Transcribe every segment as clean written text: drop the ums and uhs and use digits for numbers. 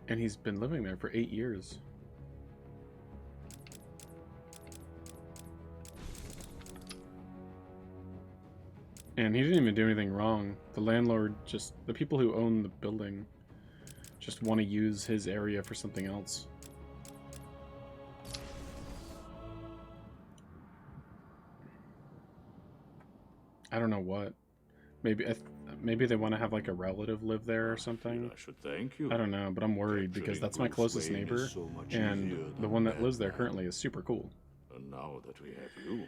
And he's been living there for 8 years. And he didn't even do anything wrong. The landlord just... The people who own the building just want to use his area for something else. I don't know what. Maybe they want to have like a relative live there or something. I should thank you. I don't know, but I'm worried because that's my closest neighbor, and the one that lives there currently is super cool. And now that we have you,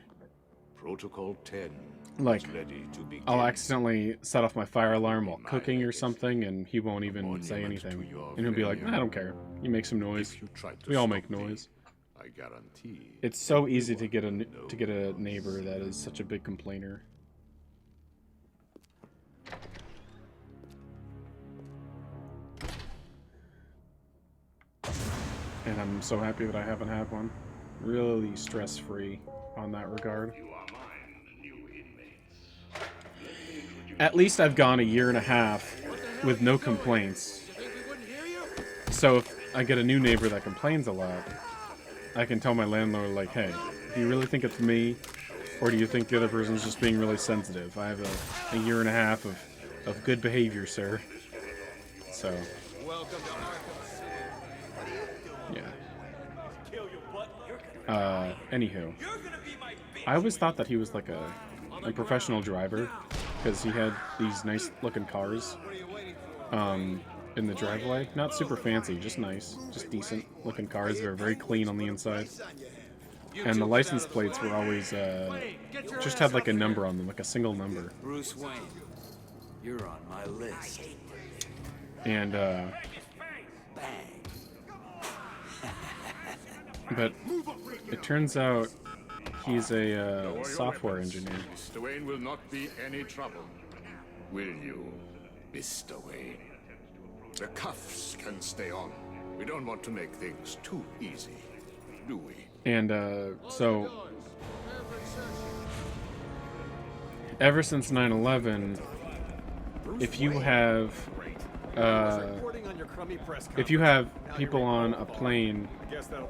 Protocol 10 Like, is ready to begin. I'll accidentally set off my fire alarm while cooking or something, and he won't even say anything. And he'll be like, I don't care. You make some noise. We all make noise. I guarantee. It's so easy to get a neighbor that is such a big complainer. And I'm so happy that I haven't had one. Really stress-free on that regard. At least I've gone 1.5 years with no complaints. So if I get a new neighbor that complains a lot, I can tell my landlord, like, hey, do you really think it's me? Or do you think the other person's just being really sensitive? I have a 1.5 years of good behavior, sir. So... Welcome to Arkham City. Yeah. Anywho. I always thought that he was like a professional driver, because he had these nice looking cars in the driveway. Not super fancy, just nice. Just decent looking cars. They're very clean on the inside. And the license plates were always, just had like a number on them, like a single number. Bruce Wayne, you're on my list. And, but it turns out he's a software engineer. Mr. Wayne will not be any trouble. Will you, Mr. Wayne? The cuffs can stay on. We don't want to make things too easy, do we? And, so... Ever since 9/11, if you have people on a plane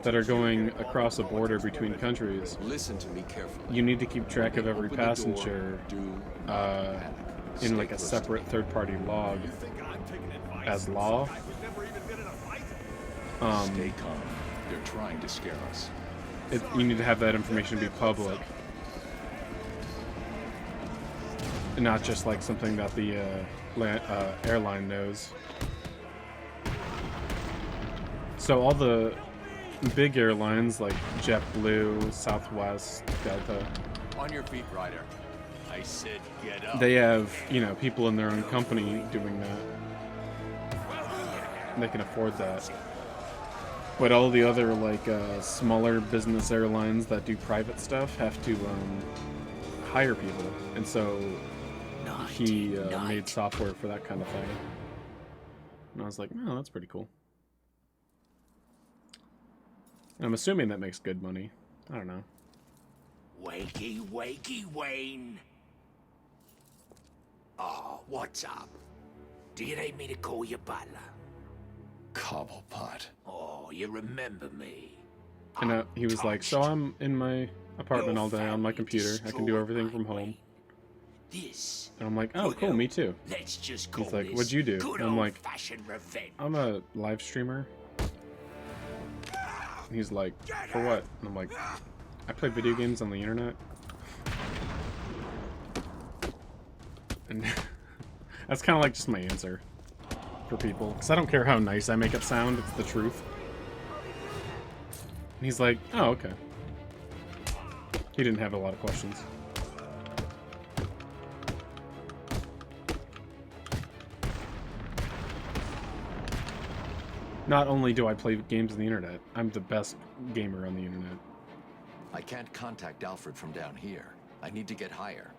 that are going across a border between countries, Listen to me carefully. you need to keep track of every passenger in like a separate third-party log as law. Stay calm. They're trying to scare us. You need to have that information be public, and not just like something that the airline knows. So all the big airlines like JetBlue, Southwest, Delta, On your feet, Ryder. I said get up. they have, you know, people in their own company doing that. They can afford that. But all the other like smaller business airlines that do private stuff have to hire people, and so he made software for that kind of thing. And I was like, oh, that's pretty cool. And I'm assuming that makes good money. I don't know. Wakey, wakey, Wayne. Oh, what's up? Do you need me to call you butler? Cobblepot. Oh, you remember me. And he was like, so I'm in my apartment all day on my computer. I can do everything from home. This. And I'm like, oh, cool, me too. Let's just call He's like, this what'd you do? good And I'm like, old-fashioned revenge. I'm a live streamer. And he's like, for what? And I'm like, I play video games on the internet. And that's kind of like just my answer for people. Because I don't care how nice I make it sound, it's the truth. And he's like, oh, okay. He didn't have a lot of questions. Not only do I play games on the internet, I'm the best gamer on the internet. I can't contact Alfred from down here. I need to get higher.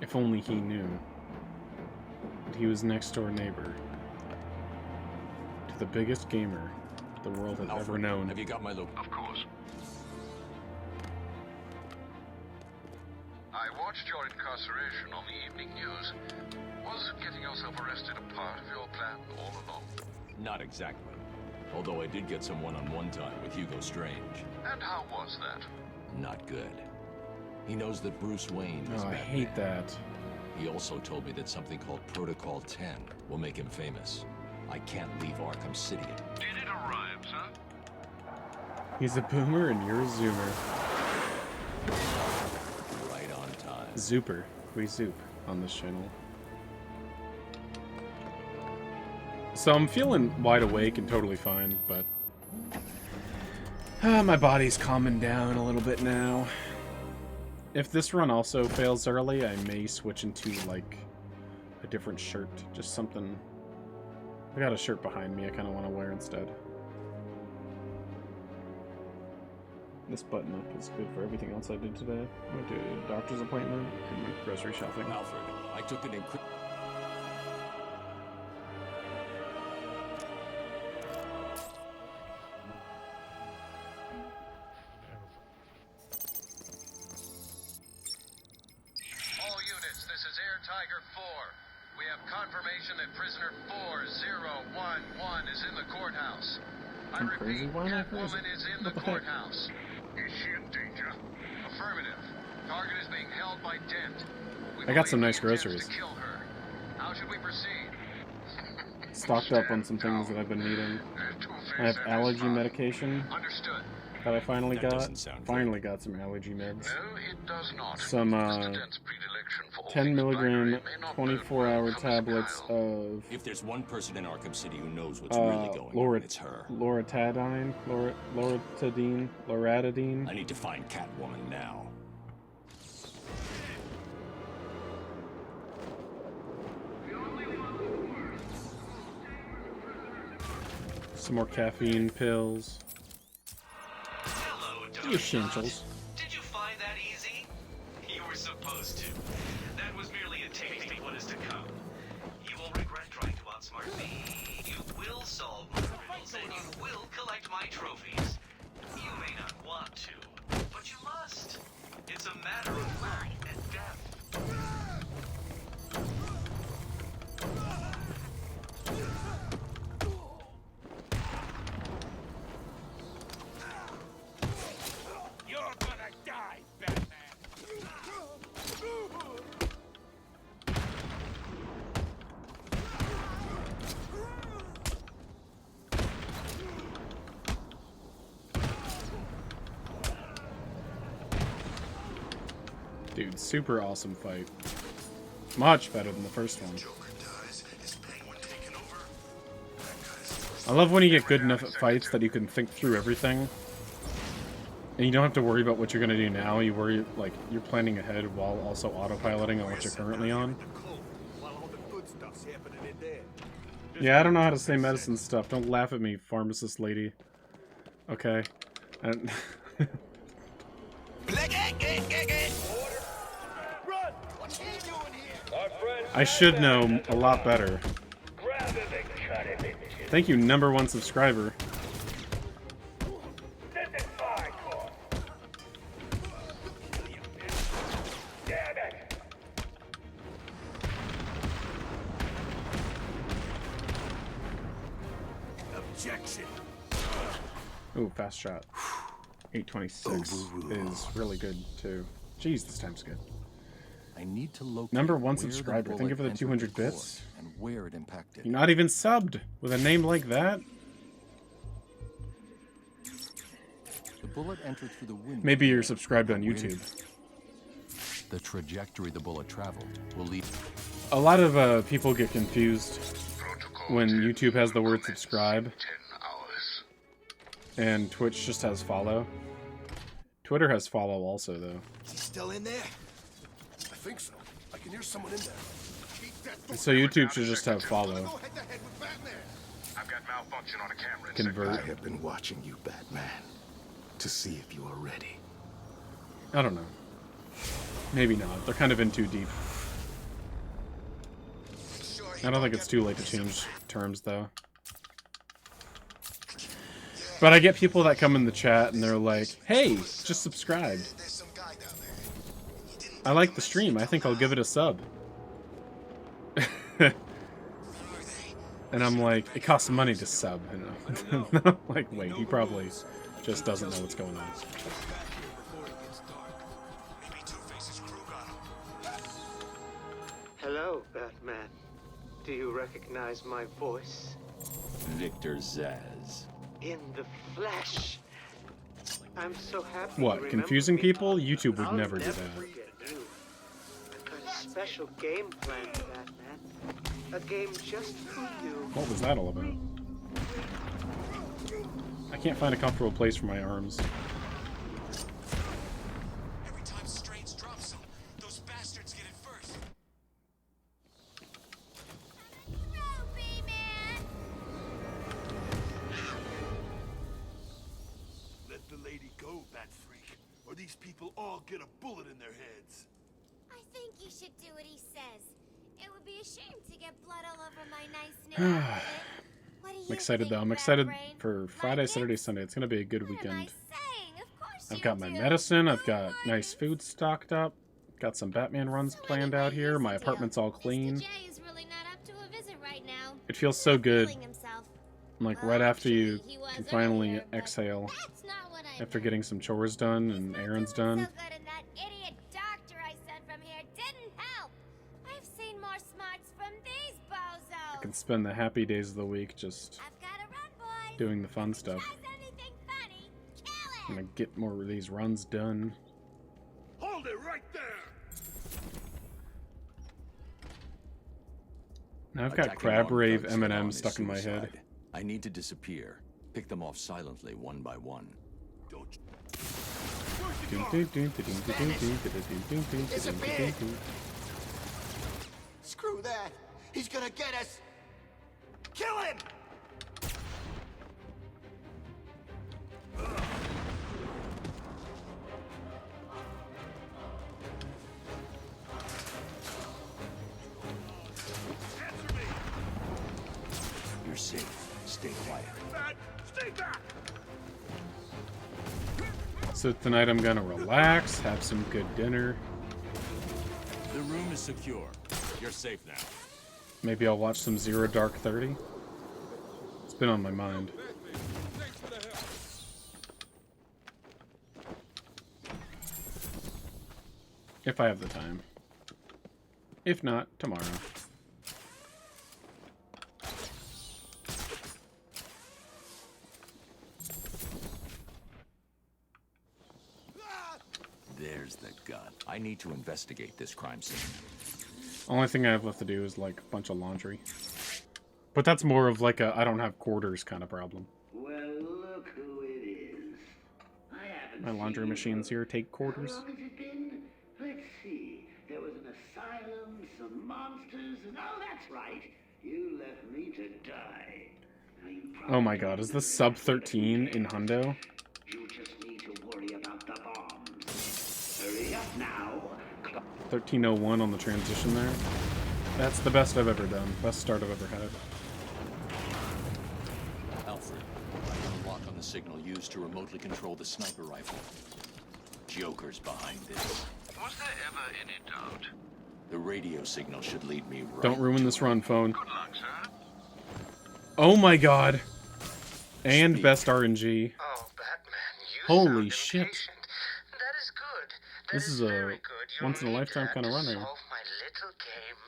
If only he knew that he was next door neighbor to the biggest gamer the world has ever known. Have you got my look? Of course. I watched your incarceration on the evening news. Was getting yourself arrested a part of your plan all along? Not exactly. Although I did get some one-on-one time with Hugo Strange. And how was that? Not good. He knows that Bruce Wayne is Oh, I Batman. hate that. He also told me that something called Protocol 10 will make him famous. I can't leave Arkham City. Did it arrive, sir? He's a boomer and you're a zoomer. Right on time. Zooper. We zoop on this channel. So I'm feeling wide awake and totally fine, but my body's calming down a little bit now. If this run also fails early, I may switch into, like, a different shirt. Just something... I got a shirt behind me I kind of want to wear instead. This button-up is good for everything else I did today. I went to a doctor's appointment and went grocery shopping. Alfred, I took an All units, this is Air Tiger 4. We have confirmation that prisoner 4011 is in the courthouse. I crazy? repeat, Why am I crazy? Catwoman is in the What the heck? courthouse. Is she in danger? Affirmative. Target is being held by Dent. We I got some believe nice he intends groceries. to kill her. How should we proceed? Stocked up on some things that I've been needing. I have allergy medication Understood. that I finally That got. doesn't sound good. Finally got some allergy meds. No, it does not. Some, Mr. Dent's predilection for 10 milligram, orphan binary may not 24-hour come as a tablets guile. of If there's one person in Arkham City who knows what's really going on, it's her. Loratadine, Loratadine. I need to find Catwoman now. Some more caffeine pills. Hello, The essentials. Did you find that easy? You were supposed to. That was merely a taste of what is to come. You won't regret trying to outsmart me. You will solve my riddles and you will collect my trophies. You may not want to, but you must. It's a matter of life and death. You're gonna die, Batman! Dude, super awesome fight. Much better than the first one. I love when you get good enough at fights that you can think through everything. And you don't have to worry about what you're going to do now. You worry, like, you're planning ahead while also autopiloting on what you're currently on. Yeah, I don't know how to say medicine stuff. Don't laugh at me, pharmacist lady. Okay. And I should know a lot better. Thank you, #1 subscriber. Objection. Ooh, fast shot. 826 is really good, too. Jeez, this time's good. I need to locate #1 where the subscriber. Thank you for the bullet 200 entered the core bits. and where it impacted. You're not even subbed with a name like that? The bullet entered through the window. Maybe you're subscribed on YouTube. The trajectory the bullet traveled will lead. A lot of people get confused when YouTube has the word subscribe 10 hours. and Twitch just has follow. Twitter has follow also, though. Is he still in there? I think so. I can hear someone in there. Keep that door So YouTube should just have follow. Go head to head with Batman. I've got malfunction on a camera. Convert. I have been watching you, Batman, to see if you are ready. I don't know. Maybe not. They're kind of in too deep. I don't think it's too late to change terms, though. But I get people that come in the chat and they're like, hey, just subscribed. There's some guy down there. He didn't I like the stream. I think I'll give it a sub. And I'm like, it costs money to sub. You know? Like, wait, he probably just doesn't know what's going on. Hello, Batman. Do you recognize my voice? Victor Zsasz. In the flesh. I'm so happy. What, confusing people? YouTube would never do that. Forget you. I've got a special game planned, Batman. A game just for you. What was that all about? I can't find a comfortable place for my arms. Every time Strange drops some, those bastards get it first. Let the lady go, Bat Freak, or these people all get a bullet in their heads. I think you should do what he says. It would be a shame to get blood all over my nice new outfit. What do you I'm excited though. I'm excited for Friday, Saturday, Sunday. It's gonna be a good weekend. I've got my medicine. I've got nice food stocked up. Got some Batman runs planned out here. My apartment's all clean. It feels so good. Like right after you can finally exhale after getting some chores done and errands done. I can spend the happy days of the week just doing the fun stuff. I'm gonna get more of these runs done. Hold it right there! Now I've got Crab Rave M&M stuck in my head. I need to disappear. Pick them off silently, one by one. Disappear! Screw that! He's gonna get us! Kill him! You're safe. Stay quiet. Stay back! So tonight I'm gonna relax, have some good dinner. The room is secure. You're safe now. Maybe I'll watch some Zero Dark 30. It's been on my mind. If I have the time. If not, tomorrow. There's the gun. I need to investigate this crime scene. Only thing I have left to do is like a bunch of laundry. But that's more of like a I don't have quarters kind of problem. Well, look who it is. I haven't My laundry machines here take quarters. How long has it been? Let's see. There was an asylum, some monsters, and oh, that's right. You left me to die. Now, you Oh my god, is this sub 13 in Hundo? You just need to worry about the bombs. Hurry up now. 1301 on the transition there. That's the best I've ever done. Best start I've ever had. Alfred, unlock on the signal used to remotely control the sniper rifle. Joker's behind this. Was there ever any doubt? The radio signal should lead me right. Don't ruin this run, phone. Good luck, sir. Oh my god. And Speak. best RNG. Oh, Batman, you Holy sound shit. impatient. That is good. That This is a very good. You once in a need lifetime that kind of to run here. solve my little game.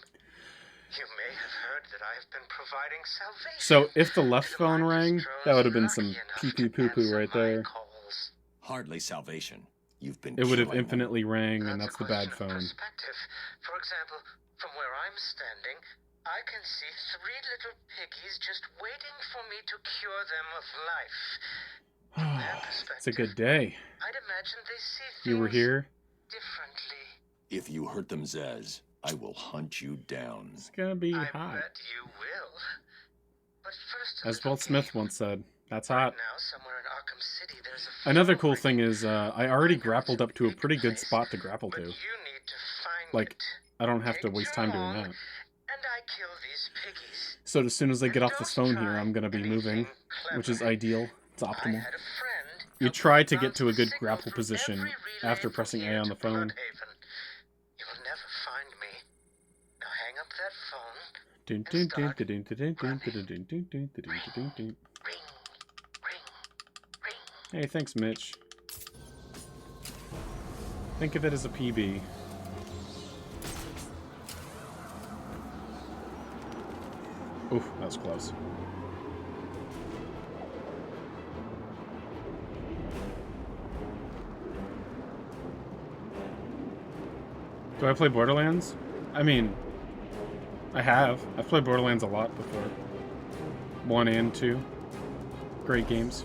You may have heard that I have been providing salvation. So if the left to the phone rang, maestros that would have been some lucky enough pee to poo poo answer right my there. calls. Hardly salvation. You've been. It would have killing them. infinitely rang, and that's That's a the bad question of phone. perspective. For example, from where I'm standing, I can see 3 little piggies just waiting for me to cure them of life. From their It's a perspective, good day. I'd imagine they see things You were here. differently. If you hurt them, Zsasz, I will hunt you down. It's gonna be I hot. bet you will. But first, a As little Walt Smith game. once said, that's Right hot. now, somewhere in Arkham City, there's a Another phone cool ring. thing is I already I know grappled it's up to a big pretty good place, spot to grapple but to. you need to find Like, it. I don't have to Take waste your time doing long, that. And I kill these piggies. So as soon as I get off this Don't phone here, try I'm gonna be anything moving, which is clever. ideal. It's I optimal. had a friend You help try me to get bounce to a good signal grapple through position every relay after from pressing here A on to the phone. Bloodhaven. up that phone. Dun, dun, dun, dun, dun, dun, dun, dun, dun, dun, dun, dun, dun, dun. Hey, thanks, Mitch. Think of it as a PB. Oof, that was close. Do I play Borderlands? I mean, I have. I've played Borderlands a lot before. 1 and 2. Great games.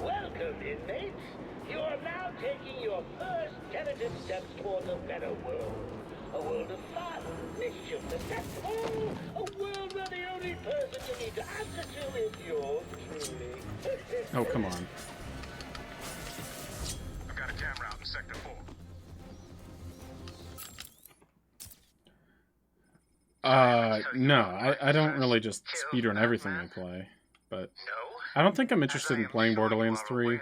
Welcome, inmates. You are now taking your first tentative steps towards a better world. A world of fun, mischief, successful. A world where the only person you need to answer to is yours truly. Oh, come on. I've got a camera out in Sector 4. No, I don't really just speedrun everything I play, but I don't think I'm interested in playing Borderlands 3.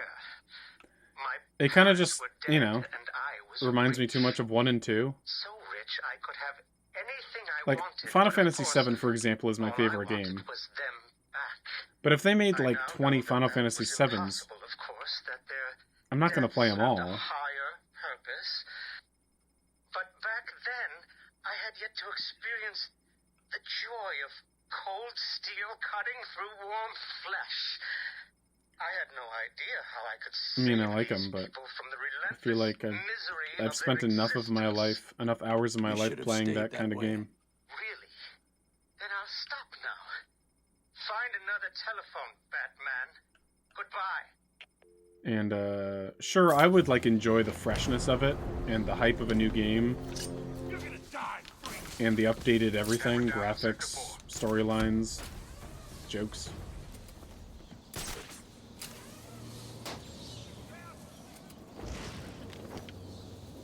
It kind of just, you know, reminds me too much of 1 and 2. So rich I could have anything I Like, wanted. Final Fantasy VII, for example, is my favorite game. But if they made, like, 20 Final Fantasy VIIs, I'm not going to play them all. Higher purpose. But back then, I had yet to experience the joy of cold steel cutting through warm flesh. I had no idea how I could I mean, I like them, but I feel like I've spent enough of my life, enough hours of my life playing that kind of game. Really? Then I'll stop now. Find another telephone, Batman. Goodbye. And, sure, I would, like, enjoy the freshness of it, and the hype of a new game, and the updated everything, graphics, storylines, jokes.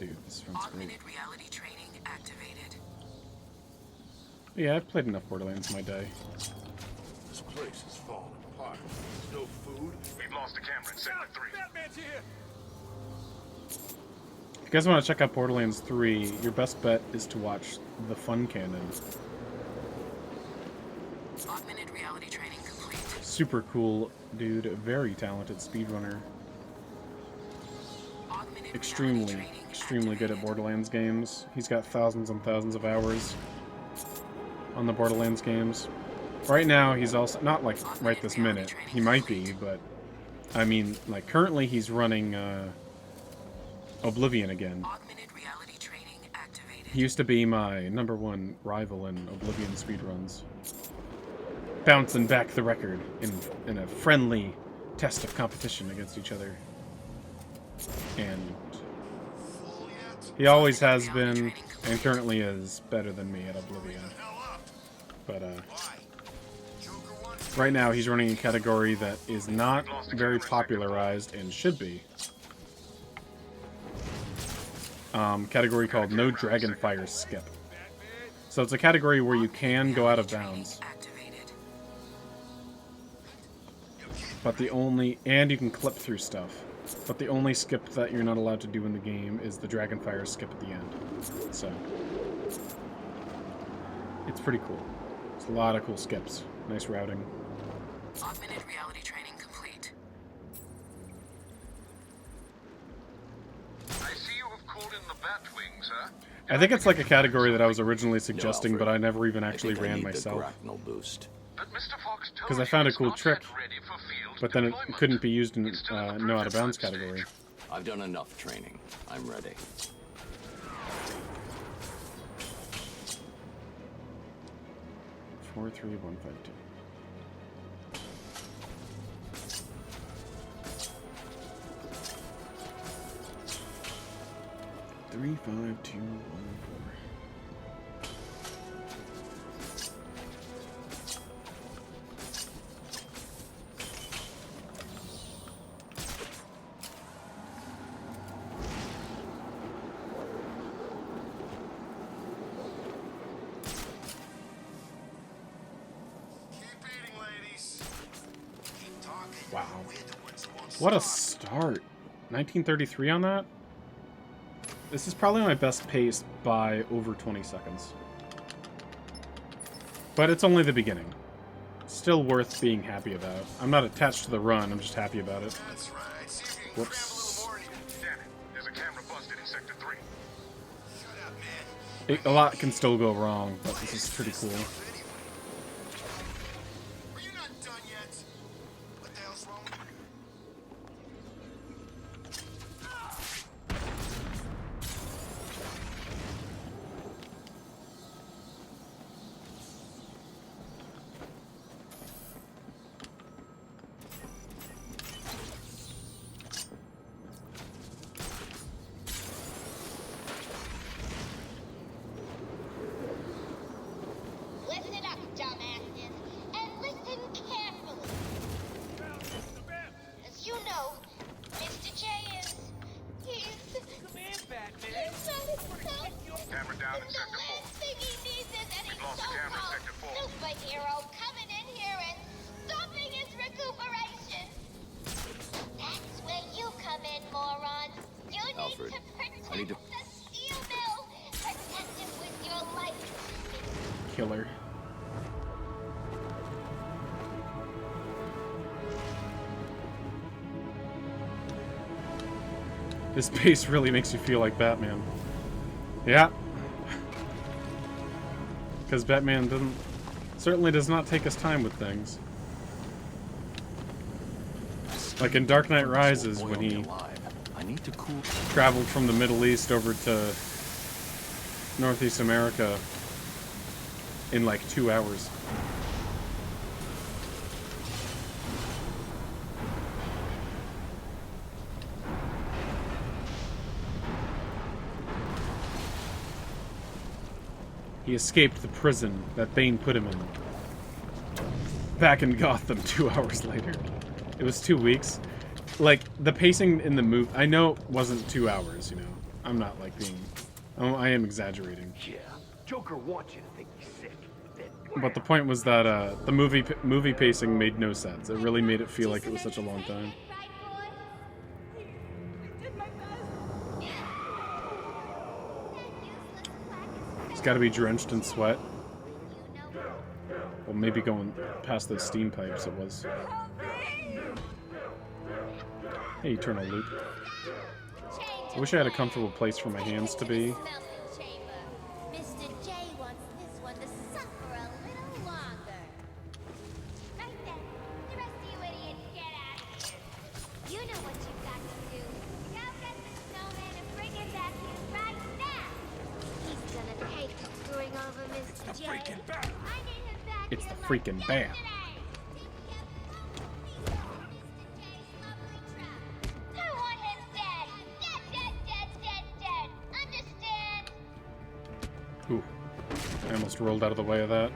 Dude, this one's great. Reality training activated. Yeah, I've played enough Borderlands in my day. This place is falling apart. There's no food. We've lost a camera in Sector 3. Batman's here. If you guys want to check out Borderlands 3, your best bet is to watch The Fun Canon. Augmented reality training complete. Super cool dude, very talented speedrunner. Extremely good at Borderlands games. He's got thousands and thousands of hours on the Borderlands games. Right now, he's also, not like right this minute, he might be, but I mean, like currently he's running Oblivion again. He used to be my #1 rival in Oblivion speedruns. Bouncing back the record in a friendly test of competition against each other. And he always has been, and currently is, better than me at Oblivion. But, right now he's running a category that is not very popularized and should be. Category called No Dragonfire Skip. So it's a category where you can go out of bounds. But and you can clip through stuff. But the only skip that you're not allowed to do in the game is the Dragonfire skip at the end. So, it's pretty cool. It's a lot of cool skips. Nice routing. Augmented reality training complete. I see you have called in the Batwing, sir. I think it's like a category that I was originally suggesting, but I never even actually ran myself. Because I found a cool trick, but then it couldn't be used in no out of bounds category. I've done enough training. I'm ready. Four, 3, 1, 5, 2. Three, 5, 2, 1, 4. Wow. What a start. 1933 on that? This is probably my best pace by over 20 seconds. But it's only the beginning. Still worth being happy about. I'm not attached to the run, I'm just happy about it. That's right. See if you can Whoops. grab a little more. Damn it. There's a camera busted in Sector 3. Shut up, man. A lot can still go wrong, but this is pretty cool. Are you not done yet? What the hell's wrong with you? Listen up, dumbasses, and listen carefully. As you know, Mr. J is... he's... Come in, Batman. He's not himself. Camera down in The Sector 4. last thing he needs is any We've lost the camera in so-called Sector 4. superhero coming in here and stopping his recuperation. That's where you come in, morons. You need Alfred, to protect I need to- the steel mill. Protect it with your life. Killer. This pace really makes you feel like Batman. Yeah. Because Batman certainly does not take his time with things. Like in Dark Knight Rises, when he I need to cool. traveled from the Middle East over to Northeast America in like 2 hours. He escaped the prison that Bane put him in. Back in Gotham 2 hours later. It was 2 weeks. Like, the pacing in the movie... I know it wasn't 2 hours, you know. I'm not, like, being... I am exaggerating. Yeah. Joker wants you to think he's sick. But the point was that the movie pacing made no sense. It really made it feel like it was such a long time. He's got to be drenched in sweat. Well, maybe going past those steam pipes it was. Hey, Eternal Loop. I wish I had a comfortable place for my hands to be. Mr. J wants this one to suffer a little longer. Right then. The rest of you idiots get out of here. You know what you've got to do. Go get the snowman and bring him back here right now. He's gonna take to screwing over Mr. J. I need him back It's here the freaking like Bat. yesterday. I want him dead. Dead. Understand? Ooh. I almost rolled out of the way of that.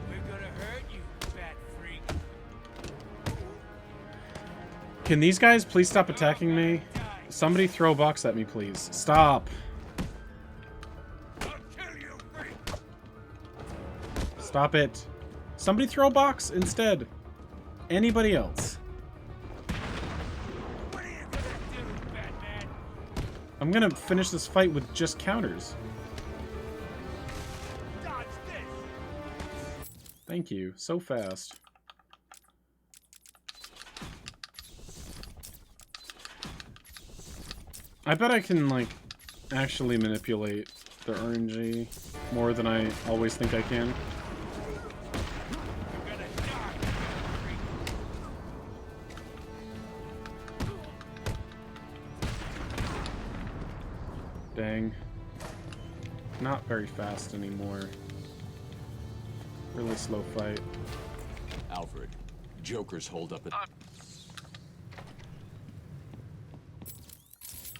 We're gonna hurt you, Bat Freak. Can these guys please stop attacking me? Somebody throw a box at me, please. Stop. Stop it. Somebody throw a box instead. Anybody else. What are you gonna do, Batman? I'm gonna finish this fight with just counters. Dodge this. Thank you. So fast. I bet I can, like, actually manipulate the RNG more than I always think I can. You're gonna die, Bat Freak. Dang. Not very fast anymore. Really slow fight. Alfred, Joker's holed up at...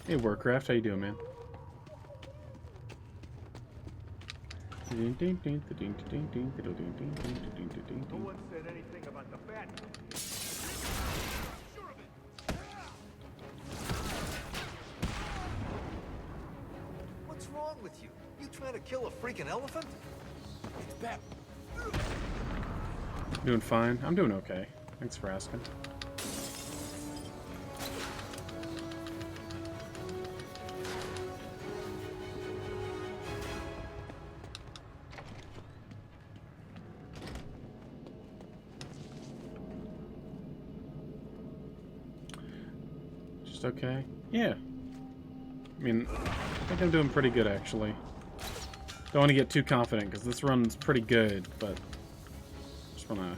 Hey, Warcraft, how you doing, man? No one said anything about the bat. What's wrong with you? You trying to kill a freaking elephant? It's Bat. Doing fine. I'm doing okay. Thanks for asking. just okay. Yeah. I mean, I think I'm doing pretty good, actually. Don't want to get too confident, because this run's pretty good, but just want to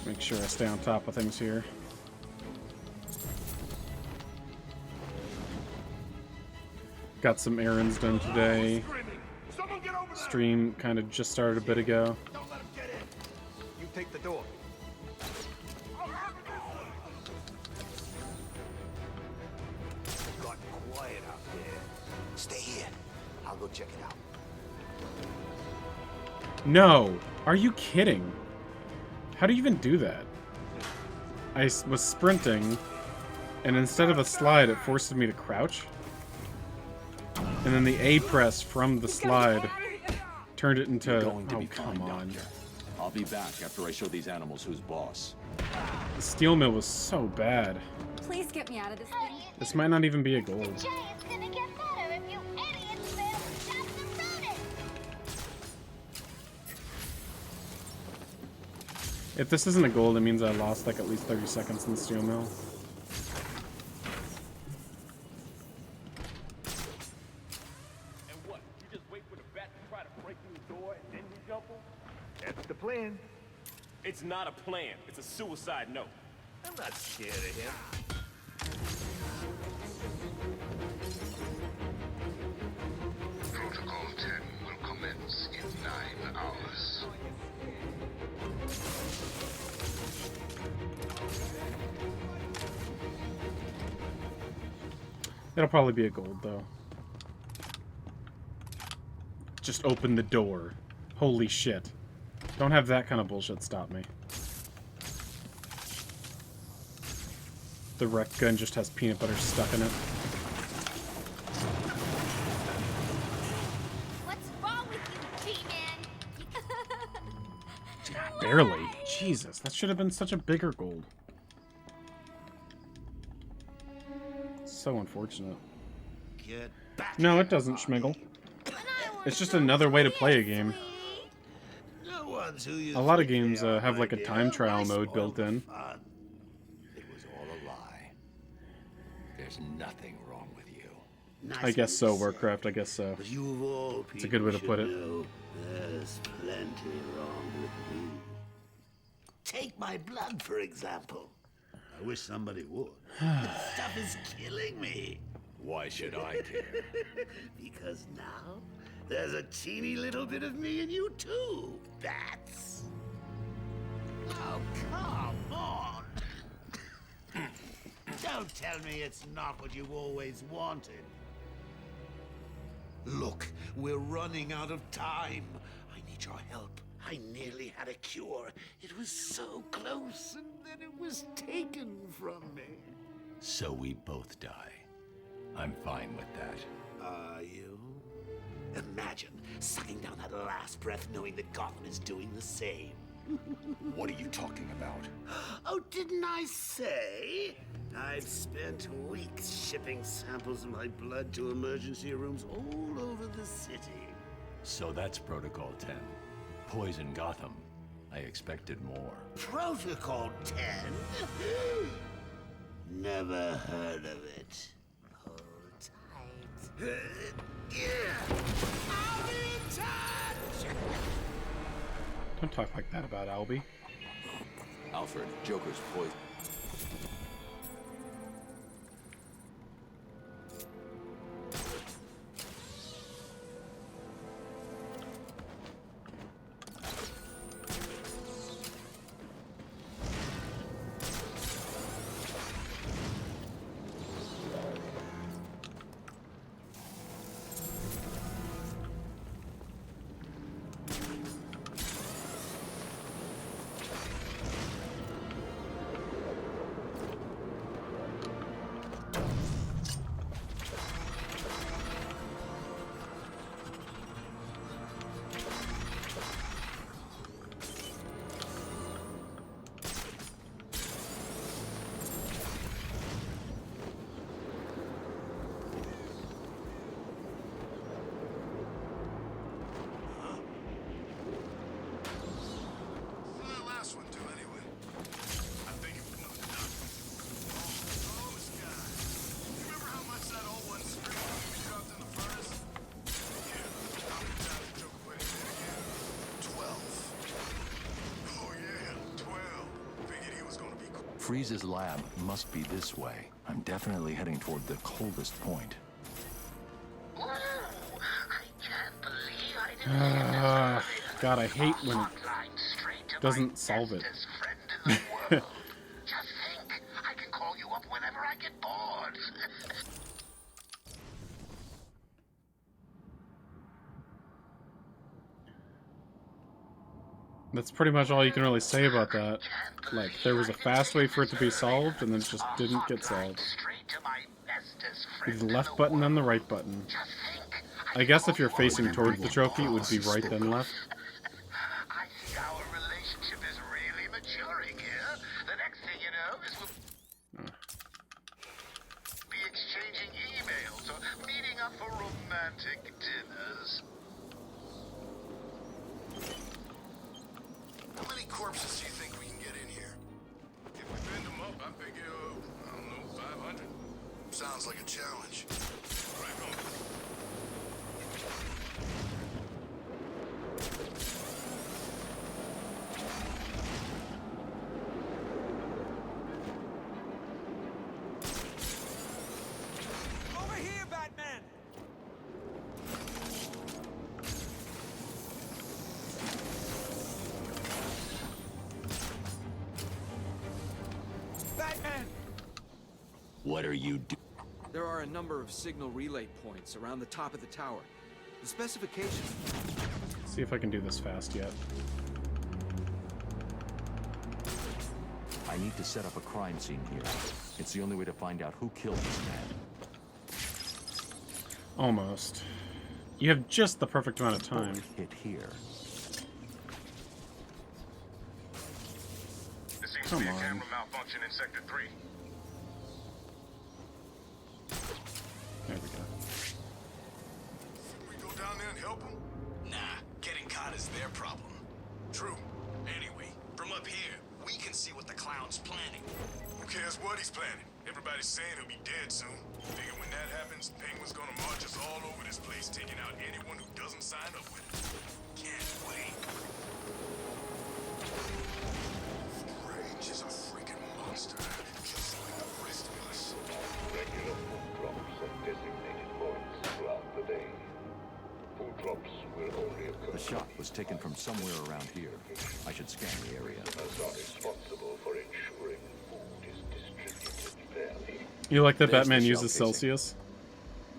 make sure I stay on top of things here. Got some errands done today. Stream kind of just started a bit ago. Don't let him get in. You take the door. Got quiet out there. Stay here. I'll go check it out. No! Are you kidding? How do you even do that? I was sprinting, and instead of a slide, it forced me to crouch. And then the A press from the slide turned it into... Oh, come on. I'll be back after I show these animals who's boss. The steel mill was so bad. Please get me out of this thing. This might not even be a gold. It's gonna get better if you idiots fail to stop the rodent. If this isn't a gold, it means I lost like at least 30 seconds in the steel mill. That's the plan. It's not a plan. It's a suicide note. I'm not scared of him. Protocol 10 will commence in 9 hours. It'll probably be a gold, though. Just open the door. Holy shit. Don't have that kind of bullshit stop me. The wreck gun just has peanut butter stuck in it. What's wrong with you, G-Man? Barely. Jesus, that should have been such a bigger gold. So unfortunate. No, it doesn't, Schmiggle. It's just another way to play a game. A lot of games have like a time trial mode built in. It was all a lie. There's nothing wrong with you. I guess so, Warcraft, I guess so. It's a good way to put it. There's plenty wrong with me. Take my blood, for example. I wish somebody would. This stuff is killing me. Why should I care? Because now, there's a teeny little bit of me in you too, bats. Oh, come on. Don't tell me it's not what you always wanted. Look, we're running out of time. I need your help. I nearly had a cure. It was so close, and then it was taken from me. So we both die. I'm fine with that. Are you? Imagine sucking down that last breath knowing that Gotham is doing the same. What are you talking about? Oh, didn't I say? I've spent weeks shipping samples of my blood to emergency rooms all over the city. So that's Protocol 10. Poison Gotham. I expected more. Protocol 10? Never heard of it. Hold tight. I'll be in touch! Don't talk like that about Albie. Alfred, Joker's poison. Freeze's lab must be this way. I'm definitely heading toward the coldest point. God, I hate when it doesn't solve it. Just think, I can call you up whenever I get bored. That's pretty much all you can really say about that. Like, there was a fast way for it to be solved, and then it just didn't get solved. Either the left button, then the right button. I guess if you're facing towards the trophy, it would be right, then left. I see our relationship is really maturing here. The next thing you know is we'll be exchanging emails or meeting up for romantic dinners. How many corpses do you think we can get in here? If we bend them up, I figure, I don't know, 500. Sounds like a challenge. Right on. Over here, Batman! Batman! What are you doing? There are a number of signal relay points around the top of the tower. The specifications... See if I can do this fast yet. I need to set up a crime scene here. It's the only way to find out who killed this man. Almost. You have just the perfect amount of time. Hit here. There seems Come to be a on. camera malfunction in Sector 3. There we go. We go down there and help them? Nah, getting caught is their problem. True. Anyway, from up here, we can see what the clown's planning. Who cares what he's planning? Everybody's saying he'll be dead soon. Figure when that happens, Penguin's gonna march us all over this place, taking out anyone who doesn't sign up with it. Can't wait. Strange is a freaking monster, just like the rest of us. Regular food drops at designated points throughout the day. Food drops will only occur. The shot was taken from somewhere around here. I should scan the area. As are responsible for ensuring food is distributed fairly. You like that There's Batman the uses shell casing. Celsius?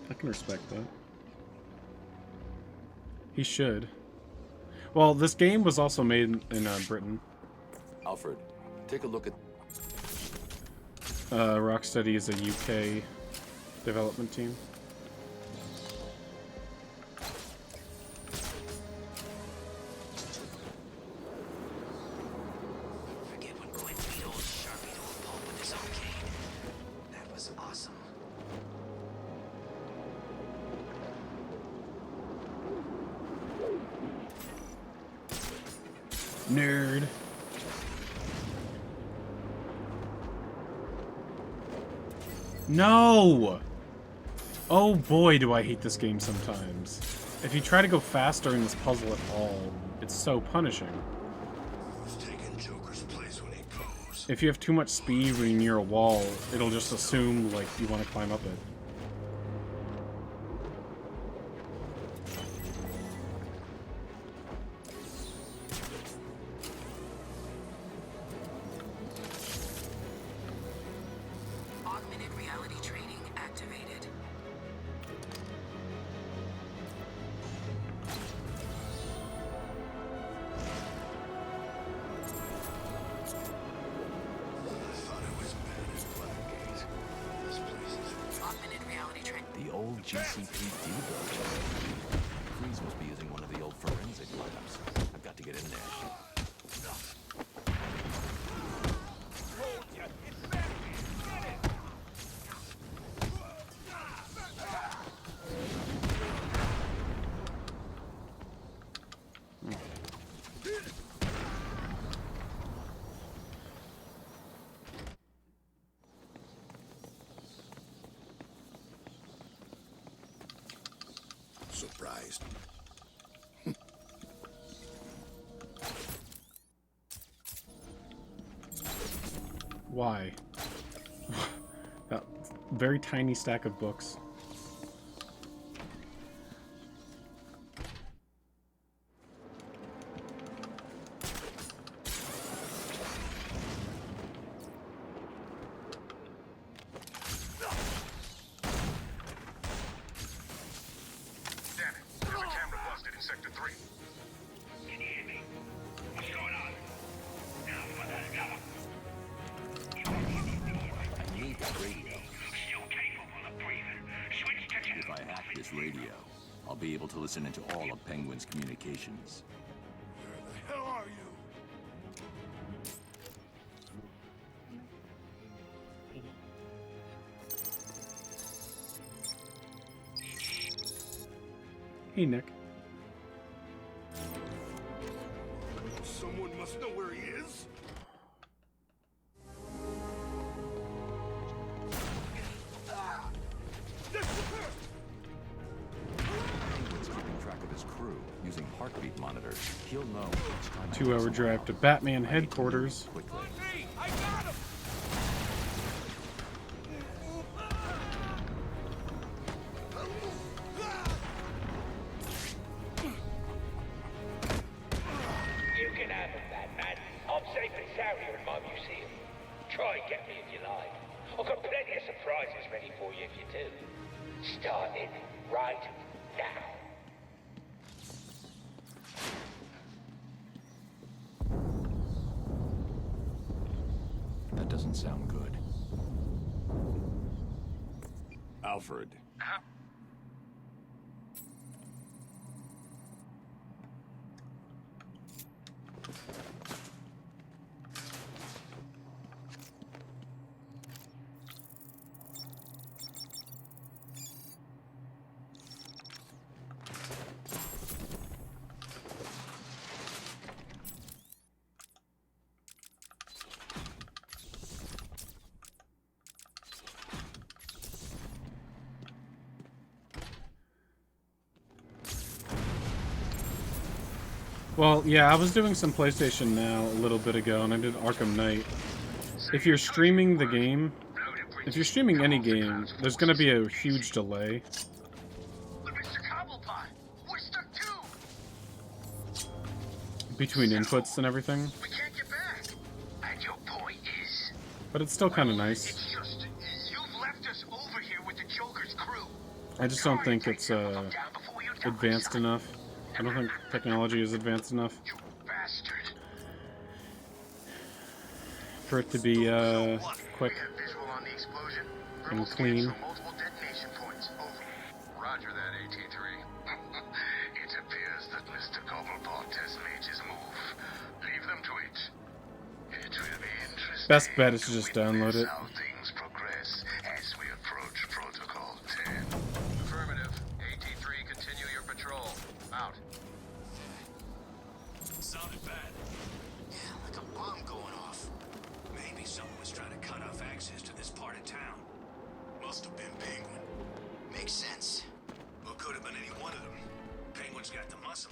I can respect that. He should. Well, this game was also made in Britain. Alfred, take a look at... Rocksteady is a UK development team. Forget when Quinn beat old Sharpie to a pulp with his own cane. That was awesome. Nerd. No! Oh boy, do I hate this game sometimes. If you try to go fast during this puzzle at all, it's so punishing. Who's taking Joker's place when he goes? If you have too much speed when you're near a wall, it'll just assume, like, you want to climb up it. Augmented reality training activated. Augmented reality training. The old GCPD building. Freeze must be using one of the old forensic labs. I've got to get in there. Surprised. Why? That very tiny stack of books. Damn it. There's a camera busted in Sector 3. Can you hear me? What's going on? Now for the cover. I need that radio. Still capable of breathing. Switch to If I hack this radio, I'll be able to listen into all of Penguin's communications. Where the hell are you? Hey, Nick. Someone must know where he is. Penguin's keeping track of his crew using heartbeat monitors. He'll know each time. 2-hour drive to Batman headquarters. Quickly. I got him! You can have it, Batman. I'm safe and sound here in my museum. Try and get me if you like. I've got plenty of surprises ready for you if you do. Starting right now. That doesn't sound good. Alfred. Well, yeah, I was doing some PlayStation Now a little bit ago, and I did Arkham Knight. If you're streaming the game, if you're streaming any game, there's going to be a huge delay. Between inputs and everything. We can't get back. And your point is? But it's still kind of nice. It's just, you've left us over here with the Joker's crew. I just don't think it's advanced enough. I don't think technology is advanced enough for it to be quick and clean. Multiple detonation points. Over. Roger that, AT3. It appears that Mr. Cobblepot has made his move. Leave them to it. It will be interesting. Best bet is to just download it. How things progress as we approach Protocol 10. Affirmative. AT3, continue your patrol. Out. Sounded bad. Yeah, like a bomb going off. Maybe someone was trying to cut off access to this part of town. Must have been Penguin. Makes sense. Or could have been any one of them. Penguin's got the muscle.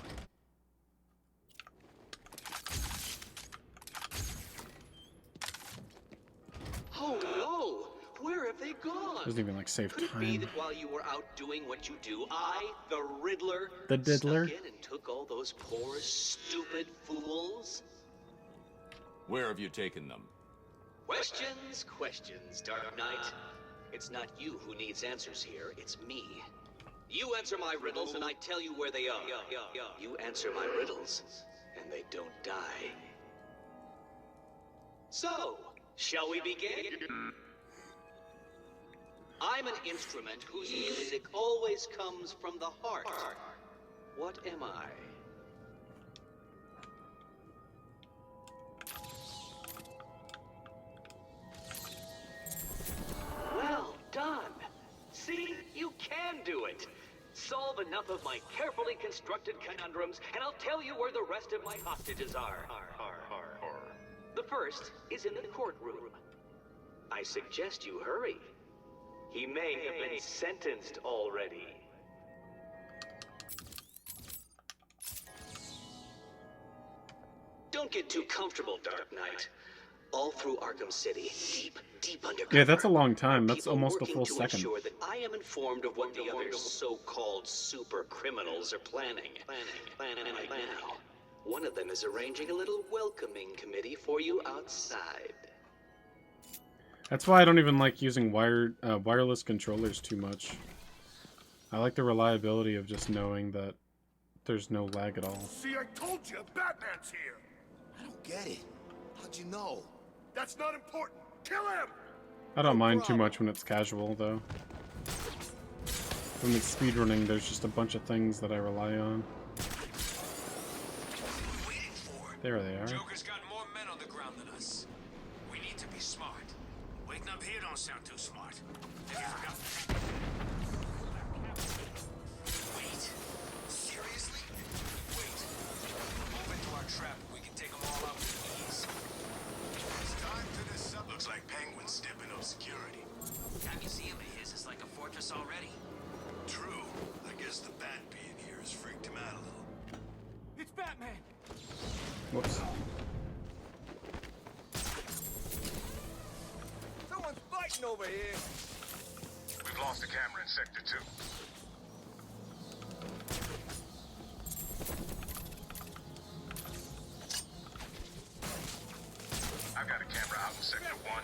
Oh no! Where have they gone? Doesn't even like save Could it be time. that while you were out doing what you do, I, the Riddler, The Diddler? snuck in and took all those poor, stupid fools? Where have you taken them? Questions, questions, Dark Knight. It's not you who needs answers here, it's me. You answer my riddles and I tell you where they are. You answer my riddles and they don't die. So, shall we begin? I'm an instrument whose music always comes from the heart. What am I? Well done. See, you can do it. Solve enough of my carefully constructed conundrums, and I'll tell you where the rest of my hostages are. The first is in the courtroom. I suggest you hurry. He may have been sentenced already. Don't get too comfortable, Dark Knight. All through Arkham City, deep undercover. Yeah, that's a long time. That's people almost a working full to second. ensure that I am informed of what the other so-called super criminals are planning. Planning right now. One of them is arranging a little welcoming committee for you outside. That's why I don't even like using wireless controllers too much. I like the reliability of just knowing that there's no lag at all. See, I told you, Batman's here. I don't get it. How'd you know? That's not important. Kill him! I don't mind too much when it's casual, though. When it's speedrunning, there's just a bunch of things that I rely on. There they are. Joker's got more men on the ground than us. We need to be smart. Waiting up here don't sound too smart. Have you forgotten? Wait. Seriously? Wait. Move into our trap and we can take them all out with ease. It's time to this up. Looks like Penguin's stepping up security. That museum of his is like a fortress already. True. I guess the bat being here has freaked him out a little. It's Batman! Whoops. Someone's fighting over here. We've lost a camera in Sector 2. I've got a camera out in Sector 1.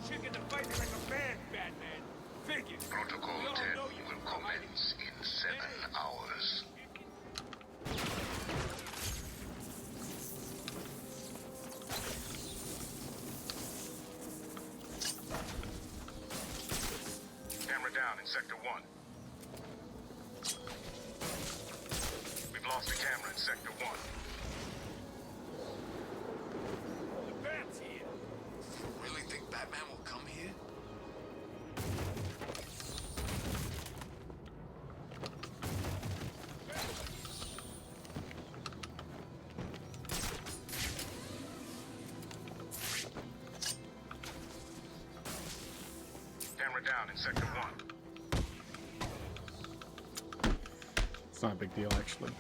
Chicken the fight like a man, Batman. Figure. Protocol 10 will commence in 7 hours. Camera down in Sector 1. We've lost a camera in Sector 1. The Bat's here. Really think Batman will come here? Camera down in Sector 1. It's not a big deal, actually.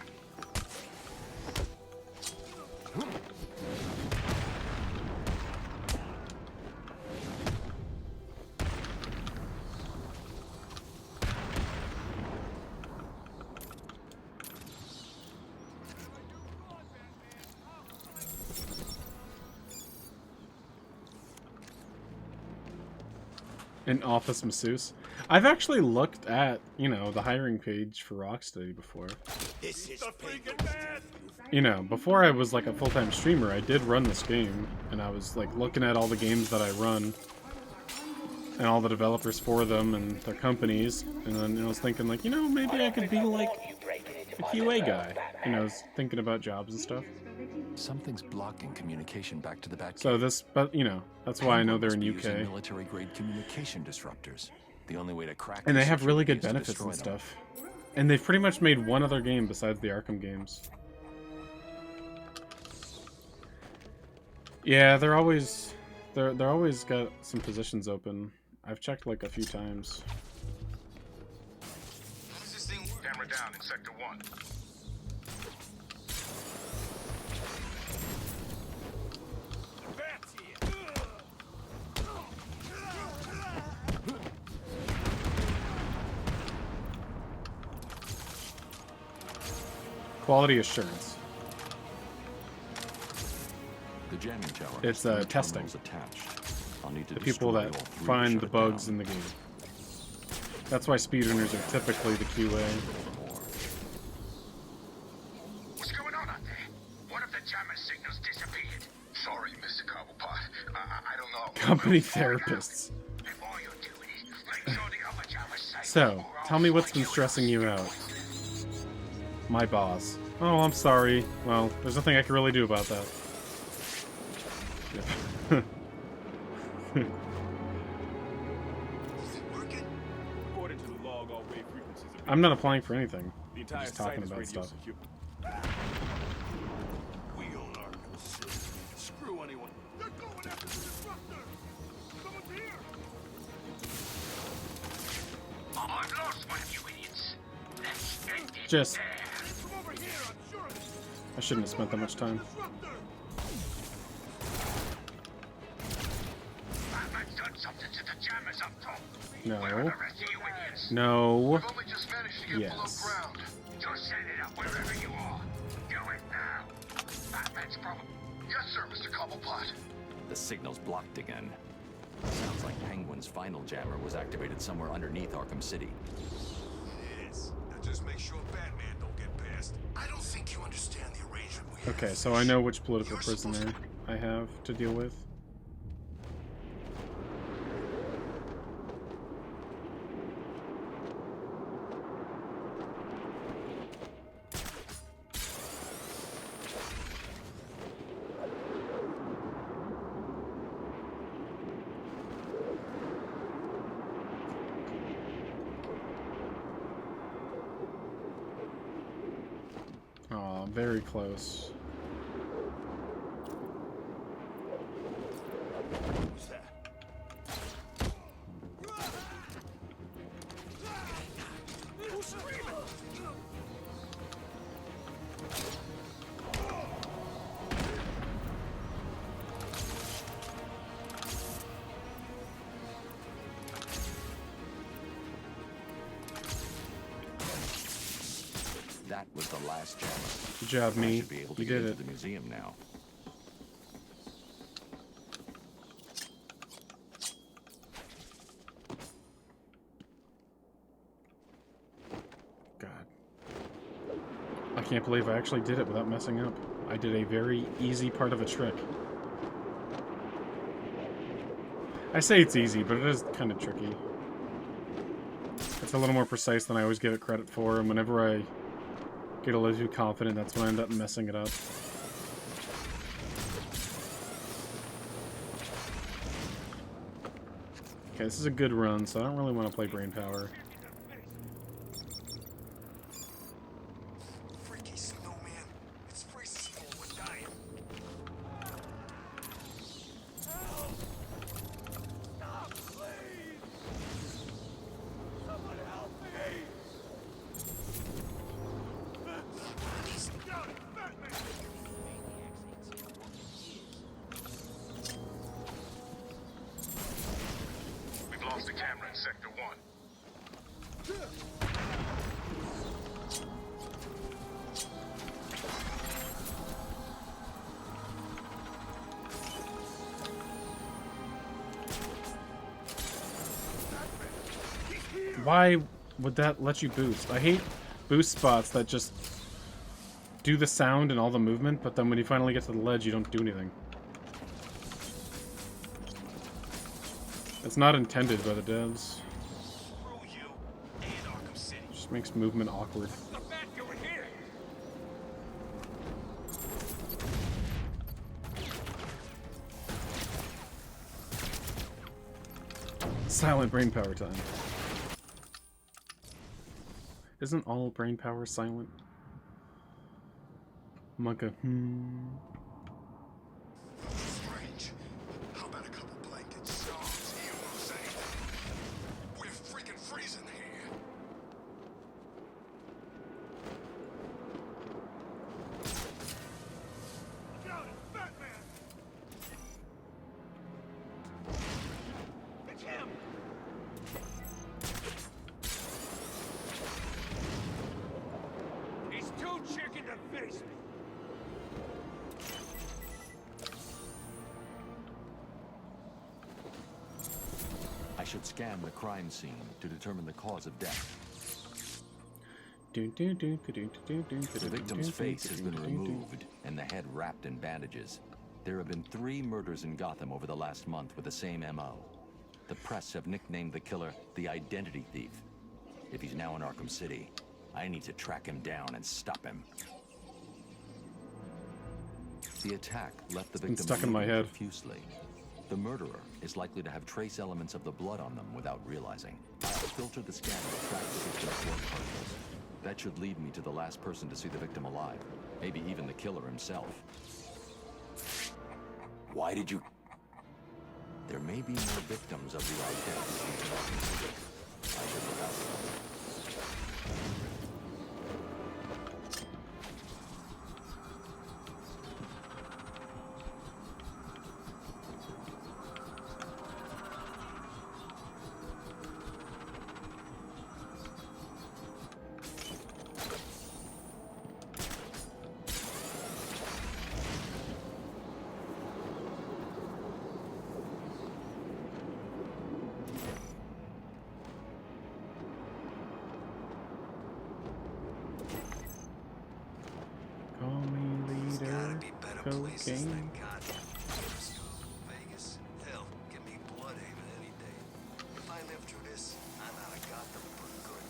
An office masseuse. I've actually looked at, you know, the hiring page for Rocksteady before. This is The freaking man! You know, before I was like a full-time streamer, I did run this game, and I was like looking at all the games that I run, and all the developers for them, and their companies, and then I was thinking like, you know, maybe I could be like a QA guy. You know, I was thinking about jobs and stuff. Something's blocking communication back to the Batcave. So this, but you know, that's why I know they're in UK. Military-grade communication disruptors. The only way to crack. And they this have really good is to benefits destroy and them. stuff. And they've pretty much made one other game besides the Arkham games. Yeah, they're always got some positions open. I've checked like a few times. Camera down in Sector 1. The Bat's here. Quality assurance. The jamming tower. It's has three testing. terminals attached. I'll need to The people destroy that all three to find shut the it bugs down. in the game. That's why speedrunners are typically the QA. What's going on out there? One of the jammer signals disappeared. Sorry, Mr. Cobblepot. I don't know. Company therapists. And all you're doing is make sure the other jammer's safe. So, tell me what's been stressing you out. My boss. Oh, I'm sorry. Well, there's nothing I can really do about that. Yep. According to the log, all wave frequencies are I'm not applying for anything. the I'm entire just site talking is about radio stuff. secure. We own Arkham City. Screw anyone. They're going after the disruptor. just... I shouldn't have spent that much time. Batman's done something to the jammers up top. No. Where are the rest of you idiots? No. We've only just managed to get Yes. below ground. Just send it up wherever you are. Do it now. Batman's problem. Yes, sir, Mr. Cobblepot. The signal's blocked again. Sounds like Penguin's final jammer was activated somewhere underneath Arkham City. It is. Now just make sure Batman don't get past. I don't think you understand the arrangement we have. Okay, so I know which political prisoner I have to deal with. Aw, very close. Who's that? Who's screaming? That was the last jammer. Good job, I me. should be able to You get did into it. the museum now. God. I can't believe I actually did it without messing up. I did a very easy part of a trick. I say it's easy, but it is kind of tricky. It's a little more precise than I always give it credit for, and whenever I get a little too confident, that's when I end up messing it up. Okay, this is a good run, so I don't really want to play Brainpower. Freaky snowman. It's freezing cold. We're dying. Help! Stop, please! Someone help me! He's got it, Batman! We've lost the camera in Sector 1. Why would that let you boost? I hate boost spots that just do the sound and all the movement, but then when you finally get to the ledge, you don't do anything. It's not intended by the devs. Just makes movement awkward. Silent brain power time. Isn't all brain power silent? Monka, Strange. How about a couple blanket songs? You will say we're freaking freezing here. Got it, Batman! It's him! He's too chicken to face me. I should scan the crime scene to determine the cause of death. The victim's face has been removed and the head wrapped in bandages. There have been 3 murders in Gotham over the last month with the same MO. The press have nicknamed the killer the Identity Thief. If he's now in Arkham City, I need to track him down and stop him. The attack left the victim stuck in my head. profusely. The murderer is likely to have trace elements of the blood on them without realizing. I'll filter the scan to track the victim's blood particles. That should lead me to the last person to see the victim alive. Maybe even the killer himself. Why did you... There may be more victims of the Identity Thief. I should look out for them. cocaine. Vegas. Hell, give me Bloodhaven any day. If I live through this, I'm out of Gotham for good.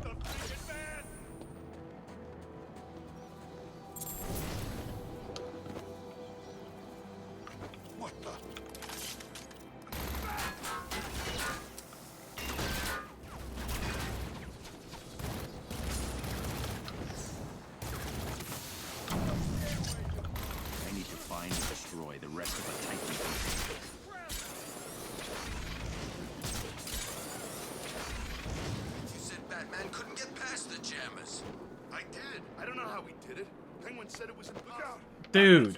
The freaking man! What the? I need to find and destroy the rest of the Titan. You said Batman couldn't get past the jammers. I did. I don't know how we did it. Penguin said it was impossible. Dude,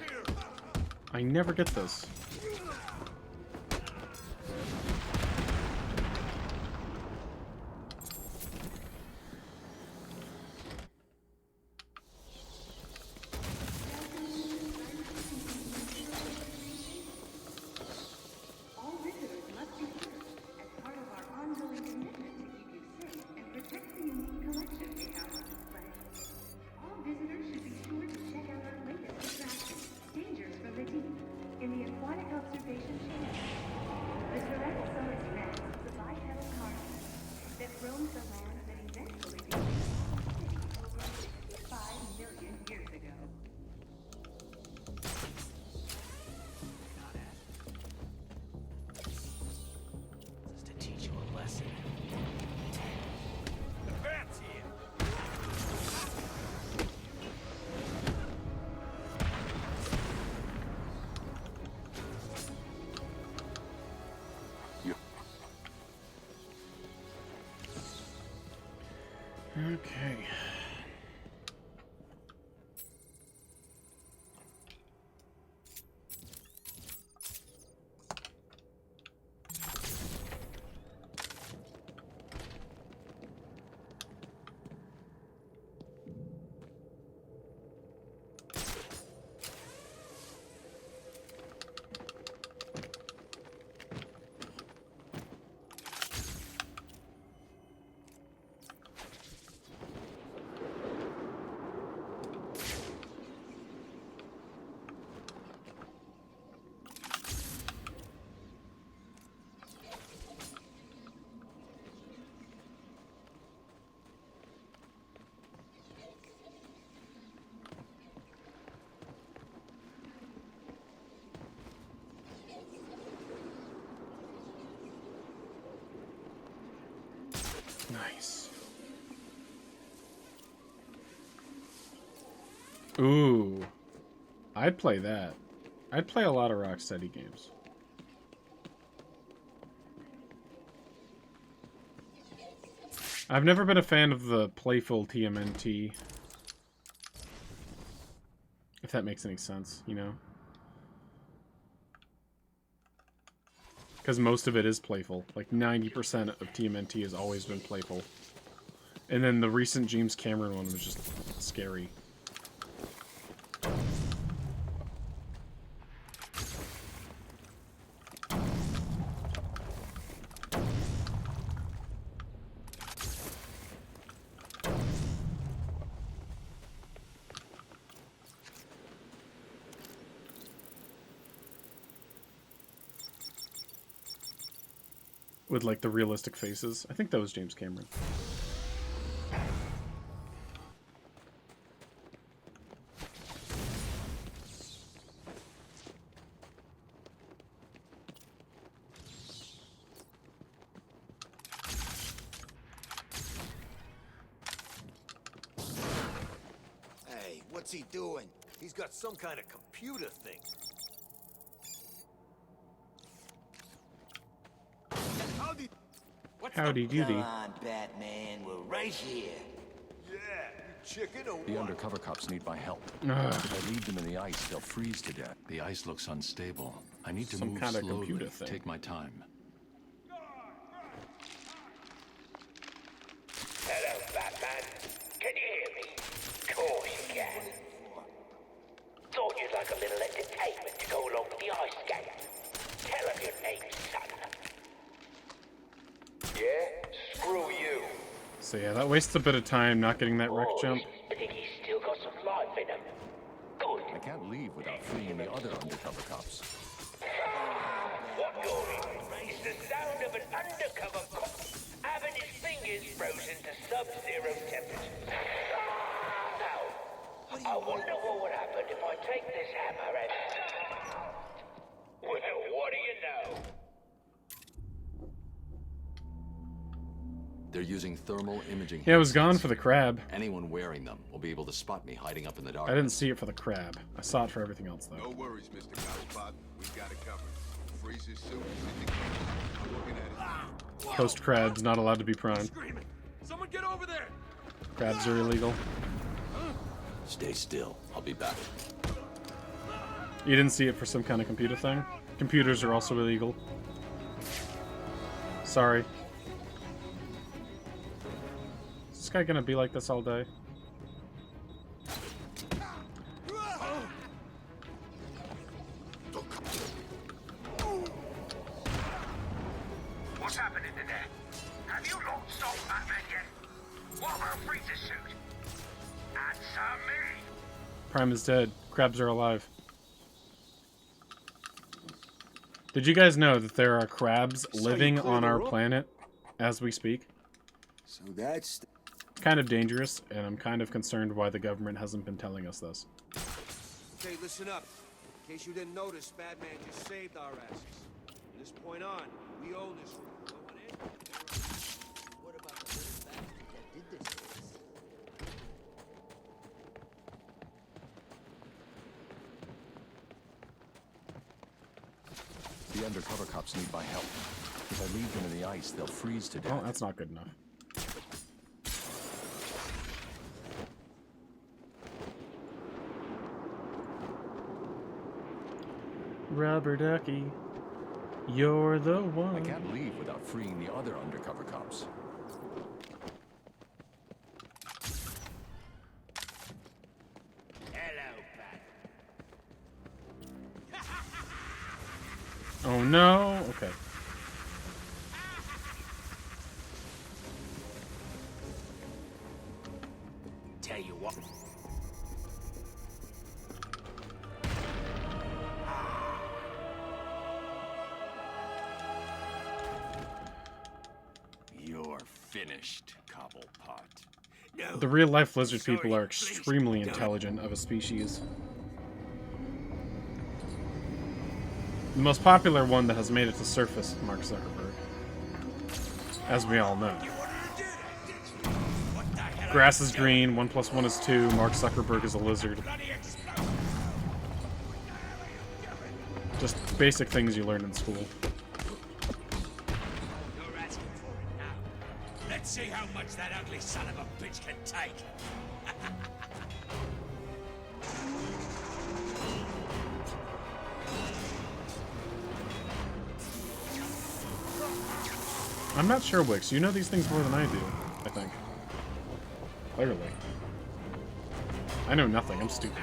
I never get this. All visitors must be first as part of our ongoing commitment to keep you safe and protect the unique collection we have on display. All visitors should be sure to check out our latest attraction, Dangers from the Deep, in the Aquatic Observation Chamber. The Tyrannosaurus Rex is a bipedal carnivore that roams the lands that eventually became Arkham City over 65 million years ago. Just to teach you a lesson. The bat's here! Okay. Nice. Ooh. I'd play that. I'd play a lot of Rocksteady games. I've never been a fan of the playful TMNT. If that makes any sense, you know? Because most of it is playful. Like 90% of TMNT has always been playful. And then the recent James Cameron one was just scary. With, like, the realistic faces. I think that was James Cameron. Hey, what's he doing? He's got some kind of computer thing. Howdy doody. Come on, Batman, we're right here. Yeah, you chicken or The what? undercover cops need my help. Ugh. If I leave them in the ice, they'll freeze to death. The ice looks unstable. I need to Some move kind of slowly. computer thing. Take my time. Hello, Batman. Can you hear me? Of course you can. Thought you'd like a little entertainment to go along with the ice game. Tell him your name, son. Yeah? Screw you. So yeah, that wastes a bit of time not getting that wreck jump. I think he's still got some life in him. other undercover cops. What you're hearing is the sound of an undercover cop having his fingers frozen to sub-zero temperature. Now, I wonder what would happen if I take this hammer and... Well, what do you know? They're using thermal imaging. Yeah, I was gone for the crab. Anyone wearing them will be able to spot me hiding up in the dark. I didn't see it for the crab. I saw it for everything else, though. No worries, Mr. Cobblepot. We got it covered. Freeze his suit is in the kitchen. I'm looking at it. Coast crabs not allowed to be prime. Someone get over there! Crabs are illegal. Stay still. I'll be back. You didn't see it for some kind of computer thing? Computers are also illegal. Sorry. Is this guy gonna be like this all day? What's happening in there? Have you lot stopped Batman yet? What about a freezer suit? Answer me! Prime is dead. Crabs are alive. Did you guys know that there are crabs living on our planet as we speak? So that's... Kind of dangerous, and I'm kind of concerned why the government hasn't been telling us this. Okay, listen up. In case you didn't notice, Batman just saved our asses. From this point on, we own this room. No one in. What about the little bastard that did this to us? The undercover cops need my help. If I leave them in the ice, they'll freeze to death. Oh, that's not good enough. Rubber ducky, you're the one. I can't leave without freeing the other undercover cops. Oh no, okay. Tell you what. You're finished, Cobblepot. No. The real life lizard people are extremely intelligent of a species. The most popular one that has made it to surface, Mark Zuckerberg. As we all know. Grass is green, 1 + 1 is 2, Mark Zuckerberg is a lizard. Just basic things you learn in school. You're asking for it now. Let's see how much that ugly son of a bitch can take. I'm not sure, Wix. You know these things more than I do, I think. Clearly. I know nothing. I'm stupid.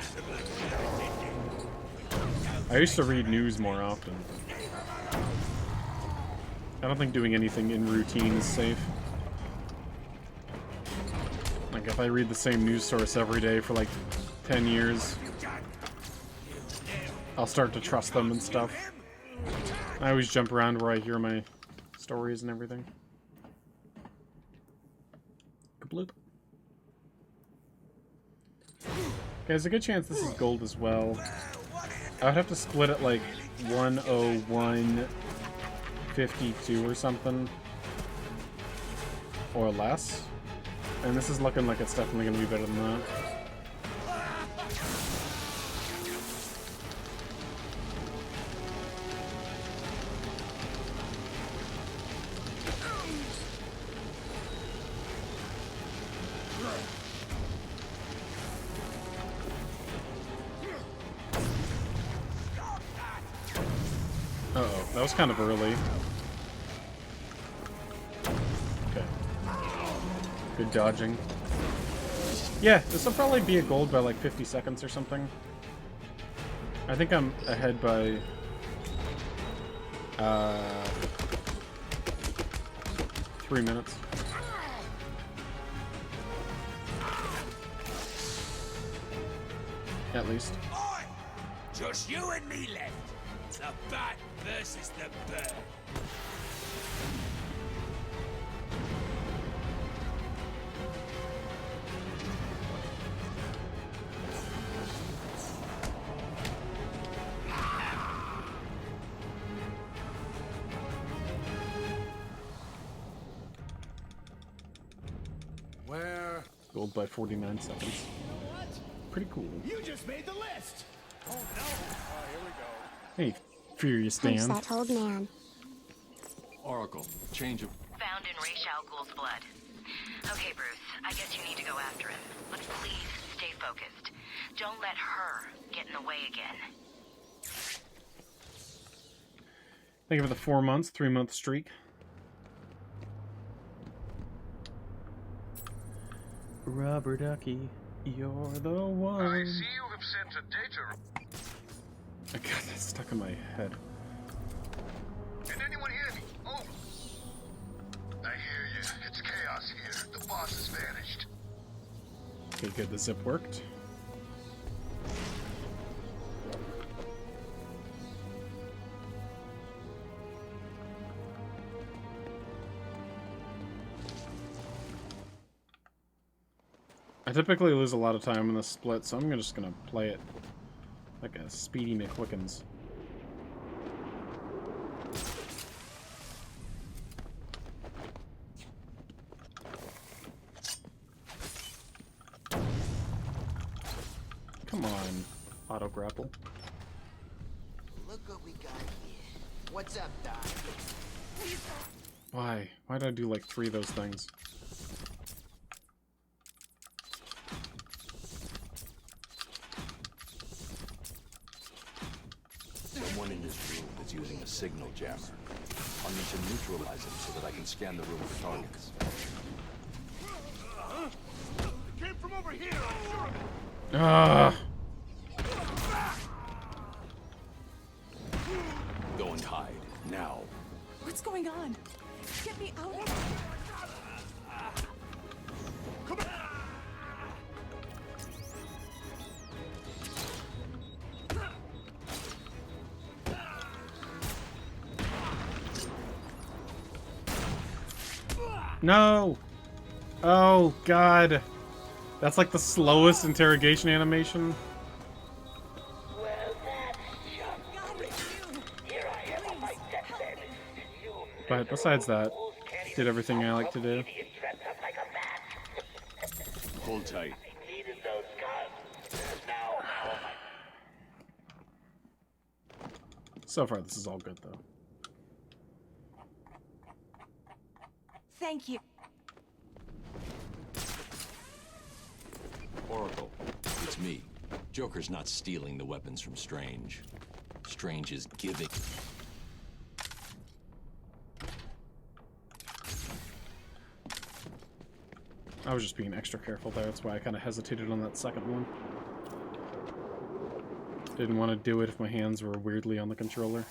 I used to read news more often. I don't think doing anything in routine is safe. Like, if I read the same news source every day for like 10 years, I'll start to trust them and stuff. I always jump around where I hear my stories and everything. Kabloop. Okay, there's a good chance this is gold as well. I would have to split it like 101.52 or something. Or less. And this is looking like it's definitely going to be better than that. Uh-oh, that was kind of early. Okay. Good dodging. Yeah, this will probably be a gold by like 50 seconds or something. I think I'm ahead by... 3 minutes. At least. Just just you and me left. The bat versus the bird. Where? Gold by 49 seconds. Pretty cool. You just made the list. Oh no! Oh, here we go. Hey, Furious Punch Dan. that old man. Oracle, change of... Found in Ra's al Ghul's blood. Okay, Bruce, I guess you need to go after him. But please, stay focused. Don't let her get in the way again. Thank you for the 4 months, 3-month streak. Rubber Ducky, you're the one. I see you have sent a data... I got that stuck in my head. Can anyone hear me? Over. I hear you. It's chaos here. The boss has vanished. Okay, good. The zip worked. I typically lose a lot of time in this split, so I'm just gonna play it like a Speedy McQuickens. Come on, auto grapple. Look what we got here. What's up, Doc? Why? Why did I do like 3 of those things? Someone in this room is using a signal jammer. I'll need to neutralize him so that I can scan the room for targets. It came from over here, I'm sure of it. Ah! Go and hide, now. What's going on? Get me out of here. No! Oh, God. That's like the slowest interrogation animation. Well, that's just here I am on my deathbed. You But besides that, did everything I like to do. dressed up like a bat. Hold tight. Needed those guns. Now, So far, this is all good, though. Thank you. Oracle, it's me. Joker's not stealing the weapons from Strange. Strange is giving. I was just being extra careful there. That's why I kind of hesitated on that second one. Didn't want to do it if my hands were weirdly on the controller.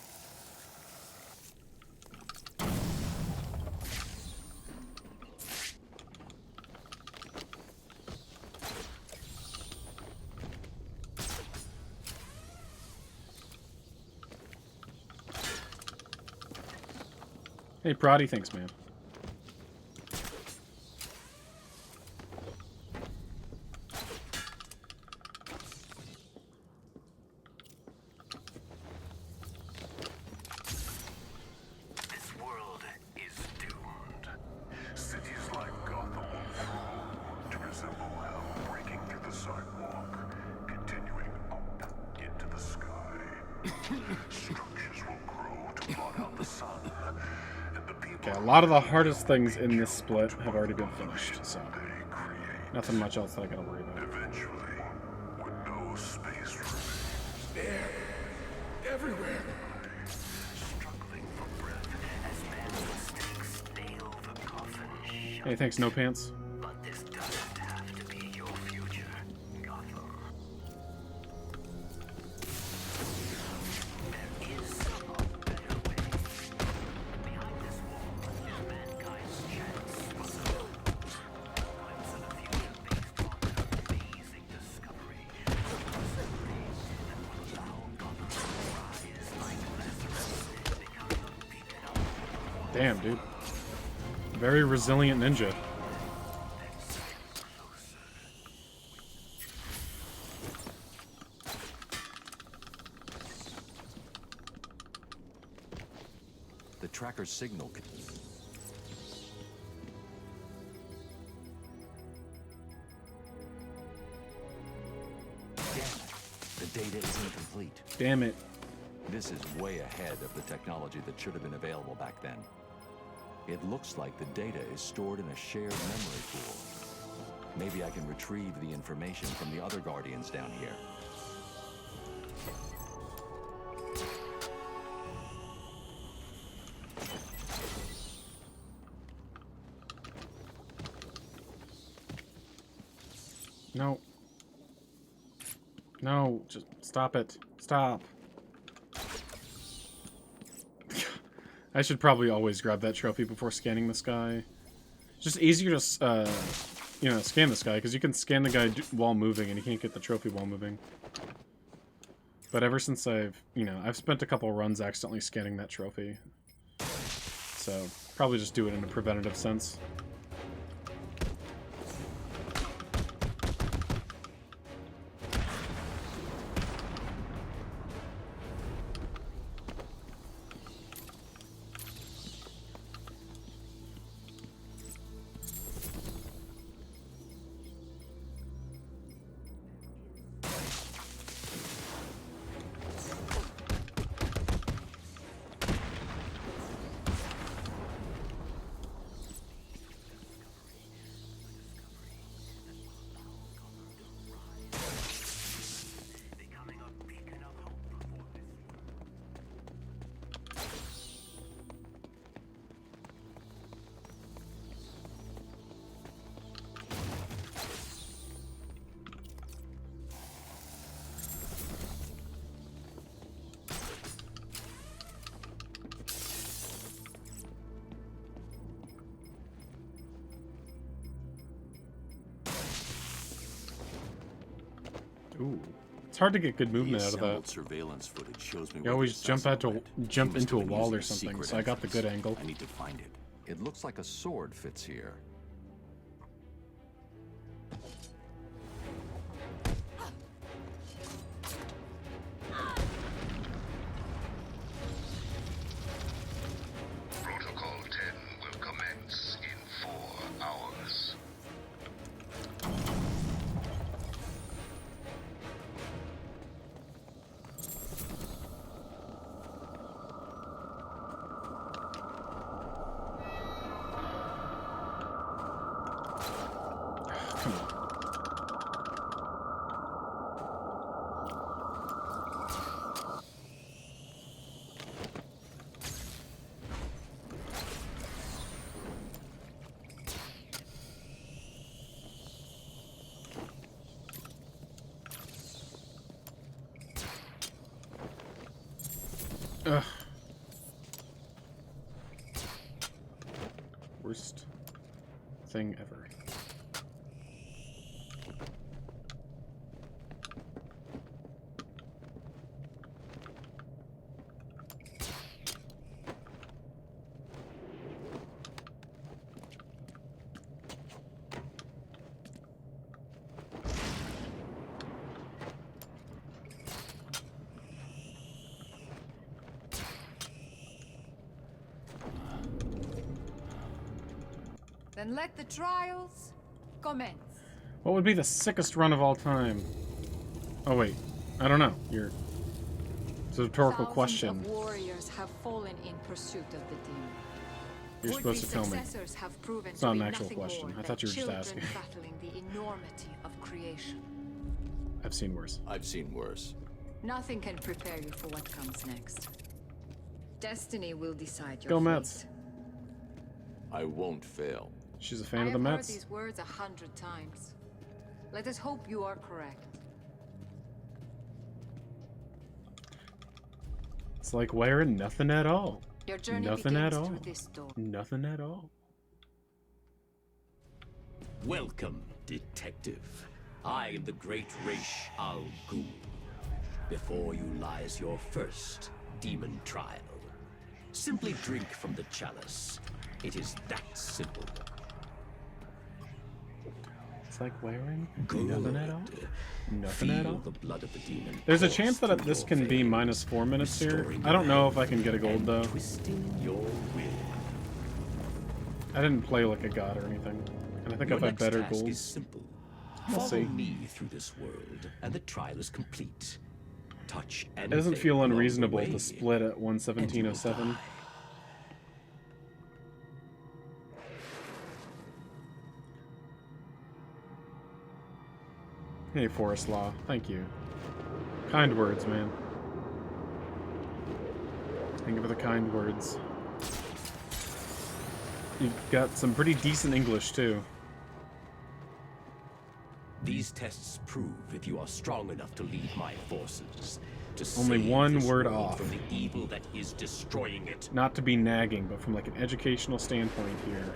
Hey, Proddy, thanks, man. This world is doomed. Cities like Gotham will fall to resemble hell breaking through the sidewalk, continuing up into the sky. Structures will grow to blot out the sun. Okay, a lot of the hardest things in this split have already been finished, so nothing much else that I gotta worry about. Eventually, when no space remains, There. Everywhere. struggling for breath as man's mistakes nail the coffin shut. Hey, thanks, No Pants. But this doesn't have to be your future, Gotham. There is a better way. Behind this wall is mankind's chance for survival. Glimpse of the future based on an amazing discovery. A discovery that will allow Gotham Damn, dude. Very resilient ninja. The tracker's signal. Damn it. The data is incomplete. Damn it. This is way ahead of the technology that should have been available back then. It looks like the data is stored in a shared memory pool. Maybe I can retrieve the information from the other Guardians down here. No. No, just stop it. Stop. I should probably always grab that trophy before scanning this guy. Just easier to, you know, scan this guy, because you can scan the guy while moving, and you can't get the trophy while moving. But ever since I've spent a couple runs accidentally scanning that trophy. So, probably just do it in a preventative sense. Ooh. It's hard to get good movement out of that. Surveillance footage shows me you always jump into a wall or something, so I got the good angle. I need to find it. It looks like a sword fits here. Protocol 10 will commence in 4 hours. Ugh. Worst thing ever. Then let the trials commence. What would be the sickest run of all time? Oh wait, I don't know. It's a rhetorical question. Thousands of warriors have fallen in pursuit of the demon. You're supposed to tell me. It's not an actual question. I thought you were just asking. Battling the enormity of creation. I've seen worse. I've seen worse. Nothing can prepare you for what comes next. Destiny will decide your Go fate. Mets. I won't fail. She's a fan of the I have heard Mets. these words 100 times. Let us hope you are correct. It's like wearing nothing at all. Your journey Nothing at begins all. through this door. Nothing at all. Welcome, Detective. I am the great Ra's al Ghul. Before you lies your first demon trial. Simply drink from the chalice. It is that simple. It's like wearing Good. nothing at all. Nothing at Feel all. the blood of the demon. There's a chance that this can be minus 4 minutes here. I don't know if I can get a gold though. Twisting your will. I didn't play like a god or anything, and I think I've had better task is goals. simple. We'll Follow see. me through this world, and the trial is complete. Touch It doesn't anything feel along the unreasonable way, to split at 1:17:07. Hey, Forest Law. Thank you. Kind words, man. Thank you for the kind words. You've got some pretty decent English, too. These tests prove if you are strong enough to lead my forces. To Only save one this word world off. from the evil that is destroying it. Not to be nagging, but from like an educational standpoint here.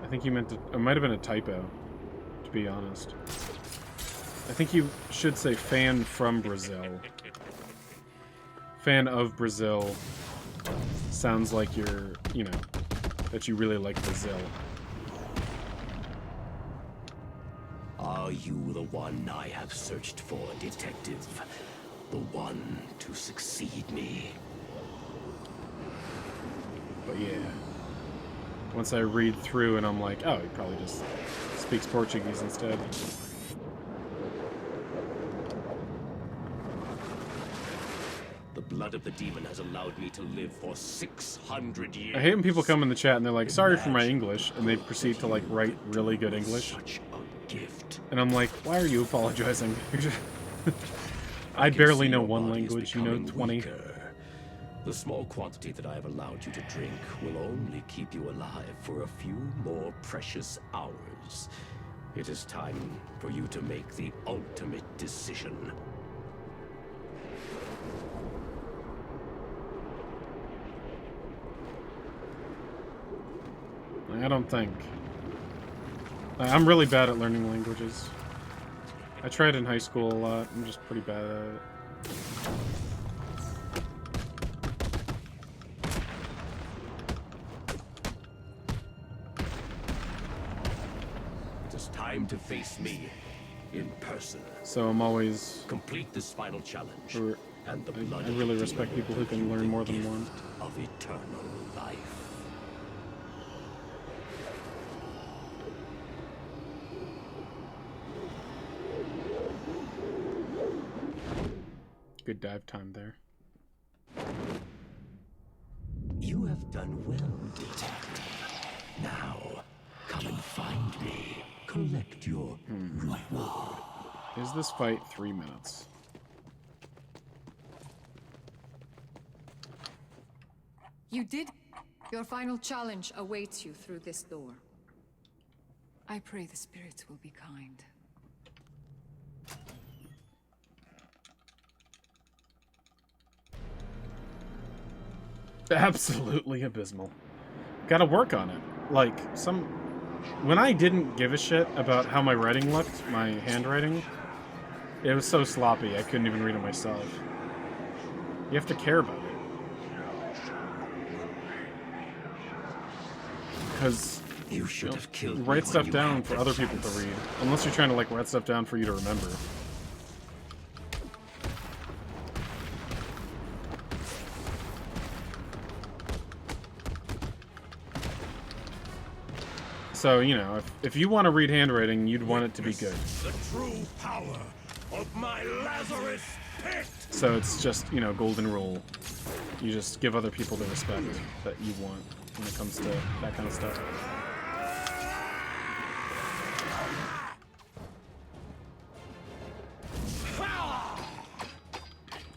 I think you meant to... It might have been a typo, to be honest. I think you should say fan from Brazil. Fan of Brazil sounds like you're, you know, that you really like Brazil. Are you the one I have searched for, detective? The one to succeed me? But yeah. Once I read through and I'm like, oh, he probably just speaks Portuguese instead. The blood of the demon has allowed me to live for 600 years. I hate when people come in the chat and they're like, sorry for my English, and they proceed to like write really good English. Such a gift. And I'm like, why are you apologizing? I barely know one language, you know 20. The small quantity that I have allowed you to drink will only keep you alive for a few more precious hours. It is time for you to make the ultimate decision. I don't think. I'm really bad at learning languages. I tried in high school a lot. I'm just pretty bad at it. It is time to face me in person. So I'm always... Complete this final challenge. And the blood I really respect people who can learn more than one. Of eternal life. Good dive time there. You have done well, detective. Now, come and find me. Collect your reward. Is this fight 3 minutes? You did. Your final challenge awaits you through this door. I pray the spirits will be kind. Absolutely abysmal. Gotta work on it. Like, when I didn't give a shit about how my writing looked, my handwriting, it was so sloppy I couldn't even read it myself. You have to care about it. Because you should have killed me write stuff when you down had for the other people to read. Unless you're trying to like write stuff down for you to remember. So, you know, if you want to read handwriting, you'd want it to be good. The true power of my Lazarus pit. So it's just, you know, golden rule. You just give other people the respect that you want when it comes to that kind of stuff.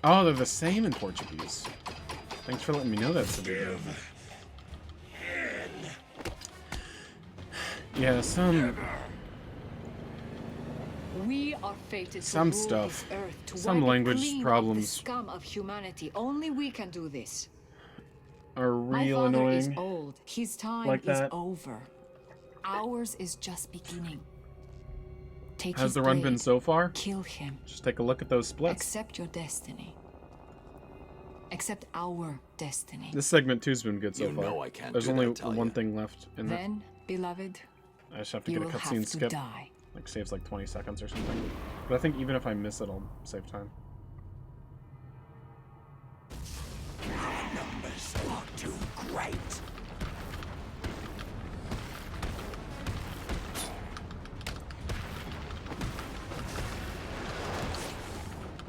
Oh, they're the same in Portuguese. Thanks for letting me know that, Sabrina. Yeah, We are fated some to rule stuff. this earth, to Some wipe it language clean of problems the scum of humanity. Only we can do this. are My real father annoying. is old. His time like is that. over. Ours is just beginning. Take Has his the run been blade, so far? Kill him. Just take a look at those splits. Accept your destiny. Accept our destiny. This segment two's been good so You far. know I can't There's do only that, Talia. one thing left in it. Then, beloved, I just have to you get a will have cutscene to skip. die. Like saves like 20 seconds or something. But I think even if I miss it, I'll save time. Our numbers are too great.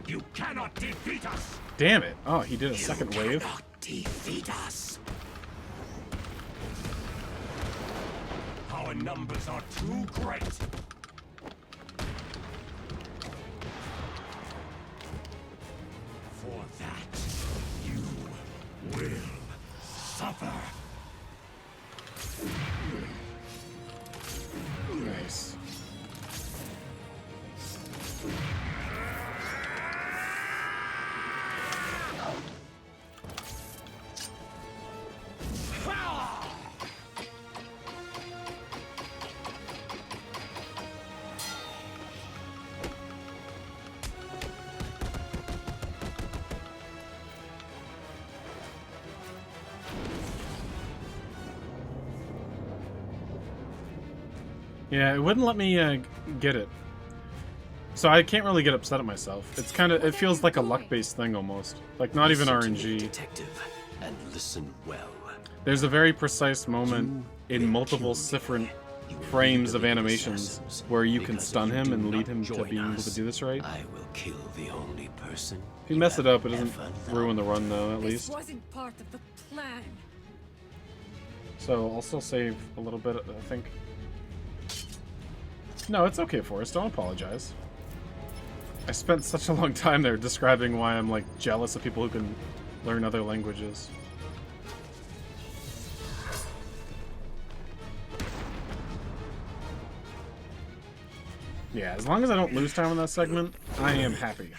You cannot defeat us. Damn it! Oh, he did a second wave. Cannot defeat us. Our numbers are too great. For that, you will suffer. Nice. Yeah, it wouldn't let me get it. So I can't really get upset at myself. It's kind of, it feels like a luck-based thing almost. Like not even RNG. Detective, and listen well. There's a very precise moment in multiple different frames of animations where you can stun him and lead him to being able to do this right. I will kill the only person. If you mess it up, it doesn't ruin the run though, at least. This wasn't part of the plan. So I'll still save a little bit, I think. No, it's okay, Forrest. Don't apologize. I spent such a long time there describing why I'm, like, jealous of people who can learn other languages. Yeah, as long as I don't lose time in that segment, I am happy.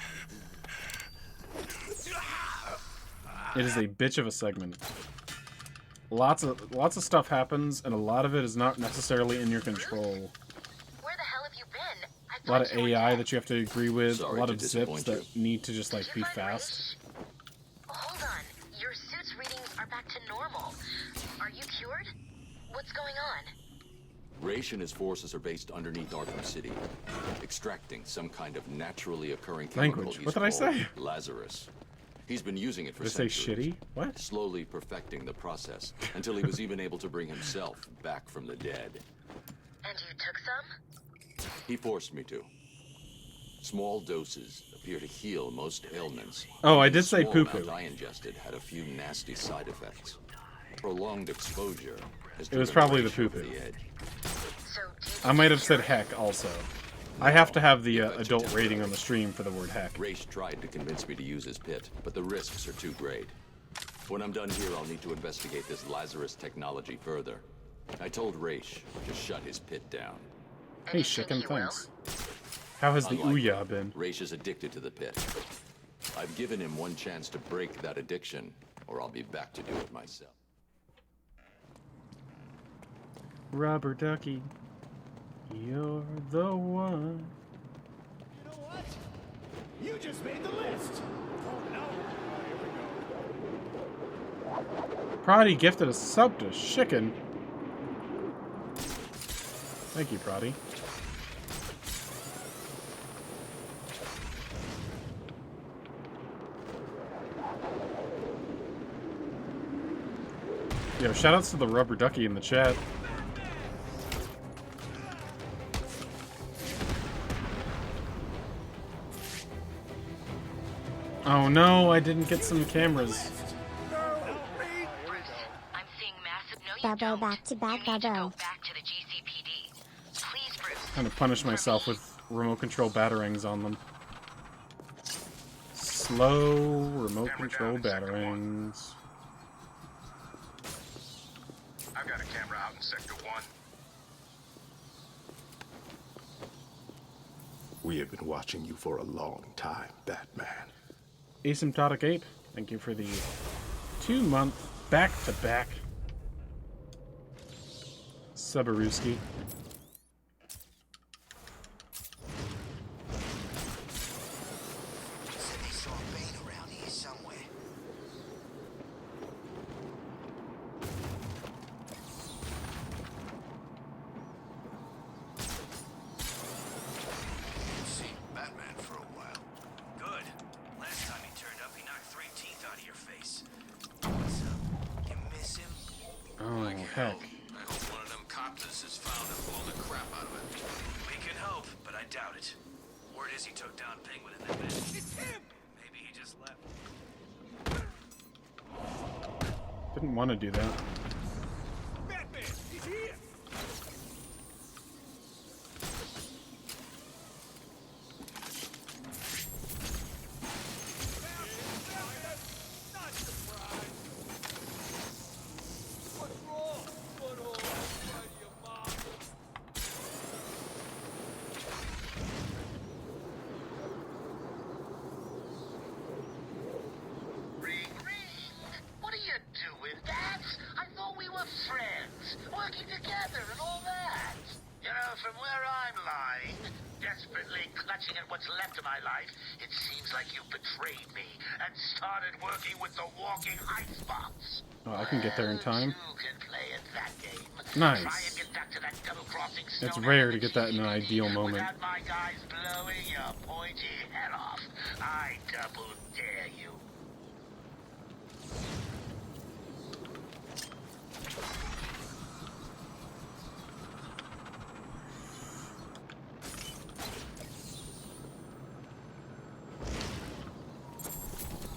It is a bitch of a segment. Lots of stuff happens, and a lot of it is not necessarily in your control. A lot of AI that you have to agree with, a lot of zips that need to just like be fast. Hold on, your suit's readings are back to normal. Are you cured? What's going on? Raish and his forces are based underneath Arkham City, extracting some kind of naturally occurring chemical. Language. What did I say? Lazarus. He's been using it for Did I say centuries. shitty? What? Slowly perfecting the process until he was even able to bring himself back from the dead. And you took some? He forced me to. Small doses appear to heal most ailments. Oh, I did The say small poo-poo. amount I ingested had a few nasty side effects. Prolonged exposure has It was driven probably the Raish over poo-poo. the edge. I might have said heck also. I have to have the adult rating on the stream for the word heck. Raish tried to convince me to use his pit, but the risks are too great. When I'm done here, I'll need to investigate this Lazarus technology further. I told Raish to shut his pit down. Hey, chicken, thanks. How has the Unlike Ouya him, been? Raish is addicted to the pit. I've given him one chance to break that addiction, or I'll be back to do it myself. Rubber ducky, you're the one. You know what? You just made the list. Oh no. Proddy gifted a sub to Chicken. Thank you, Proddy. Yo, shoutouts to the rubber ducky in the chat. Oh no, I didn't get some cameras. Bubble back to back, Bubble. Kind of punish myself with remote control batarangs on them. Slow remote control batarangs. I've got a camera out in Sector 1. We have been watching you for a long time, Batman. Asymptotic Ape, thank you for the 2-month back-to-back Subarooski. Oh, heck. I hope one of them copters is found and blown the crap out of it. We can hope, but I doubt it. Word is he took down Penguin in that bed. It's him! Maybe he just left. Didn't want to do that. Batman, he's here! What are you doing, Dad? I thought we were friends, working together and all that. You know, from where I'm lying, desperately clutching at what's left of my life, it seems like you betrayed me and started working with the walking icebox. Oh, I can get there in time. You can play at that game. Nice. Try and get back to that double-crossing It's stone rare to get that in an ideal moment. without my guys blowing your pointy head off. I double dare you.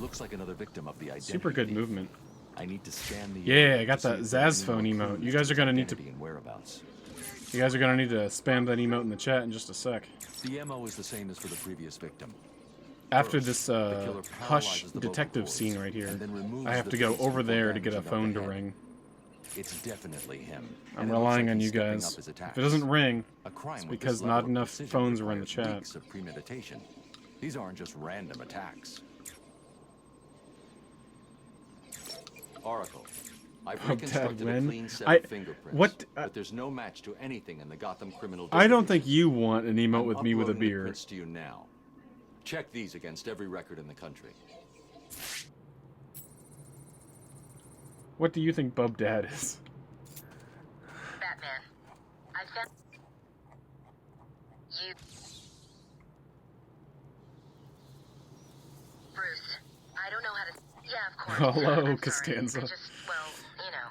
Looks like another victim of the identity. Super good movement. I need to scan the Yeah, I got that Zsasz phone emote. You guys are gonna need to. whereabouts. You guys are gonna need to spam that emote in the chat in just a sec. The MO is the same as for the previous victim. After this hush detective scene right here, I have to go over there to get a phone to ring. It's definitely him. I'm relying on you guys. If it doesn't ring, it's because not enough phones were in the chat. Weeks of premeditation. These aren't just random attacks. Oracle, I've reconstructed a clean set of fingerprints, but there's no match to anything in the Gotham criminal database. I don't think you want an emote with me with a beer. To you now. Check these against every record in the country. What do you think Bub Dad is? Batman, I found you. Bruce, I don't know how to. Yeah, of course. Hello, I'm Costanza. sorry. I just, well, you know.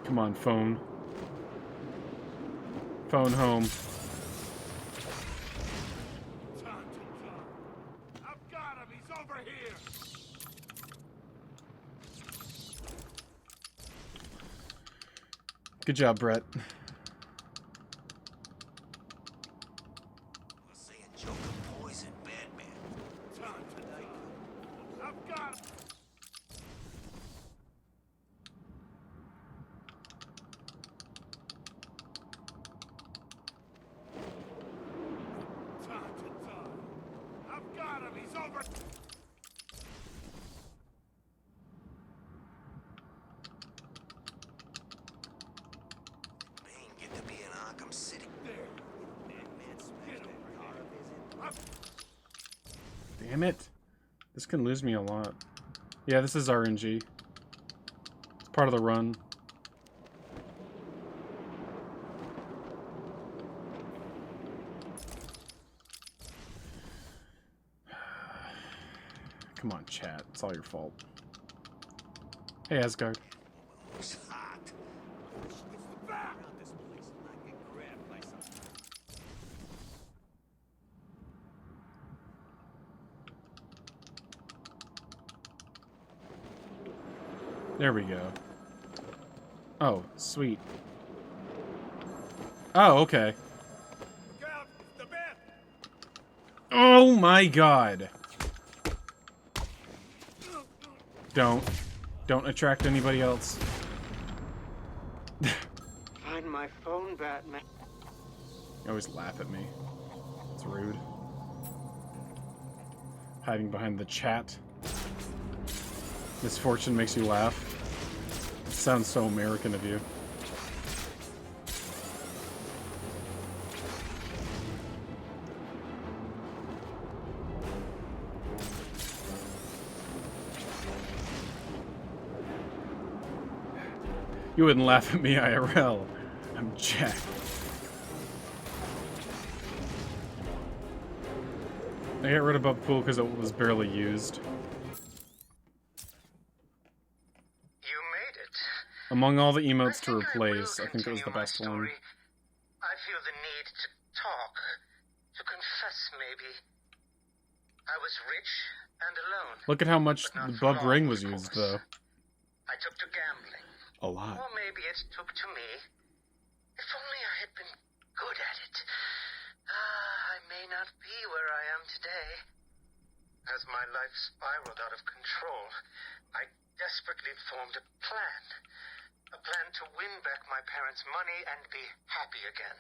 Come on, phone. Phone home. I've got him! He's over here! Good job, Brett. I've got him! I've got him! He's over! Man, get to be in Arkham City. Damn it. This can lose me a lot. Yeah, this is RNG. It's part of the run. Come on, chat. It's all your fault. Hey, Asgard. It's hot. It's the back! This place might get grabbed by something. There we go. Oh, sweet. Oh, okay. Look out! The bed! Oh my god. Don't attract anybody else. Find my phone, Batman. You always laugh at me. It's rude. Hiding behind the chat. Misfortune makes you laugh. It sounds so American of you. You wouldn't laugh at me, IRL. I'm Jack. I got rid of Bub Pool because it was barely used. Among all the emotes to replace, I think it was the best one. I feel the need to talk, to confess maybe. I was rich and alone. Look at how much the Bub ring was used, though. I took to gambling. A lot. Or maybe it took to me. If only I had been good at it. I may not be where I am today. As my life spiraled out of control, I desperately formed a plan. A plan to win back my parents' money and be happy again.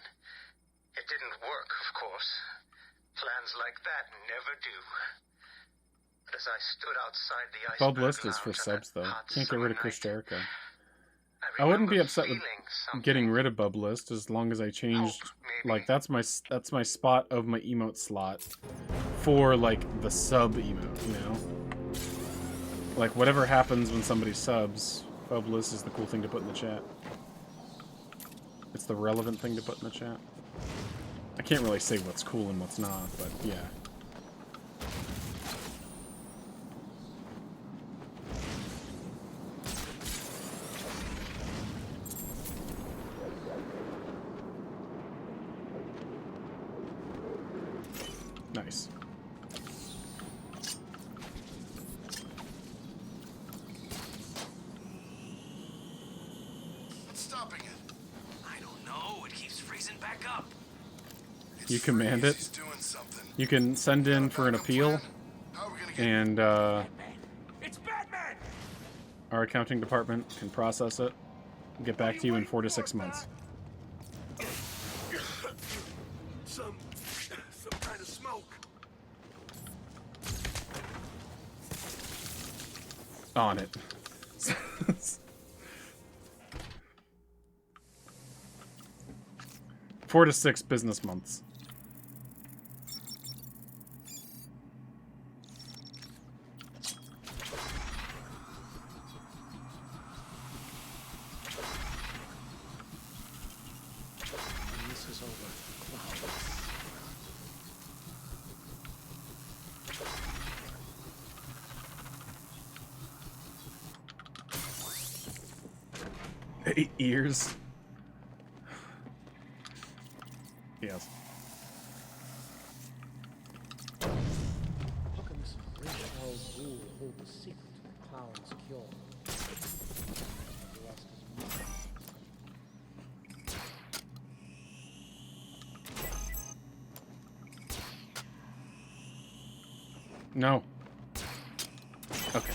It didn't work, of course. Plans like that never do. But as I stood outside the iceberg Bubblist is for subs, though. Can't get rid of Chris Jericho. I wouldn't be upset with getting rid of Bubblist as long as I changed, like, that's my spot of my emote slot for, like, the sub emote, you know? Like, whatever happens when somebody subs, Bubblist is the cool thing to put in the chat. It's the relevant thing to put in the chat. I can't really say what's cool and what's not, but yeah. Nice. What's stopping it? I don't know. It keeps freezing back up. You command it. You can send in for an appeal, and our accounting department can process it and get back to you in 4 to 6 months. Some kind of smoke. On it. 4 to 6 business months. This is over. 8 years. Yes. How can this rich-held rule hold the secret to the clown's cure? The rest is mine. No. Okay.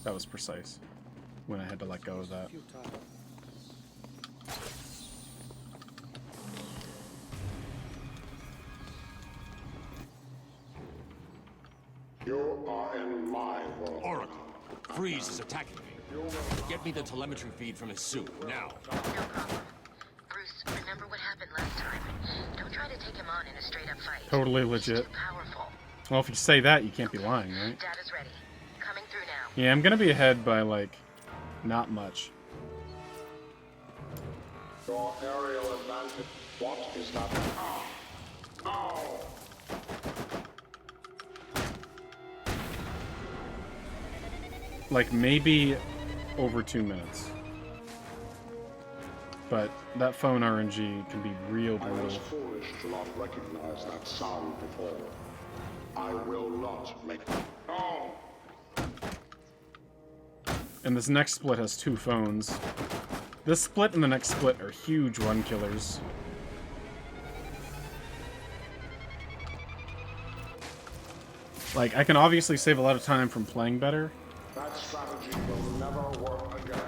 That was precise. When I had to let go of that. You are in my world. Oracle, Freeze is attacking me. Get me the telemetry feed from his suit, now. No problem. Bruce, remember what happened last time. Don't try to take him on in a straight-up fight. Totally legit. He's too powerful. Well, if you say that, you can't be lying, right? Data's ready. Coming through now. Yeah, I'm gonna be ahead by, like, not much. Your aerial advantage. What is that? Oh! Like, maybe over 2 minutes. But that phone RNG can be real I was brutal. foolish to not recognize that sound before. I will not make it. Oh! And this next split has 2 phones. This split and the next split are huge run killers. Like, I can obviously save a lot of time from playing better. That strategy will never work again.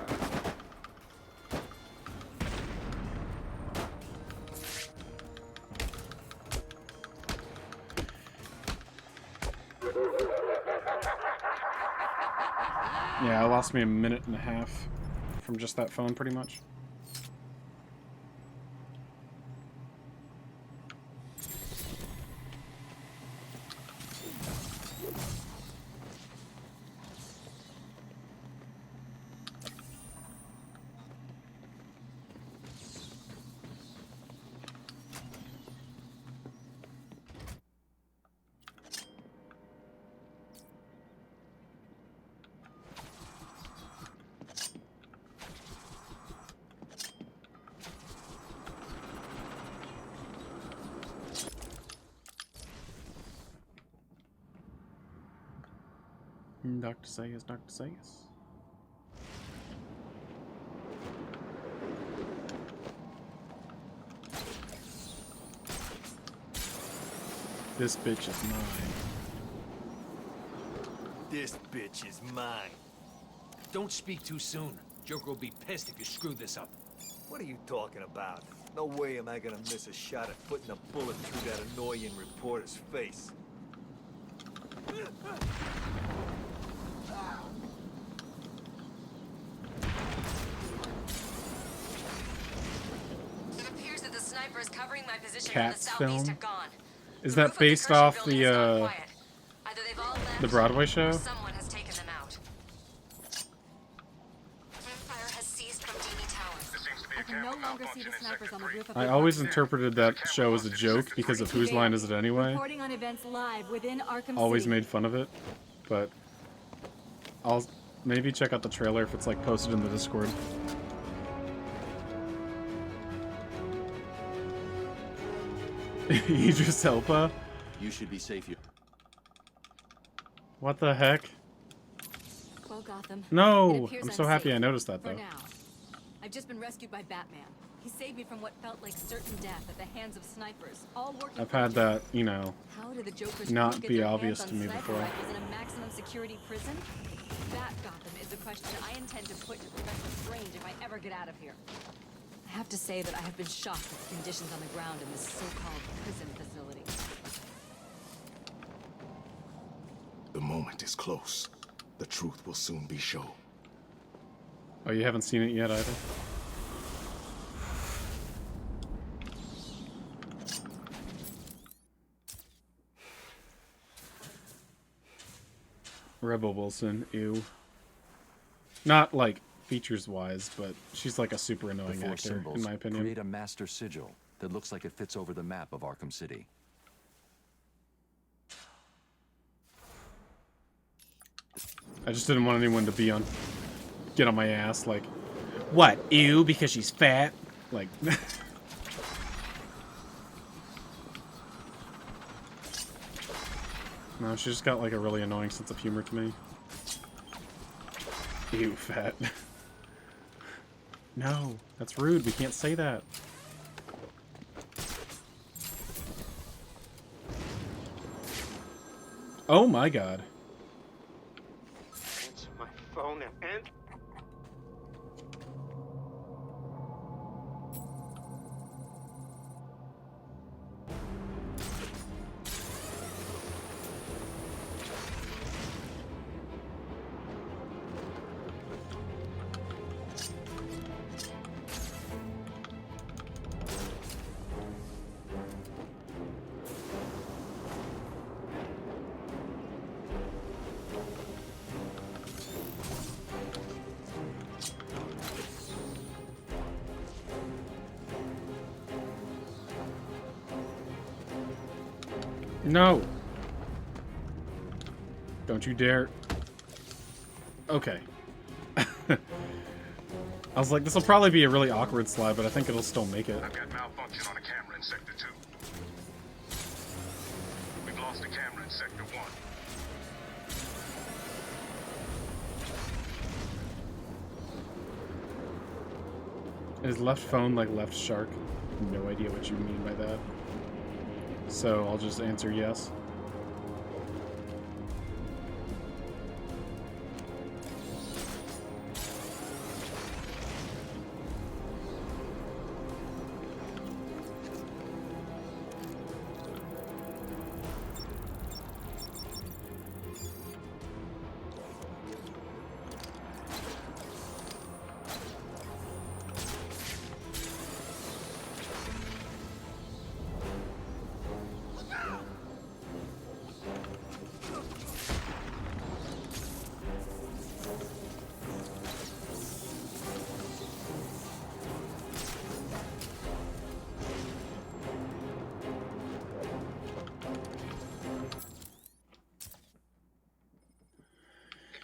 Yeah, it lost me a minute and a half from just that phone, pretty much. Dr. Sayers, Dr. Sayers. This bitch is mine. This bitch is mine. Don't speak too soon. Joker will be pissed if you screw this up. What are you talking about? No way am I gonna miss a shot at putting a bullet through that annoying reporter's face. It appears that the snipers covering my position Cats in the southeast film? have gone. Is that based off the Broadway show? Someone has taken them out. Fire has ceased from Dini Tower. I can no longer see the snipers on the roof of I always interpreted that show as a joke because of Whose Line Is It Anyway? Reporting on events live within Arkham Always City. made fun of it, but I'll maybe check out the trailer if it's like posted in the Discord. Idris Elba? You should be safe here. What the heck? Well, Gotham. No! It appears I'm so happy safe. I noticed that, For though. now. I've just been rescued by Batman. He saved me from what felt like certain death at the hands of snipers, all working I've for had the Joker. that, you know, How did the Joker's not crew get be their obvious hands to on me sniper before. rifles in a maximum security prison? That, Gotham, is a question I intend to put to Professor Strange if I ever get out of here. I have to say that I have been shocked at the conditions on the ground in this so-called prison facility. The moment is close. The truth will soon be shown. Oh, you haven't seen it yet either? Rebel Wilson, ew. Not like features-wise, but she's like a super annoying The four actor, symbols in my opinion. create a master sigil that looks like it fits over the map of Arkham City. I just didn't want anyone to get on my ass, like, what, ew, because she's fat? Like, no, she's just got like a really annoying sense of humor to me. Ew, fat. No, that's rude, we can't say that. Oh my god. Answer my phone and... No! Don't you dare. Okay. I was like, this will probably be a really awkward slide, but I think it'll still make it. I've got malfunction on a camera in Sector 2. We've lost a camera in Sector 1. Is left phone like left shark? No idea what you mean by that. So I'll just answer yes.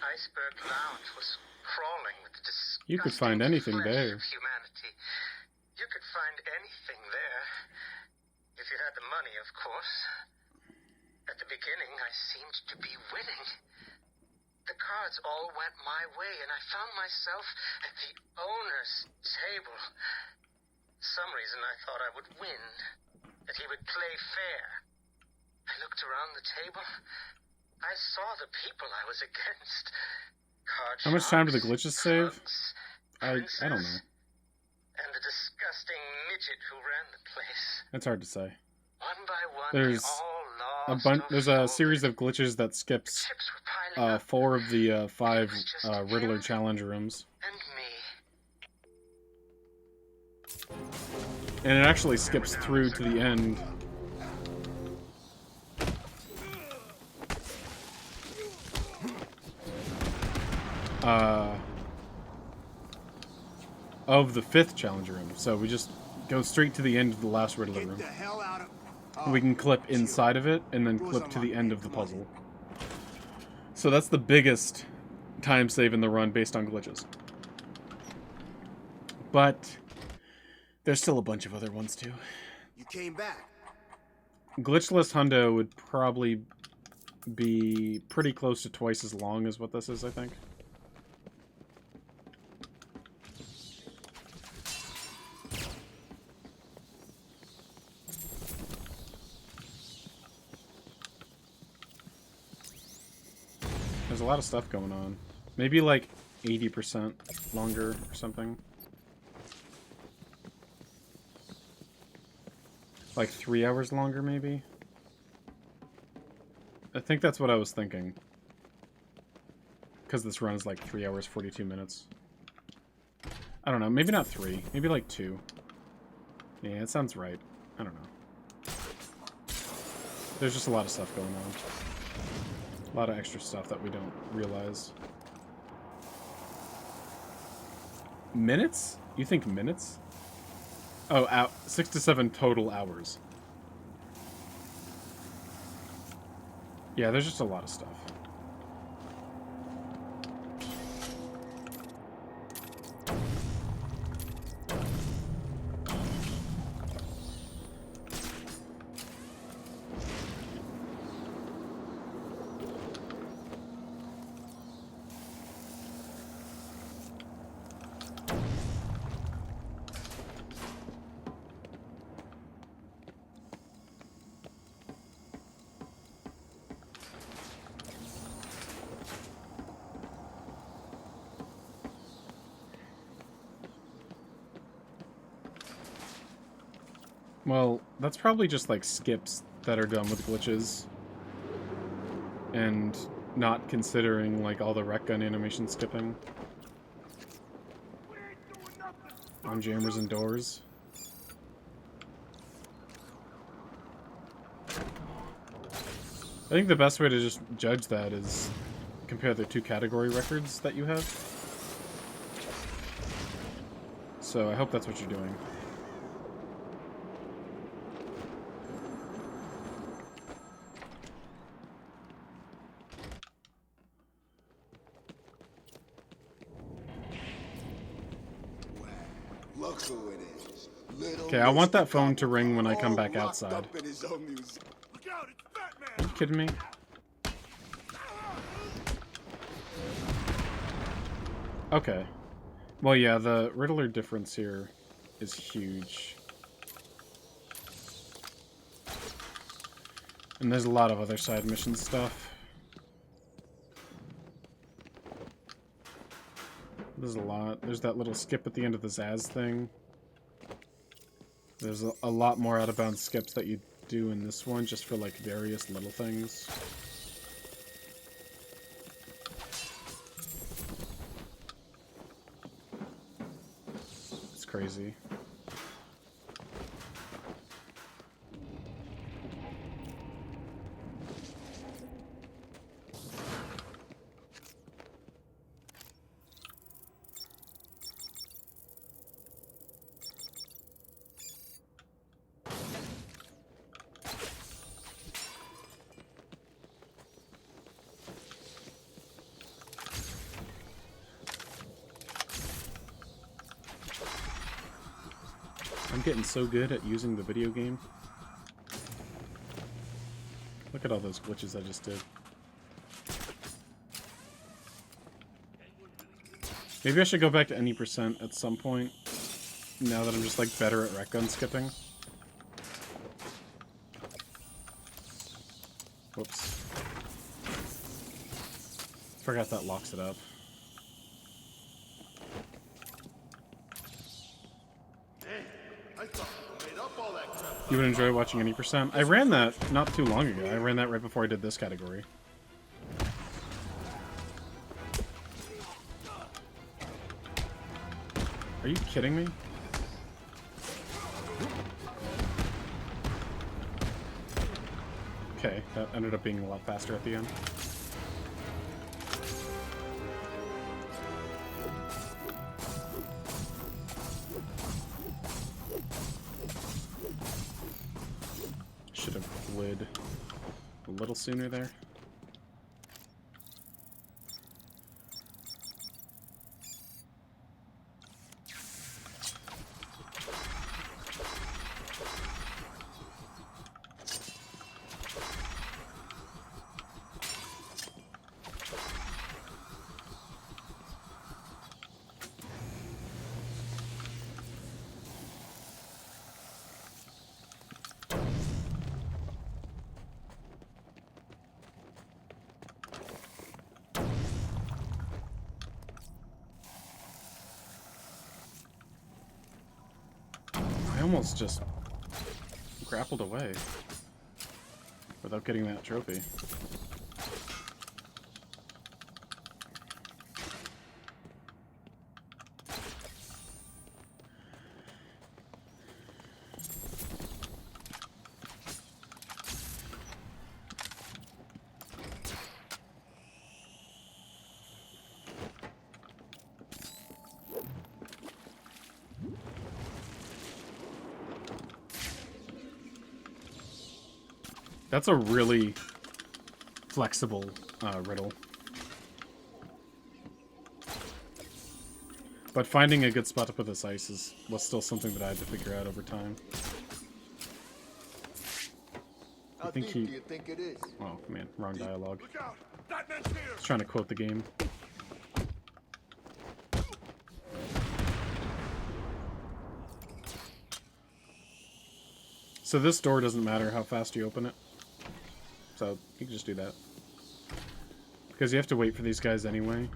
Iceberg Lounge was crawling with disgusting You could find anything flesh there. of humanity. You could find anything there. If you had the money, of course. At the beginning, I seemed to be winning. The cards all went my way, and I found myself at the owner's table. For some reason I thought I would win, that he would play fair. I looked around the table. I saw the people I was against. How much time do the glitches save? I don't know. And the disgusting midget who ran the place. It's hard to say. One by one, There's there's a series of glitches that skips 4 of the 5 Riddler challenge rooms. And it actually skips through to the end. Of the 5th challenge room. So we just go straight to the end of the last Riddler room. We can clip inside of it and then clip to the end of the puzzle. So that's the biggest time save in the run based on glitches. But there's still a bunch of other ones too. You came back. Glitchless Hundo would probably be pretty close to twice as long as what this is, I think. There's a lot of stuff going on. Maybe like 80% longer or something. Like 3 hours longer, maybe? I think that's what I was thinking. Because this run is like 3 hours, 42 minutes. I don't know, maybe not 3. Maybe like 2. Yeah, it sounds right. I don't know. There's just a lot of stuff going on. A lot of extra stuff that we don't realize. Minutes? You think minutes? Oh, 6 to 7 total hours. Yeah, there's just a lot of stuff. Well, that's probably just like skips that are done with glitches. And not considering like all the rec gun animation skipping. On jammers and doors. I think the best way to just judge that is compare the 2 category records that you have. So I hope that's what you're doing. Okay, I want that phone to ring when I come back outside. Are you kidding me? Okay. Well, yeah, the Riddler difference here is huge. And there's a lot of other side mission stuff. There's a lot. There's that little skip at the end of the Zsasz thing. There's a lot more out-of-bounds skips that you do in this one, just for like various little things. It's crazy. I'm getting so good at using the video game. Look at all those glitches I just did. Maybe I should go back to any percent at some point. Now that I'm just like better at rec gun skipping. Whoops. Forgot that locks it up. You would enjoy watching any percent? I ran that not too long ago. I ran that right before I did this category. Are you kidding me? Okay, that ended up being a lot faster at the end. Should have slid a little sooner there. Almost just grappled away without getting that trophy. That's a really flexible riddle. But finding a good spot to put this ice was still something that I had to figure out over time. I think do you think it is? Oh man, wrong dialogue. I was trying to quote the game. So this door doesn't matter how fast you open it. So you can just do that. Because you have to wait for these guys anyway.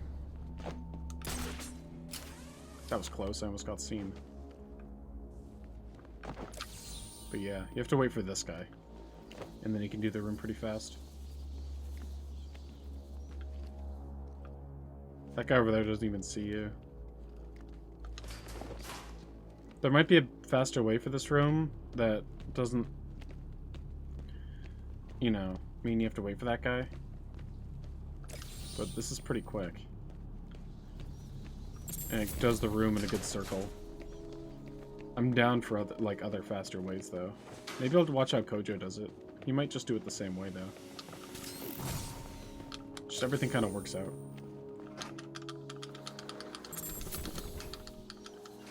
That was close, I almost got seen. But yeah, you have to wait for this guy. And then you can do the room pretty fast. That guy over there doesn't even see you. There might be a faster way for this room that doesn't, you know, mean you have to wait for that guy. But this is pretty quick. And it does the room in a good circle. I'm down for other faster ways though. Maybe I'll have to watch how Kojo does it. He might just do it the same way though. Just everything kind of works out.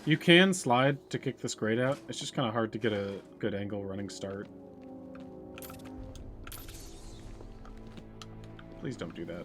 You can slide to kick this grate out. It's just kind of hard to get a good angle running start. Please don't do that.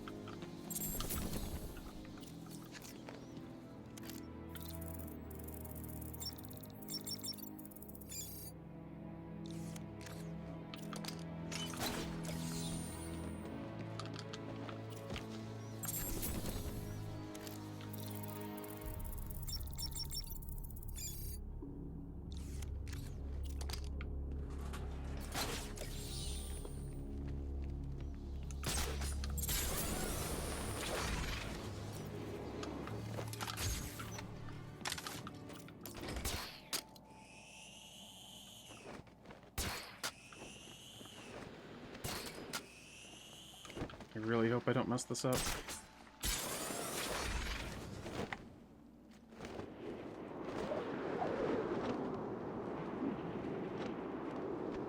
I really hope I don't mess this up.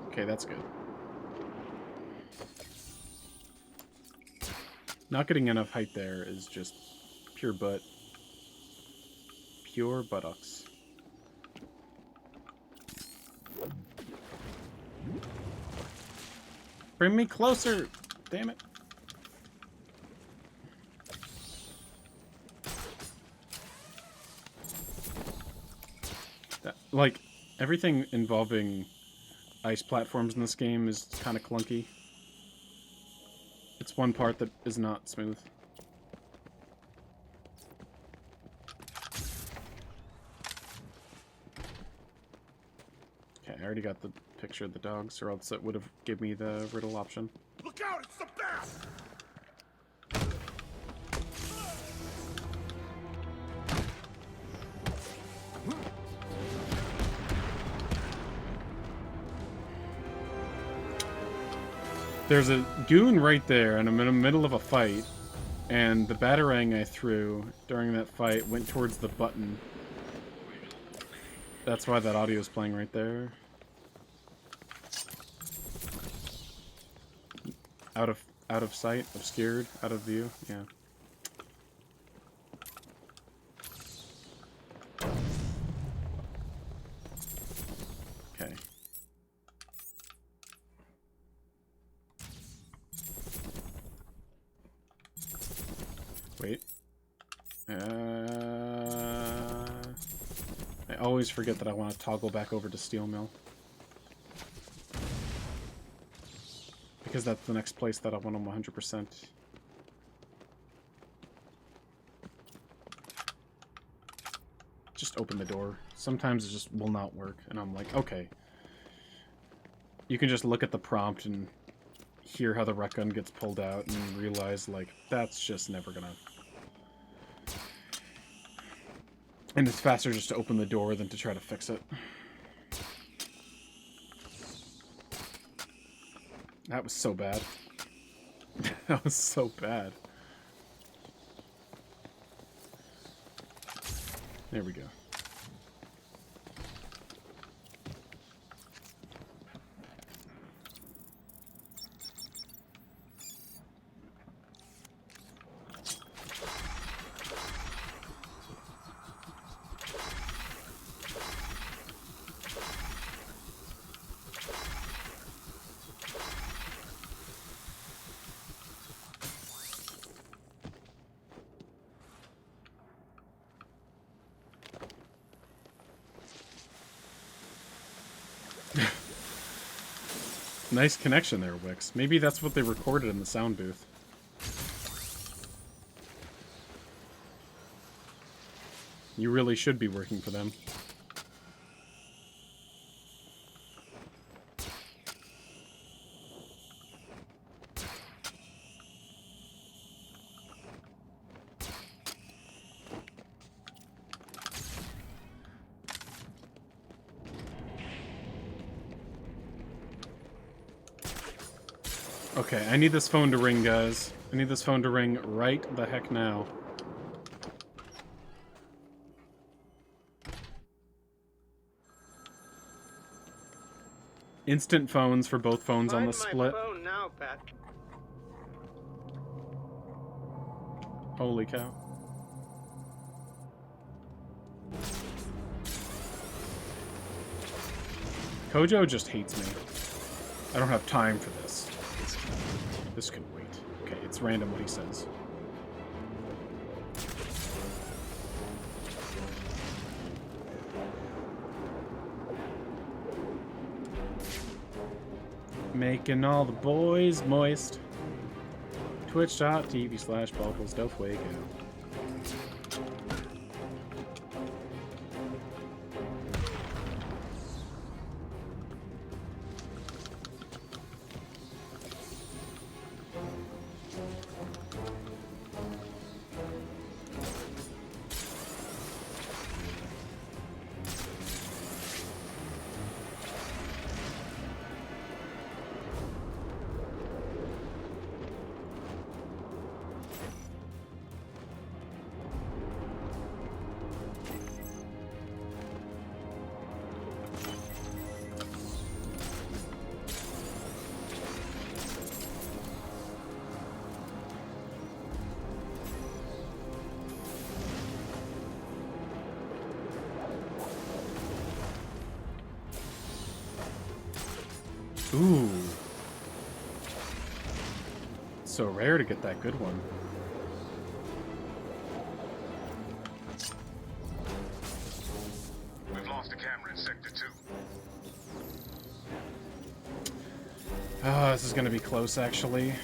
Okay, that's good. Not getting enough height there is just pure butt. Pure buttocks. Bring me closer! Damn it. Like, everything involving ice platforms in this game is kind of clunky. It's one part that is not smooth. Okay, I already got the picture of the dogs, or else it would have given me the riddle option. Look out, it's the best! There's a goon right there, and I'm in the middle of a fight, and the batarang I threw during that fight went towards the button. That's why that audio is playing right there. Out of sight, obscured, out of view, yeah. Okay. Wait. I always forget that I want to toggle back over to Steel Mill. Because that's the next place that I want them 100%. Just open the door. Sometimes it just will not work, and I'm like, okay. You can just look at the prompt and hear how the rec gun gets pulled out and realize, like, that's just never gonna... And it's faster just to open the door than to try to fix it. That was so bad. That was so bad. There we go. Nice connection there, Wix. Maybe that's what they recorded in the sound booth. You really should be working for them. Okay, I need this phone to ring, guys. I need this phone to ring right the heck now. Instant phones for both phones on the split. Phone now, Pat. Holy cow. Kojo just hates me. I don't have time for this. This can wait. Okay, it's random what he says. Making all the boys moist. Twitch.tv/BubblesDelFuego. Ooh. So rare to get that good one. We've lost a camera in Sector 2. This is gonna be close, actually.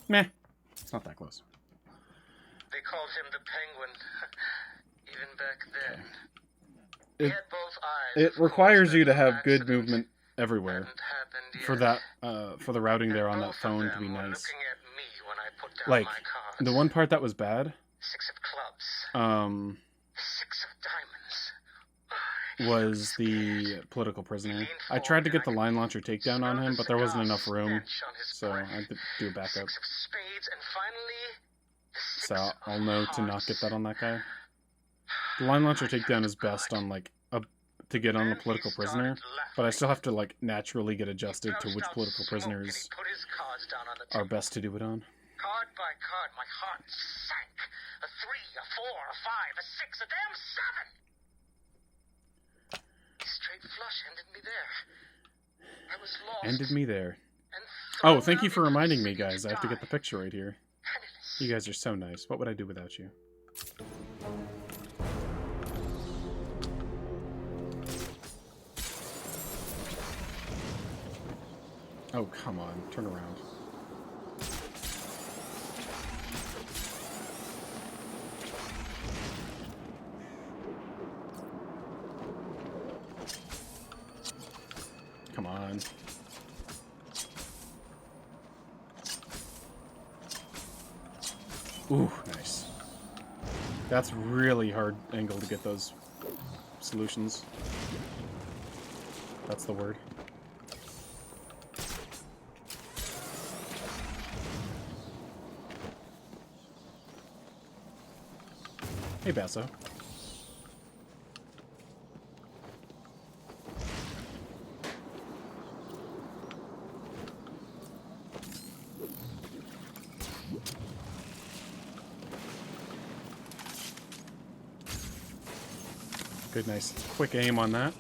Meh. It's not that close. They called him the Penguin, even back then. It requires you to have good movement everywhere for that for the routing there on that phone to be nice. Like the one part that was bad 6 of clubs. 6 of diamonds. Was the political prisoner. I tried to get the line launcher takedown on him, but there wasn't enough room, so I had to do a backup. So I'll know to not get that on that guy. The line launcher takedown is best on like to get on the political prisoner, but I still have to like naturally get adjusted to which political prisoners are best to do it on. Card by card, my heart sank. A 3, a 4, a 5, a 6, a damn 7! Straight flush ended me there. I was lost. Ended me there. Oh, thank you for reminding me, guys. I have to get the picture right here. You guys are so nice. What would I do without you? Oh, come on. Turn around. Come on. Ooh, nice. That's really hard angle to get those solutions. That's the word. Hey, Basso. Good, nice, quick aim on that.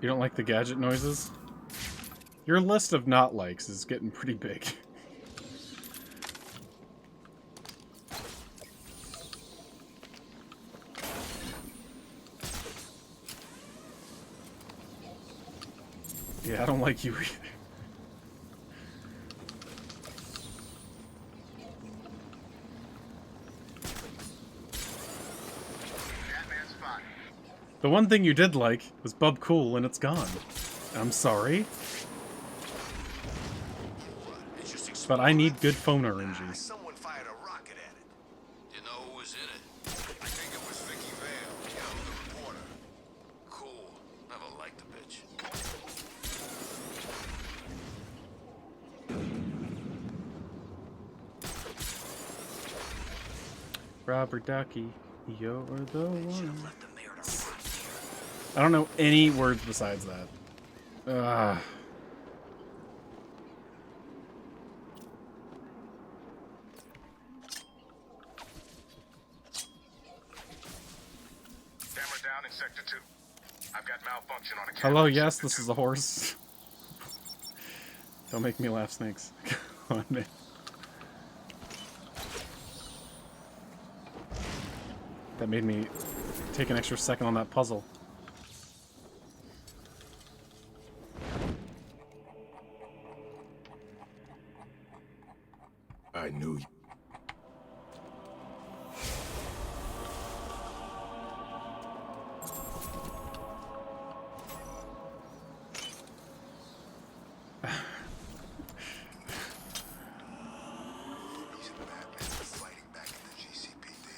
You don't like the gadget noises? Your list of not likes is getting pretty big. Yeah, I don't like you either. The one thing you did like was Bub Cool, and it's gone. I'm sorry. But I need good phone RNG. Someone fired a rocket at it. You know who was in it? I think it was Vicky Vale, you know, the reporter. Cool. Never liked the bitch. Robert Ducky, you're the one. I don't know any words besides that. Ugh. Camera down in Sector 2. I've got malfunction on a camera. Hello, yes, this is a horse. Don't make me laugh, snakes. Come on, man. That made me take an extra second on that puzzle. I knew you.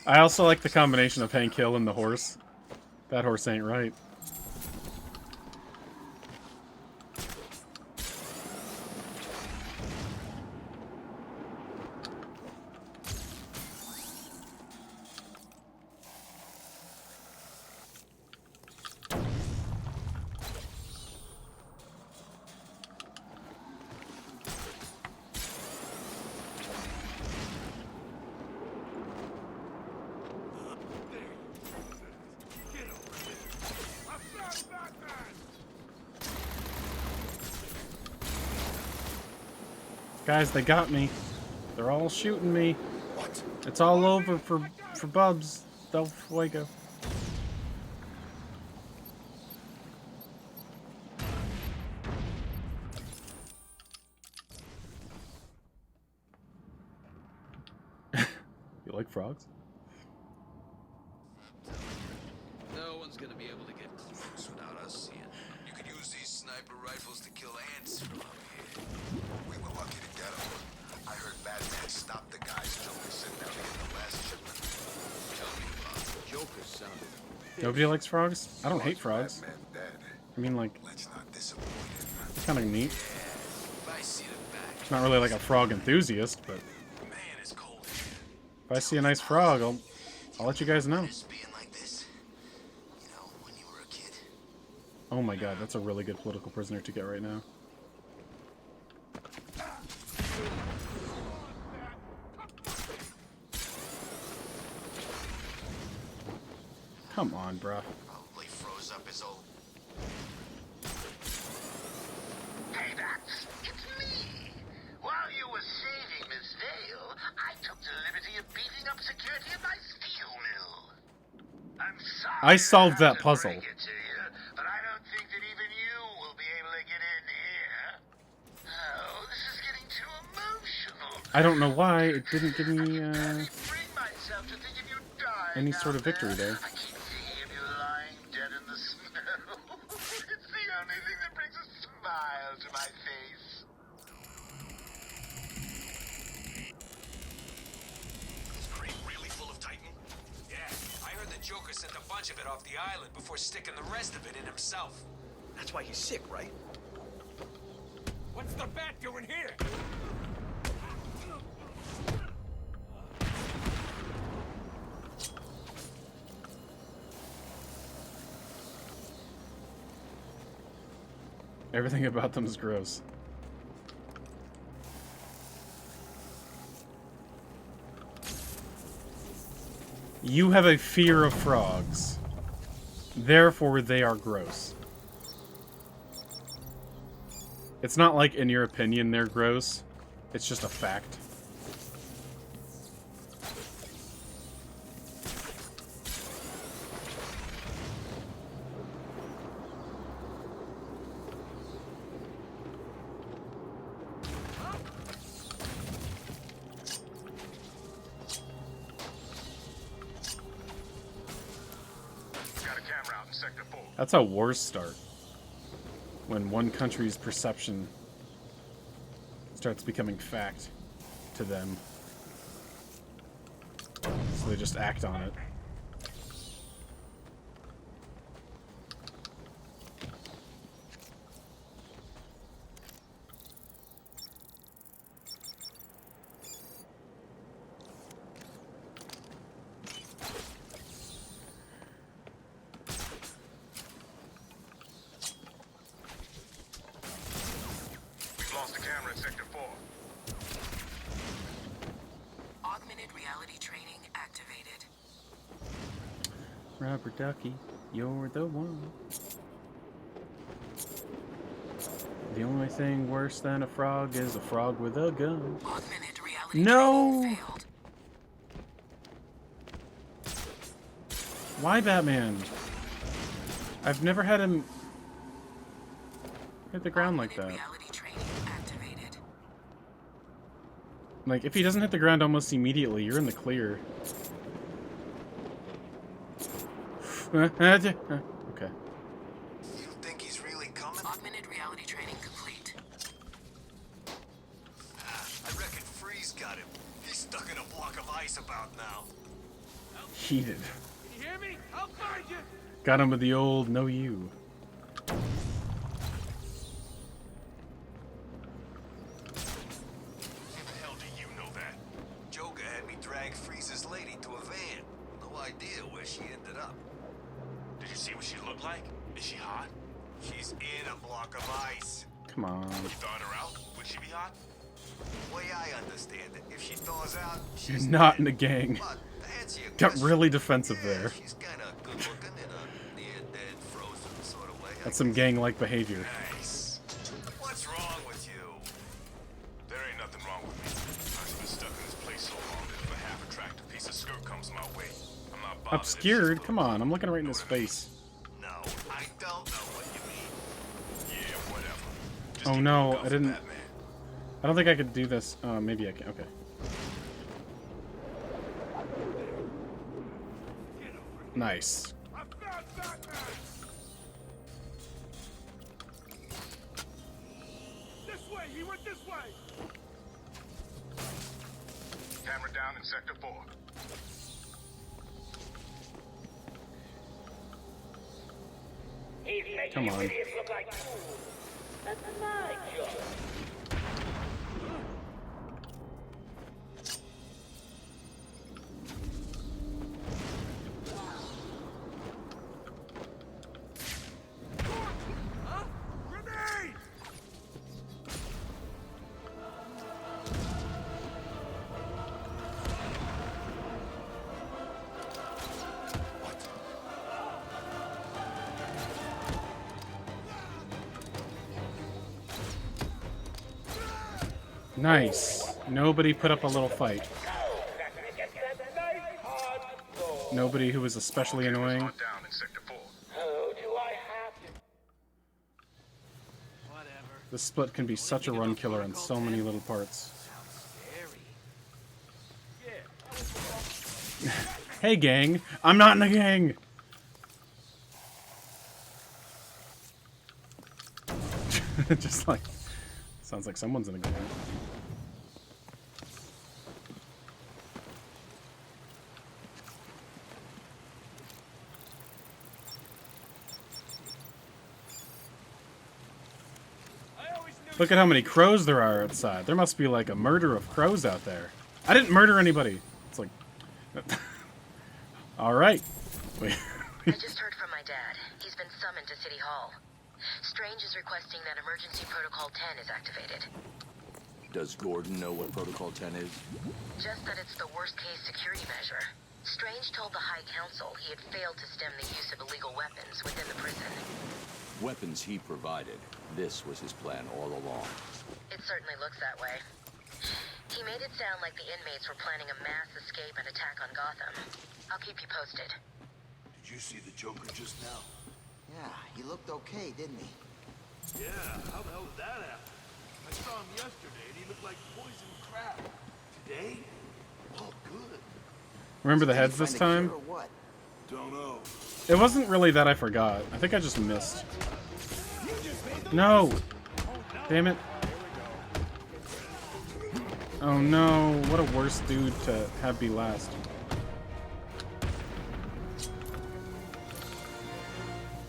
I also like the combination of Hank Hill and the horse. That horse ain't right. Guys, they got me. They're all shooting me. What? It's all over for BubblesDelFuego. You like frogs? No one's gonna be able to get close without us seeing. You could use these sniper rifles to kill ants from up here. We were lucky to get them. I heard Batman stop the guys Joker sent down here in the last shipment. Tell me about it. Joker sounded. Nobody likes frogs? I don't hate frogs. I mean, like, Let's not disappoint him. it's kind of neat. If I see them back, Not really like a frog enthusiast, but if I see a nice frog, I'll let you guys know. Oh my god, that's a really good political prisoner to get right now. Come on, bruh. probably froze up his old. Hey, Bats, it's me. While you were saving Miss Vale, I took the liberty of beefing up security at my steel mill. I'm sorry. I solved that puzzle. But I don't think that even you will be able to get in here. Oh, this is getting too emotional. I don't know why it didn't give me Bring myself to think of you dying any sort of victory there. I keep thinking of you lying dead in the snow. It's the only thing that brings a smile to my face. Is crate really full of Titan? Yeah, I heard the Joker sent a bunch of it off the island before sticking the rest of it in himself. That's why he's sick, right? What's the bat doing here? Everything about them is gross. You have a fear of frogs. Therefore, they are gross. It's not like, in your opinion, they're gross. It's just a fact. Got a camera out in Sector 4. That's how wars start. When one country's perception starts becoming fact to them. So they just act on it. We've lost a camera in Sector 4. Augmented reality training activated. Rubber ducky, you're the one. The only thing worse than a frog is a frog with a gun. Augmented reality No! training failed. Why Batman? I've never had him hit the ground like that. Reality training activated. Like, if he doesn't hit the ground almost immediately, you're in the clear. Okay. You think he's really coming? Augmented reality training complete. I reckon Freeze got him. He's stuck in a block of ice about now. Heated. Can you hear me? I'll find you! Got him with the old no you. How the hell do you know that? Joker had me drag Freeze's lady to a van. No idea where she ended up. Did you see what she looked like? Is she hot? She's in a block of ice. Come on. You thawed her out? Would she be hot? The way I understand it, if she thaws out, You're she's not dead. in a gang. But to answer your Got question, really defensive yeah, there. she's kind of good looking in a near-dead, frozen sort of way. That's some gang-like behavior. Nice. What's wrong with you? There ain't nothing Obscured? Come on, I'm looking right in his face. No, I don't know what you mean. Yeah, whatever. Oh no, I didn't. I don't think I could do this. Maybe I can. Okay. Nice. This way, he went this way. Camera down in sector 4. He's making Come you on. idiots look like fools. That's my job. Nice. Nobody put up a little fight. Nobody who was especially annoying. Oh, do I have to? This split can be such a run killer in so many little parts. Hey gang, I'm not in a gang! Just like, sounds like someone's in a gang. Look at how many crows there are outside. There must be like a murder of crows out there. I didn't murder anybody. It's like... Alright. Wait. I just heard from my dad. He's been summoned to City Hall. Strange is requesting that Emergency Protocol 10 is activated. Does Gordon know what Protocol 10 is? Just that it's the worst-case security measure. Strange told the High Council he had failed to stem the use of illegal weapons within the prison. Weapons he provided. This was his plan all along. It certainly looks that way. He made it sound like the inmates were planning a mass escape and attack on Gotham. I'll keep you posted. Did you see the Joker just now? Yeah, he looked okay, didn't he? Yeah, how the hell did that happen? I saw him yesterday and he looked like poison crap. Today? All good. Remember the heads this time? Don't know. It wasn't really that I forgot. I think I just missed. No! Damn it. Oh no, what a worse dude to have be last.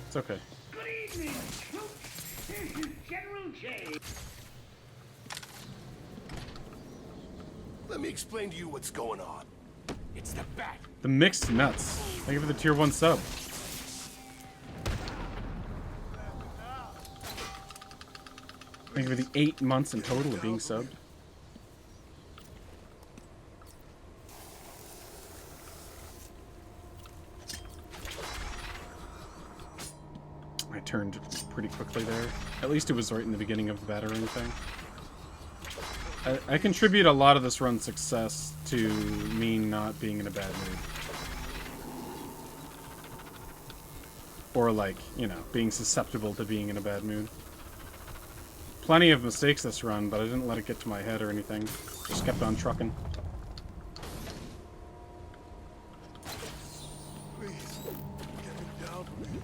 It's okay. Good evening, troops. This is General J. Let me explain to you what's going on. It's the bat. The mixed nuts. Thank you for the tier 1 sub. Thank you for the 8 months in total of being subbed. I turned pretty quickly there. At least it was right in the beginning of the battering thing. I contribute a lot of this run's success to me not being in a bad mood. Or like, you know, being susceptible to being in a bad mood. Plenty of mistakes this run, but I didn't let it get to my head or anything. Just kept on trucking. Please, get him down to me.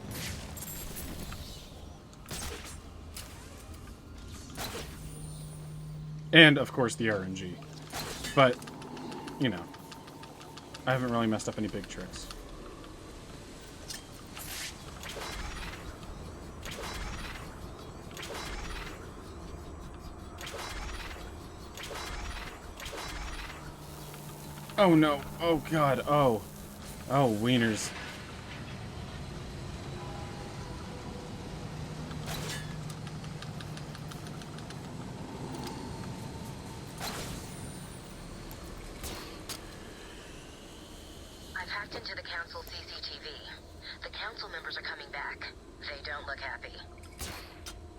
And, of course, the RNG. But, you know, I haven't really messed up any big tricks. Oh no. Oh god. Oh. Oh, wieners. I've hacked into the council CCTV. The council members are coming back. They don't look happy.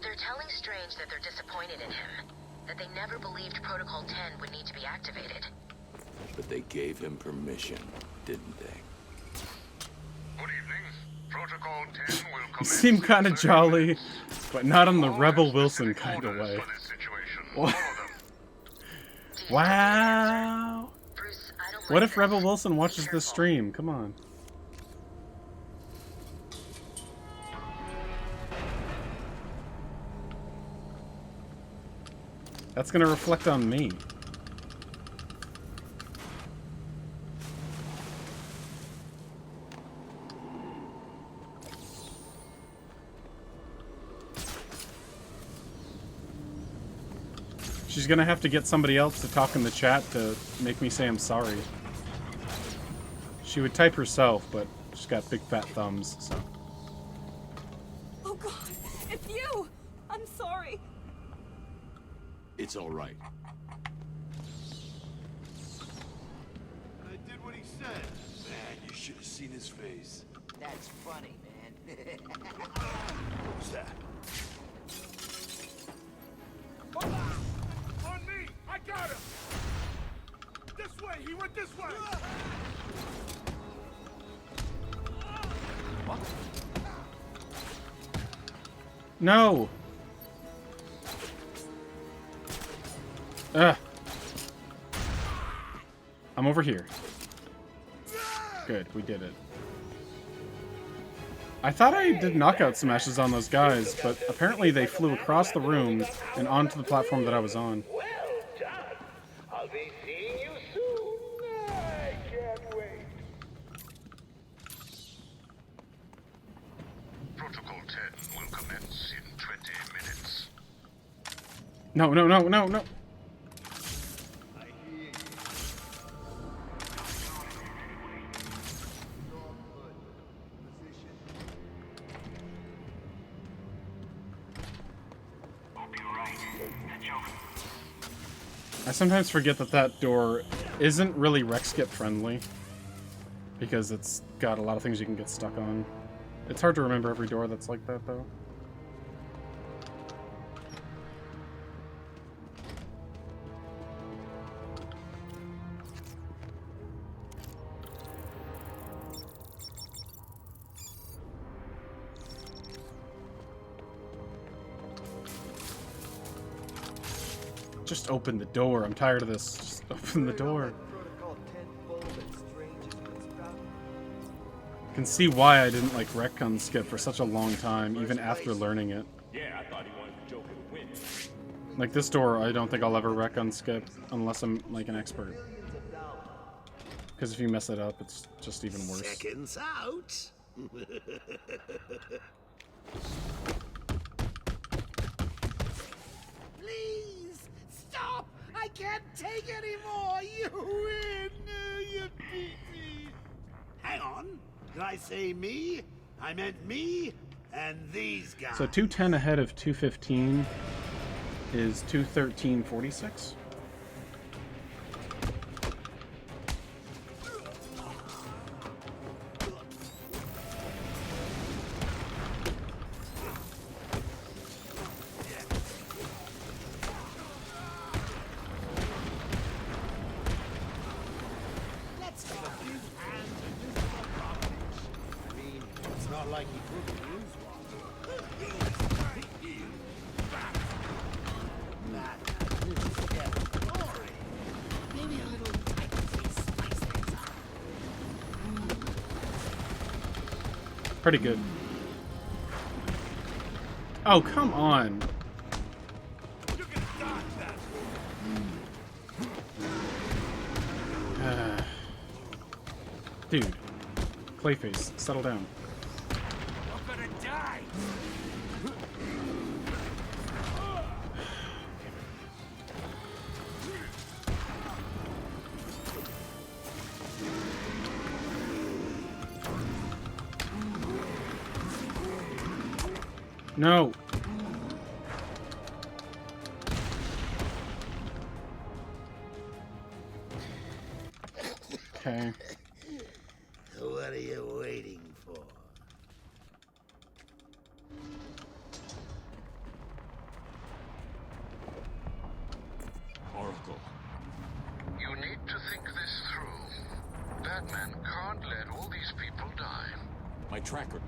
They're telling Strange that they're disappointed in him, that they never believed Protocol 10 would need to be activated. But they gave him permission, didn't they? Protocol 10 will You commence seem kind of jolly, but not in the Rebel Wilson kind of way. What? Wow. What if Rebel Wilson watches this stream? Come on. That's gonna reflect on me. She's gonna have to get somebody else to talk in the chat to make me say I'm sorry. She would type herself, but she's got big fat thumbs, so. Oh God, it's you! I'm sorry. It's all right. I did what he said. Man, you should have seen his face. That's funny, man. What was that? On me! I got him! This way! He went this way! What? No! Ugh. I'm over here. Good, we did it. I thought I did knockout smashes on those guys, but apparently they flew across the room and onto the platform that I was on. Well done. I'll be seeing you soon. I can't wait. Protocol 10 will commence in 20 minutes. No, no, no, no, no. I sometimes forget that that door isn't really Rexskip friendly because it's got a lot of things you can get stuck on. It's hard to remember every door that's like that, though. Just open the door. I'm tired of this. Just open the door. I can see why I didn't like retcon skip for such a long time, even after learning it. Yeah, I thought he wanted the Joker to win. Like this door, I don't think I'll ever retcon skip unless I'm like an expert. Because if you mess it up, it's just even worse. Seconds out. Please stop! I can't take anymore. You win. You beat me. Hang on. Did I say me? I meant me and these guys. So 210 ahead of 215 is 213.46. Pretty good. Oh, come on. Dude. Clayface, settle down. I'm gonna die. No. Okay. What are you waiting for? Oracle. You need to think this through. Batman can't let all these people die. My tracker.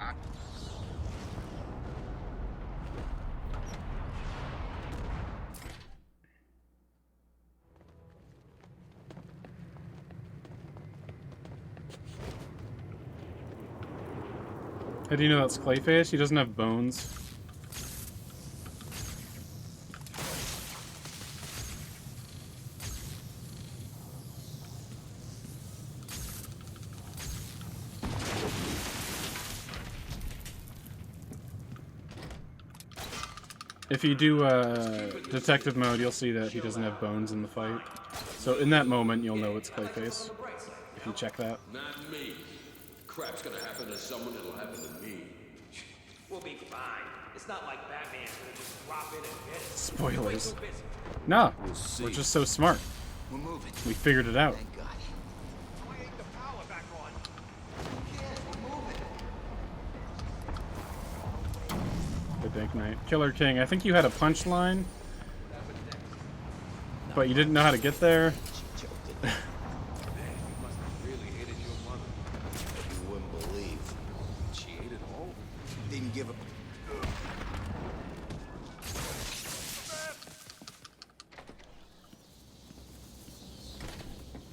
How do you know that's Clayface? He doesn't have bones. If you do detective mode, you'll see that he doesn't have bones in the fight. So in that moment, you'll know it's Clayface. If you check that. Not me. Crap's gonna happen to someone, it'll happen to me. We'll be fine. It's not like Batman's gonna just drop in and get it. Spoilers. Nah, we're just so smart. We're moving. We figured it out. Thank God. Why ain't the power back on? Good day, night. Killer King, I think you had a punchline, but you didn't know how to get there. Give up.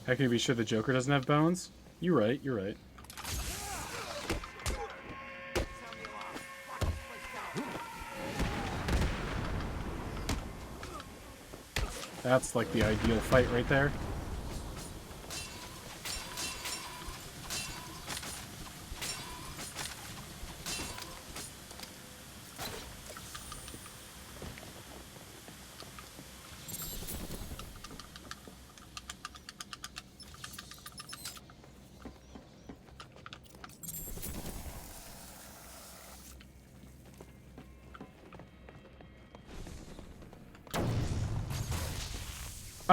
How can you be sure the Joker doesn't have bones? You're right, you're right. That's like the ideal fight right there.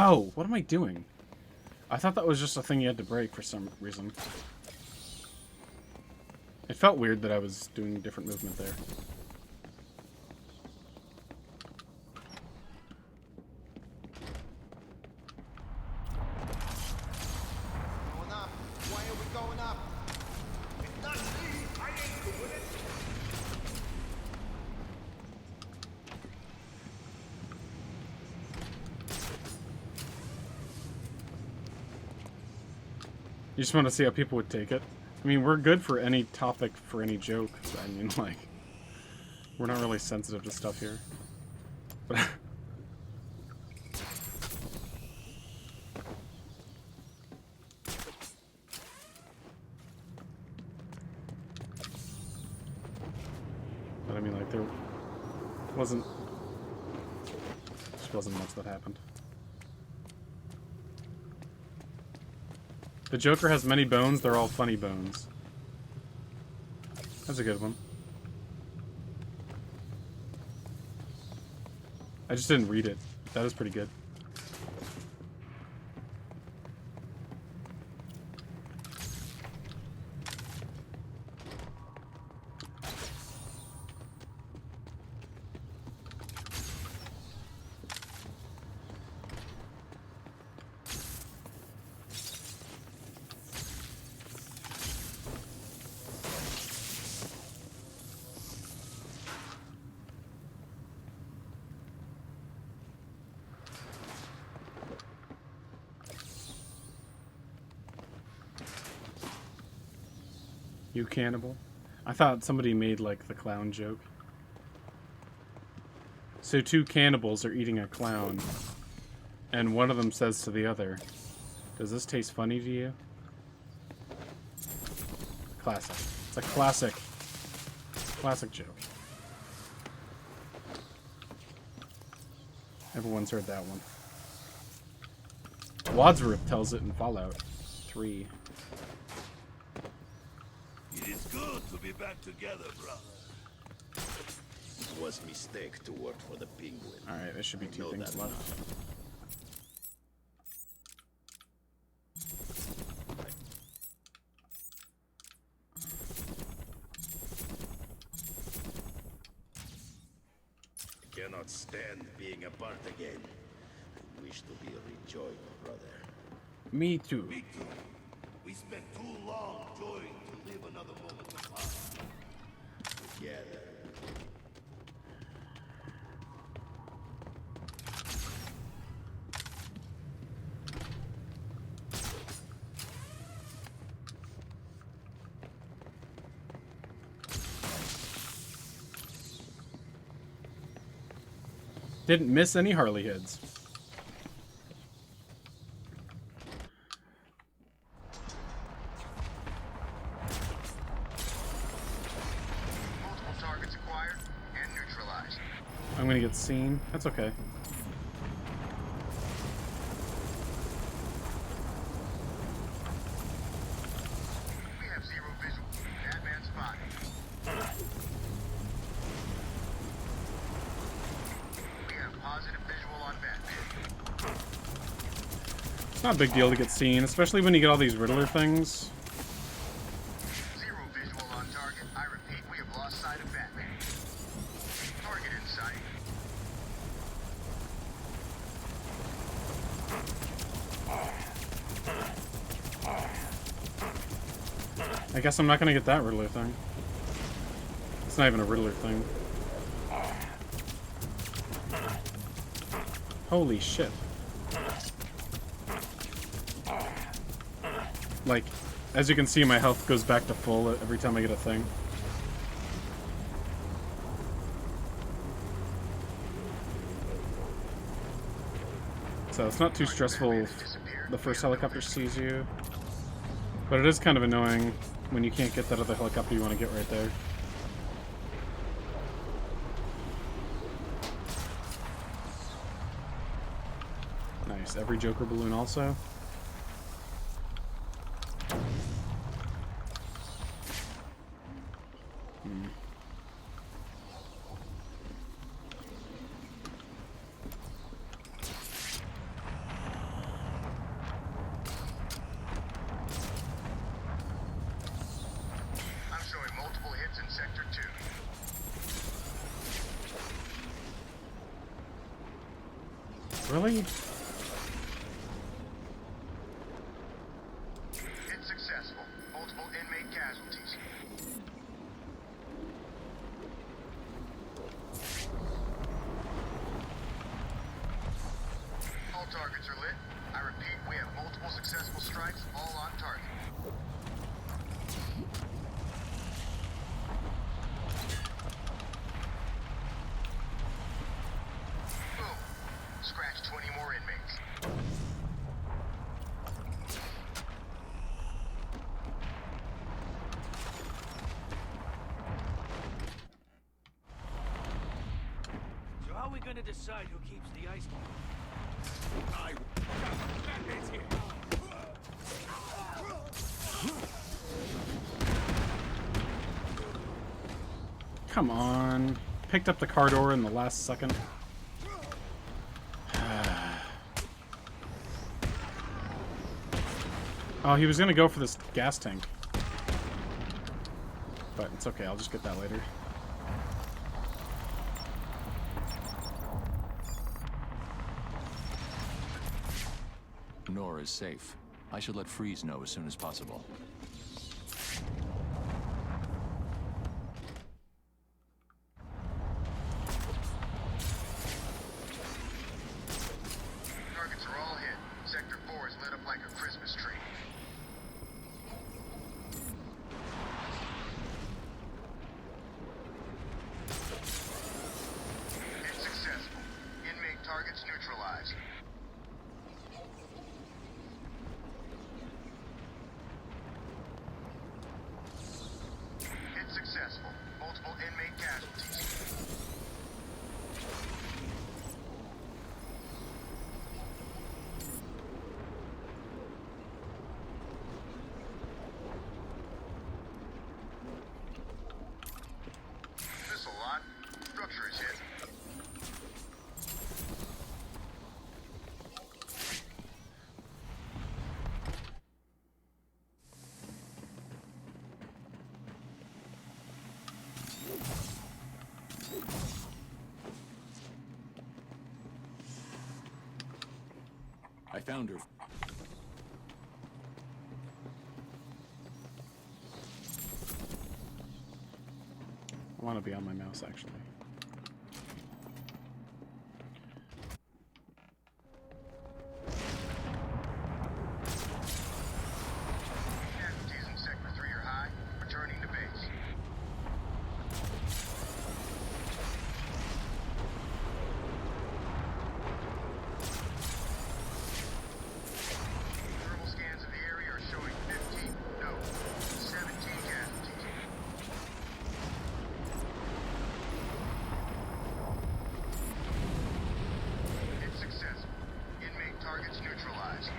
Oh, what am I doing? I thought that was just a thing you had to break for some reason. It felt weird that I was doing a different movement there. Going up. Why are we going up? It's not me. I ain't doing it. You just want to see how people would take it. I mean, we're good for any topic, for any joke. I mean, like, we're not really sensitive to stuff here. But I mean, like, there wasn't... just wasn't much that happened. The Joker has many bones, they're all funny bones. That's a good one. I just didn't read it. That was pretty good. You cannibal? I thought somebody made, like, the clown joke. So two cannibals are eating a clown, and one of them says to the other, "Does this taste funny to you?" Classic. It's a classic joke. Everyone's heard that one. Wadsworth tells it in Fallout 3. It is good to be back together, brother. It was a mistake to work for the Penguin. Alright, there should be two things left. I cannot stand being apart again. I wish to be rejoined, brother. Me too. Me too. We spent too long joying to live another moment apart. Together. Didn't miss any Harley heads. Multiple targets acquired and neutralized. I'm gonna get seen. That's okay. We have zero visual. Batman spotted. We have positive visual on Batman. It's not a big deal to get seen, especially when you get all these Riddler things. Zero visual on target. I repeat, we have lost sight of Batman. Target in sight. I guess I'm not gonna get that Riddler thing. It's not even a Riddler thing. Holy shit. Like, as you can see, my health goes back to full every time I get a thing. So it's not too stressful if the first helicopter sees you. But it is kind of annoying when you can't get that other helicopter you want to get right there. Nice. Every Joker balloon also. I'm showing multiple hits in Sector 2. Really? Hit successful. Multiple inmate casualties. All targets are lit. I repeat, we have multiple successful strikes, all on target. Boom. Scratch 20 more inmates. So how are we gonna decide who keeps the ice cream? Batman's here. Come on. Picked up the car door in the last second. Oh, he was gonna go for this gas tank. But it's okay, I'll just get that later. Nora is safe. I should let Freeze know as soon as possible. Targets are all hit. Sector 4 is lit up like a Christmas tree. Hit successful. Inmate targets neutralized. Hit successful. Multiple inmate casualties. Missile lot. Structure is hit. I found her. want to be on my mouse, actually. Casualties in Sector 3 are high. Returning to base. Thermal scans of the area are showing 15, no, 17 casualties. It's successful. Inmate targets neutralized.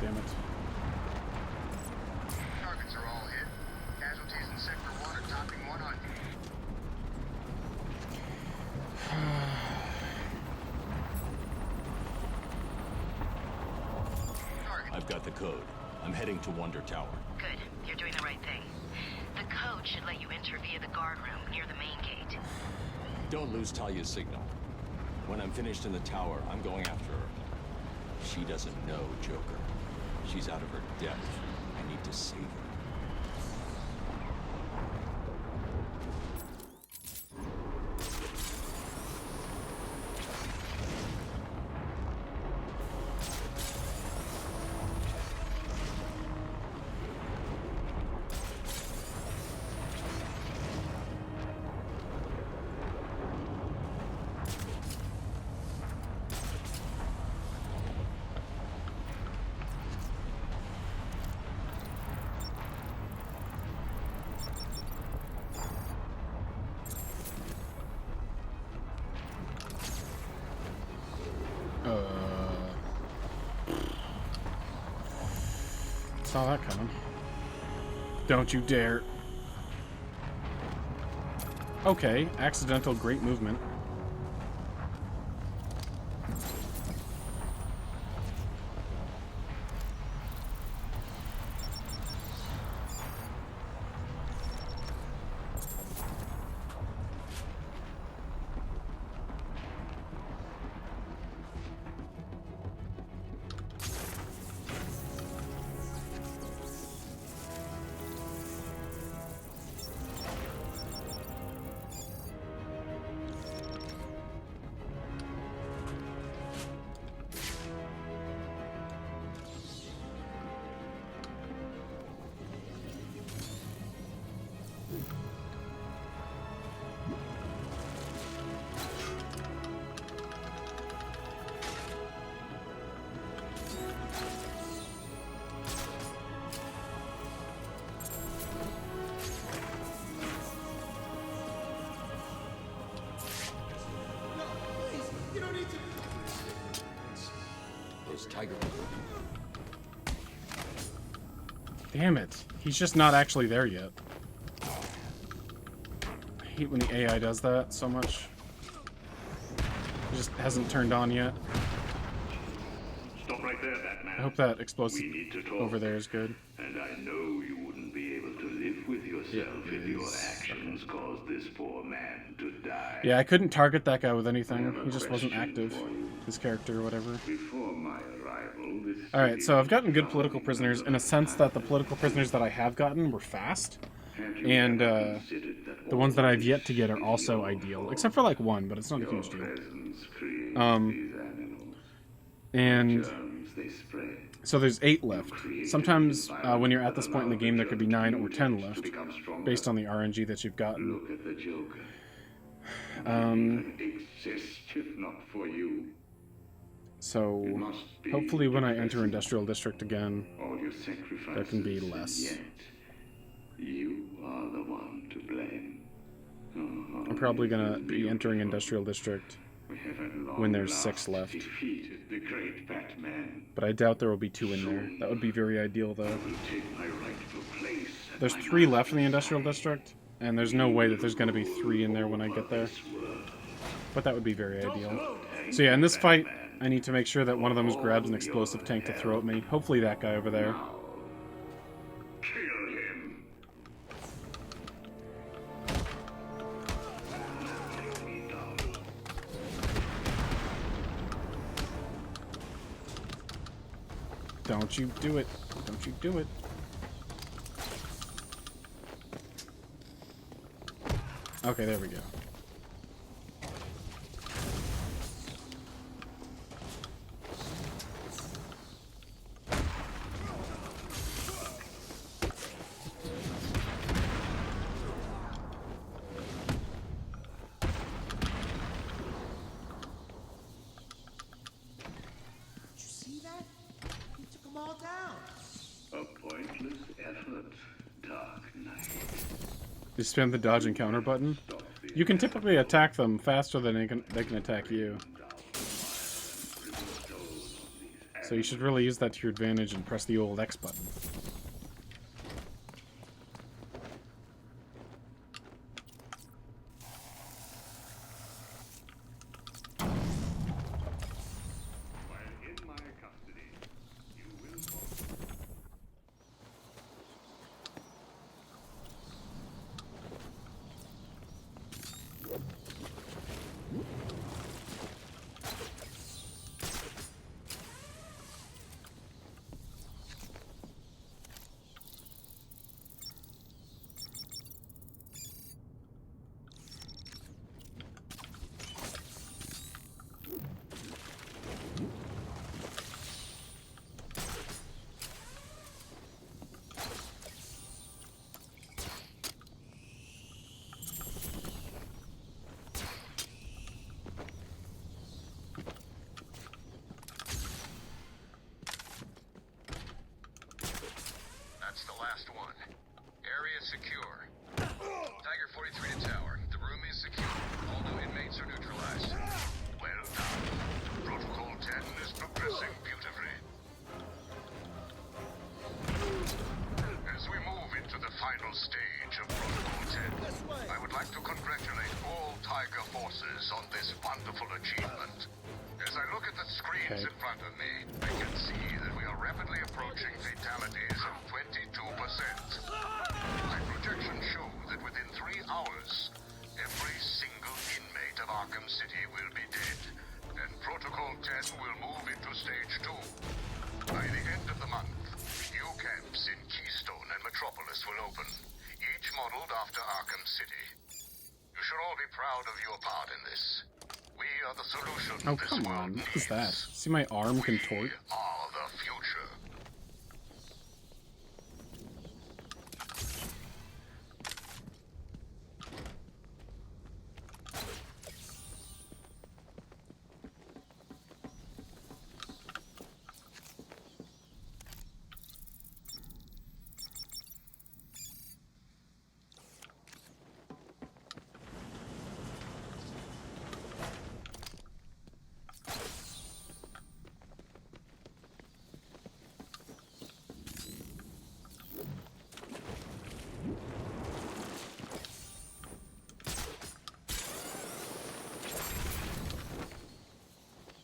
Damn it. Targets are all hit. Casualties in Sector 1 are topping 100. I've got the code. I'm heading to Wonder Tower. Good. You're doing the right thing. The code should let you enter via the guard room near the main gate. Don't lose Talia's signal. When I'm finished in the tower, I'm going after her. She doesn't know Joker. She's out of her depth. I need to save her. Saw that coming. Don't you dare. Okay, accidental great movement. Damn it. He's just not actually there yet. I hate when the AI does that so much. It just hasn't turned on yet. Stop right there, Batman. I hope that explosive We need to talk. over there is good. And I know you wouldn't be able to live with yourself if your actions caused this poor man to die. Yeah, I couldn't target that guy with anything. He just wasn't active. His character or whatever. Before my arrival, this Alright, so I've gotten good political prisoners in a sense that the political prisoners that I have gotten were fast. And the ones that I've yet to get are also ideal. Except for like one, but it's not a huge deal. And so there's 8 left. Sometimes when you're at this point in the game there could be 9 or 10 left. Based on the RNG that you've gotten. Look at the Joker. Exist if not for you. So hopefully when I enter Industrial District again, All your there can be less. yet. You are the one to blame. I'm probably gonna be entering Industrial District when there's 6 left. Defeated the great Batman. But I doubt there will be 2 in there. That would be very ideal though. Take my rightful place. There's 3 left in the Industrial District, and there's no way that there's gonna be 3 in there when I get there. But that would be very ideal. So yeah, in this fight, I need to make sure that one of them grabs an explosive tank to throw at me. Hopefully that guy over there. Kill him. Don't you do it. Don't you do it. Okay, there we go. You spam the dodge and counter button. You can typically attack them faster than they can attack you. So you should really use that to your advantage and press the old X button. That's the last one. Area secure. Tiger 43 to tower. The room is secure. All new inmates are neutralized. Well done. Protocol 10 is progressing beautifully. As we move into the final stage of Protocol 10, I would like to congratulate all Tiger forces on this wonderful achievement. As I look at the screens in front of me, I can see that we are rapidly approaching fatalities of 22%. My projections show that within 3 hours, every single inmate of Arkham City will be dead, and Protocol 10 will move into Stage 2. By the end of the month, new camps in Keystone and Metropolis will open, each modeled after Arkham City. You should all be proud of your part in this. We are the solution. Oh, come on. What is that? See my arm contort? We are the future.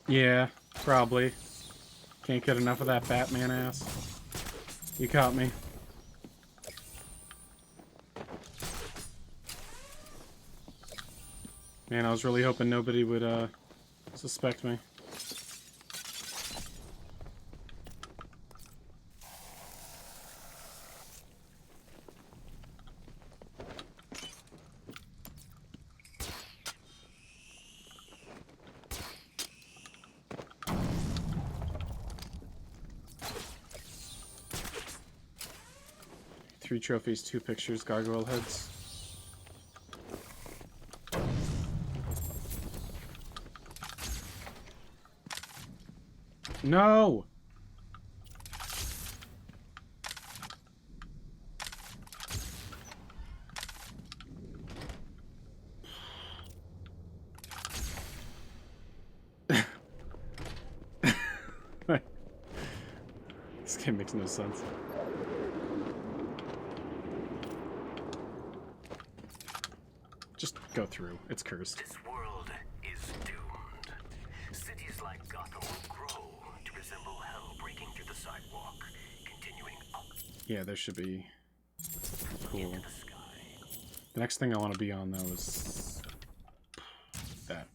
Yeah, probably. Can't get enough of that Batman ass. You caught me. Man, I was really hoping nobody would, suspect me. Three trophies, 2 pictures, gargoyle heads. No! This game makes no sense. Just go through. It's cursed. This world is doomed. Cities like Gotham will grow to resemble hell breaking through the sidewalk, continuing up. Yeah, there should be. Cool. The next thing I want to be on, though, is that.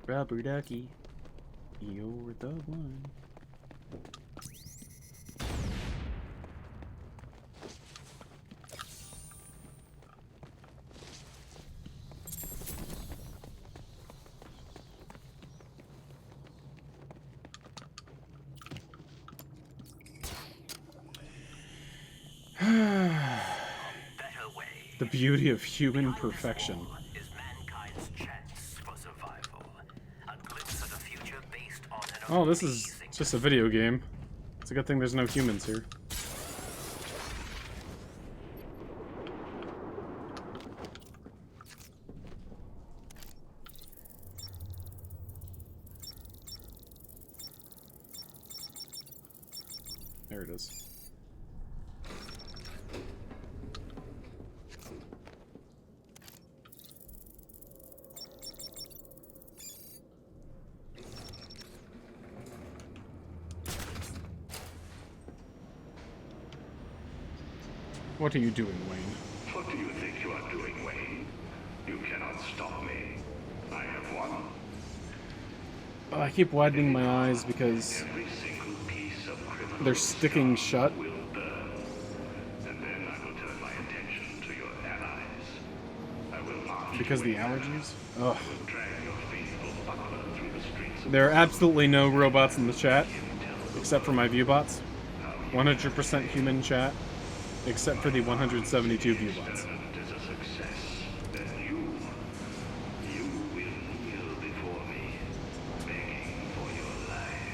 Rubber ducky, you're the one. The beauty of human perfection. Oh, this is just a video game. It's a good thing there's no humans here. There it is. What are you doing, Wayne? What do you think you are doing, Wayne? You cannot stop me. I have won. Oh, I keep widening my eyes because they're sticking shut. And then I will turn my attention to your allies. I will march Because the allergies? Ugh. drag your faithful buckler through the streets of There are absolutely no robots in the chat, except for my viewbots. 100% human chat, except for the 172 viewbots. is a success. Then you will kneel before me, begging for your life.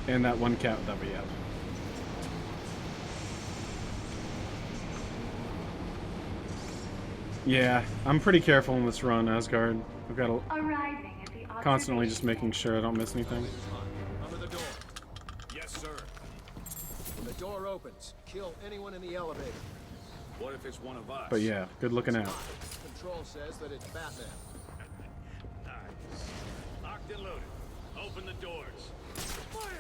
And that one cat that we have. Yeah, I'm pretty careful in this run, Asgard. I've got to constantly just making sure I don't miss anything. Under the door. Yes, sir. When the door opens, kill anyone in the elevator. What if it's one of us? But yeah, good looking out. Control says that it's Batman. Nice. Locked and loaded. Open the doors. Fire!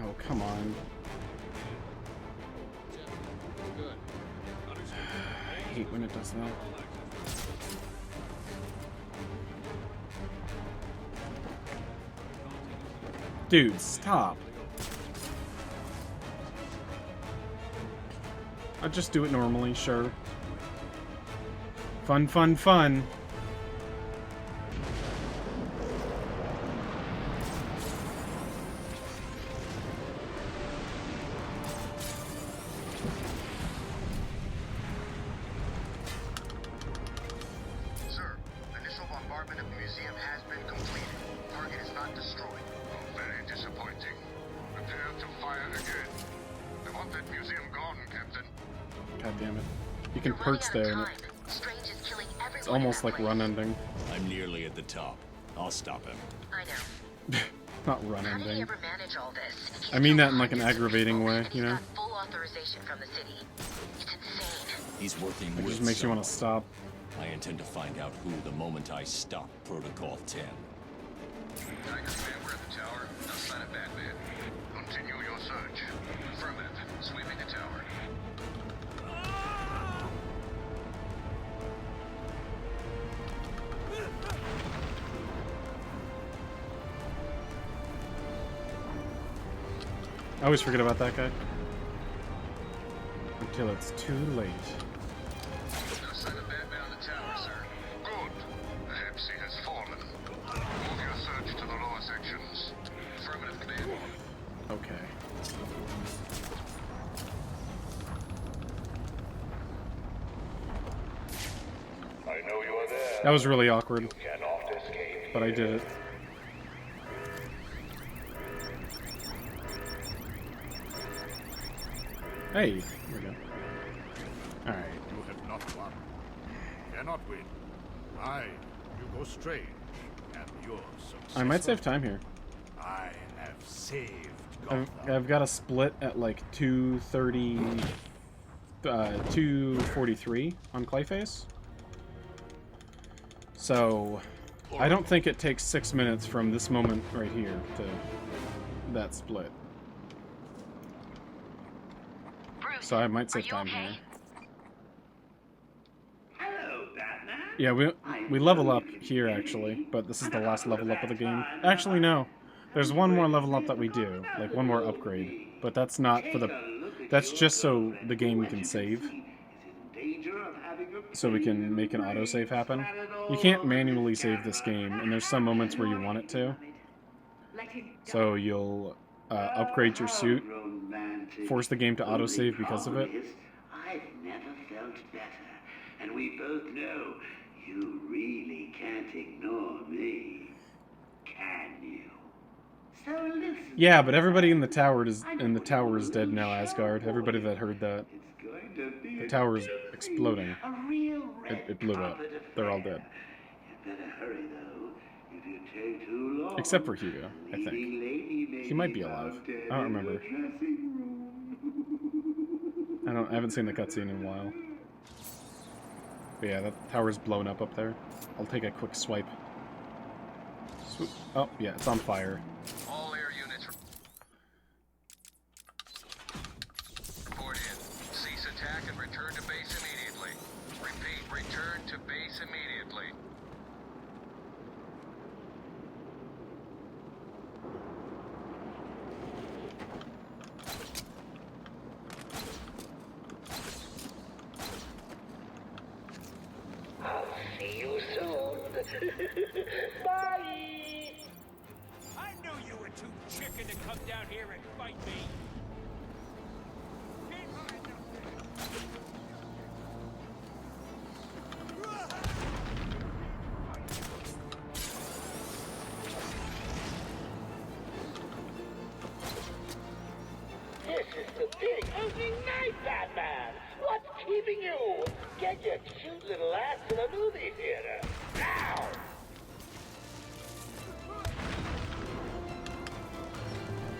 Oh, come on. Good. I hate when it does that. Dude, stop. I'll just do it normally, sure. Fun, fun, fun. Sir, initial bombardment of the museum has been completed. Target is not destroyed. Oh, very disappointing. Prepare to fire again. I want that museum gone, Captain. God damn it. You can perch there and it's almost like run ending. I'm nearly at the top. I'll stop him. I know. Not run How do you ending. ever manage all this? I mean that in like an aggravating way, you know? Full authorization from the city. It's insane. He's working It with just makes you want to someone. stop. I intend to find out who the moment I stop Protocol 10. Tiger Command, we're at the tower. No sign of Batman. Continue your search. Affirmative. Sweeping the tower. I always forget about that guy. Until it's too late. No sign of Batman on the tower, sir. Good. Perhaps he has fallen. Move your search to the lower sections. Affirmative, Command. Okay. I know you are there. That was really awkward. Cannot escape. But I did it. Hey, here we go. Alright. You have not won. Cannot win. You go strange, and your successor. I might save time here. I have saved I've got a split at like 2:30, 2:43 on Clayface. So I don't think it takes 6 minutes from this moment right here to that split. So I might save time here. Hello, Batman. Yeah, we level up here actually, but this is the last level up of the game. Actually, no. There's one more level up that we do, like one more upgrade, but that's not for the... That's just so the game can save. So we can make an autosave happen. You can't manually save this game, and there's some moments where you want it to. So you'll upgrade your suit, force the game to autosave because of it. I've never felt better, and we both know you really can't ignore me, can you? So listen. Yeah, but everybody in the tower is dead now, Asgard. Everybody that heard that. The tower is exploding. It blew up. They're all dead. You better hurry though. If you take too long. Except for Hugo, I think. He might be alive. I don't remember. I haven't seen the cutscene in a while. But yeah, that tower's blown up there. I'll take a quick swipe. Swoop. Oh, yeah, it's on fire. All air units report in. Cease attack and return to base immediately. Repeat, return to base immediately. I'll see you soon. Bye. I knew you were too chicken to come down here and fight me. This is the big opening night, Batman. What's keeping you? Get your cute little ass to the movie theater. Now!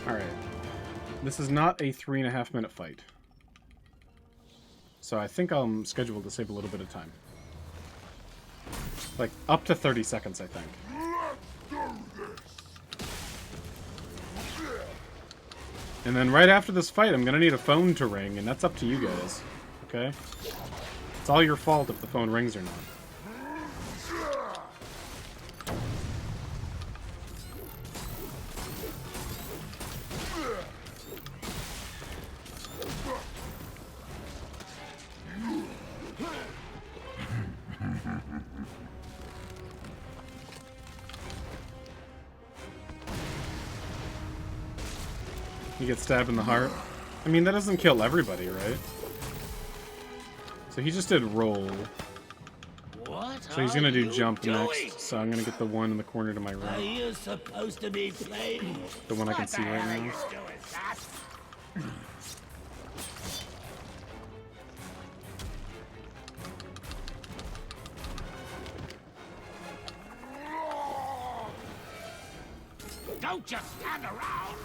Alright. This is not a 3.5 minute fight. So I think I'm scheduled to save a little bit of time. Like, up to 30 seconds, I think. And then right after this fight, I'm gonna need a phone to ring, and that's up to you guys. Okay? It's all your fault if the phone rings or not. You get stabbed in the heart. I mean, that doesn't kill everybody, right? So he just did roll. What So he's gonna do jump next. So I'm gonna get the one in the corner to my Are right. you supposed to be playing? The one I can What see the right hell are now. you doing, Zsasz? Don't just stand around!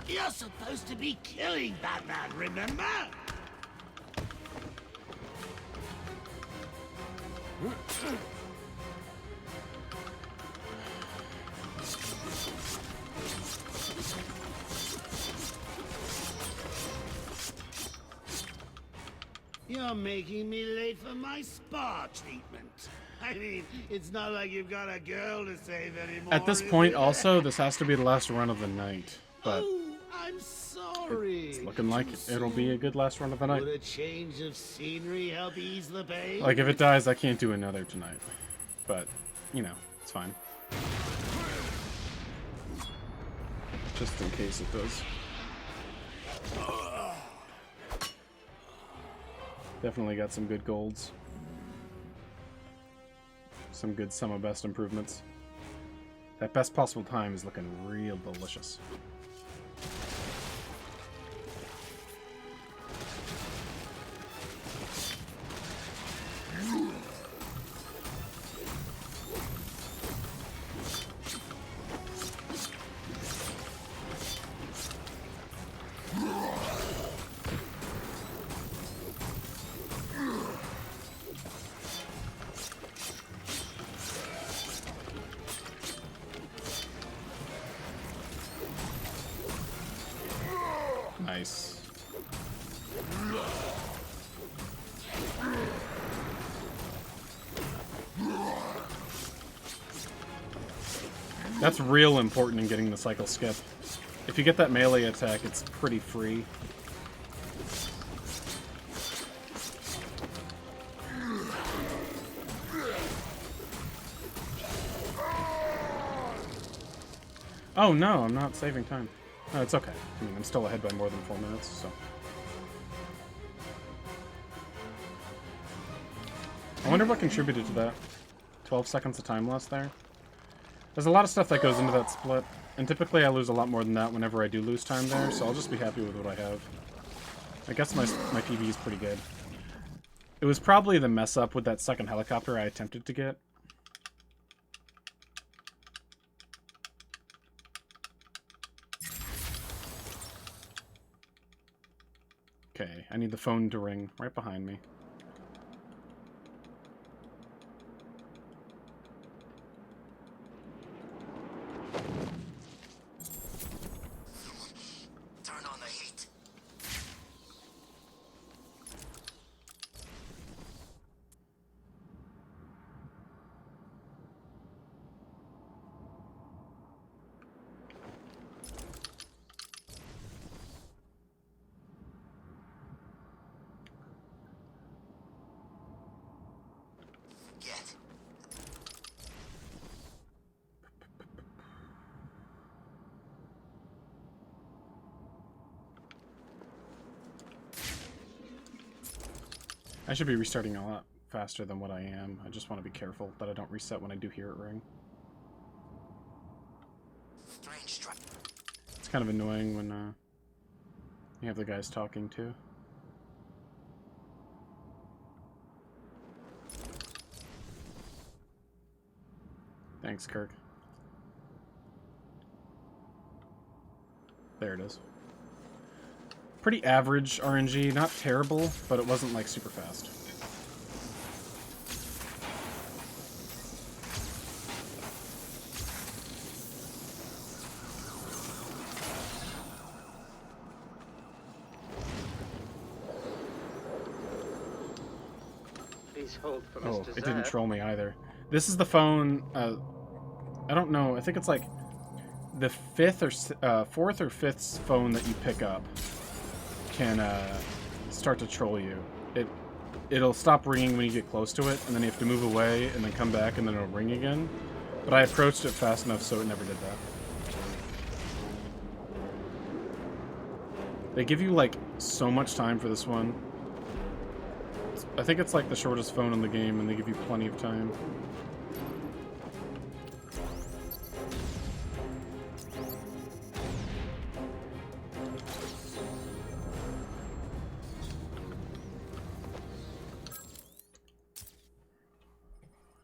You're supposed to be killing Batman, remember? You're making me late for my spa treatment. I mean, it's not like you've got a girl to save anymore. At this is point, it? also, this has to be the last run of the night. But I'm sorry. it's looking like it'll be a good last run of the night. Would a change of scenery help ease the pain? Like, if it dies, I can't do another tonight. But, you know, it's fine. Just in case it does. Definitely got some good golds. Some good sum of best improvements. That best possible time is looking real delicious. Nice. That's real important in getting the cycle skip. If you get that melee attack, it's pretty free. Oh no, I'm not saving time. No, it's okay. I mean, I'm still ahead by more than 4 minutes, so. I wonder what contributed to that. 12 seconds of time loss there. There's a lot of stuff that goes into that split, and typically I lose a lot more than that whenever I do lose time there, so I'll just be happy with what I have. I guess my PB is pretty good. It was probably the mess up with that second helicopter I attempted to get. Okay, I need the phone to ring right behind me. Turn on the heat. Get. I should be restarting a lot faster than what I am. I just want to be careful that I don't reset when I do hear it ring. It's kind of annoying when you have the guys talking too. Thanks, Kirk. There it is. Pretty average RNG, not terrible, but it wasn't like super fast. Please hold for Oh, Mr. it didn't Zsasz. troll me either. This is the phone, I don't know, I think it's like the fourth or fifth phone that you pick up can start to troll you. It'll stop ringing when you get close to it, and then you have to move away and then come back and then it'll ring again. But I approached it fast enough so it never did that. They give you like so much time for this one. I think it's like the shortest phone in the game and they give you plenty of time.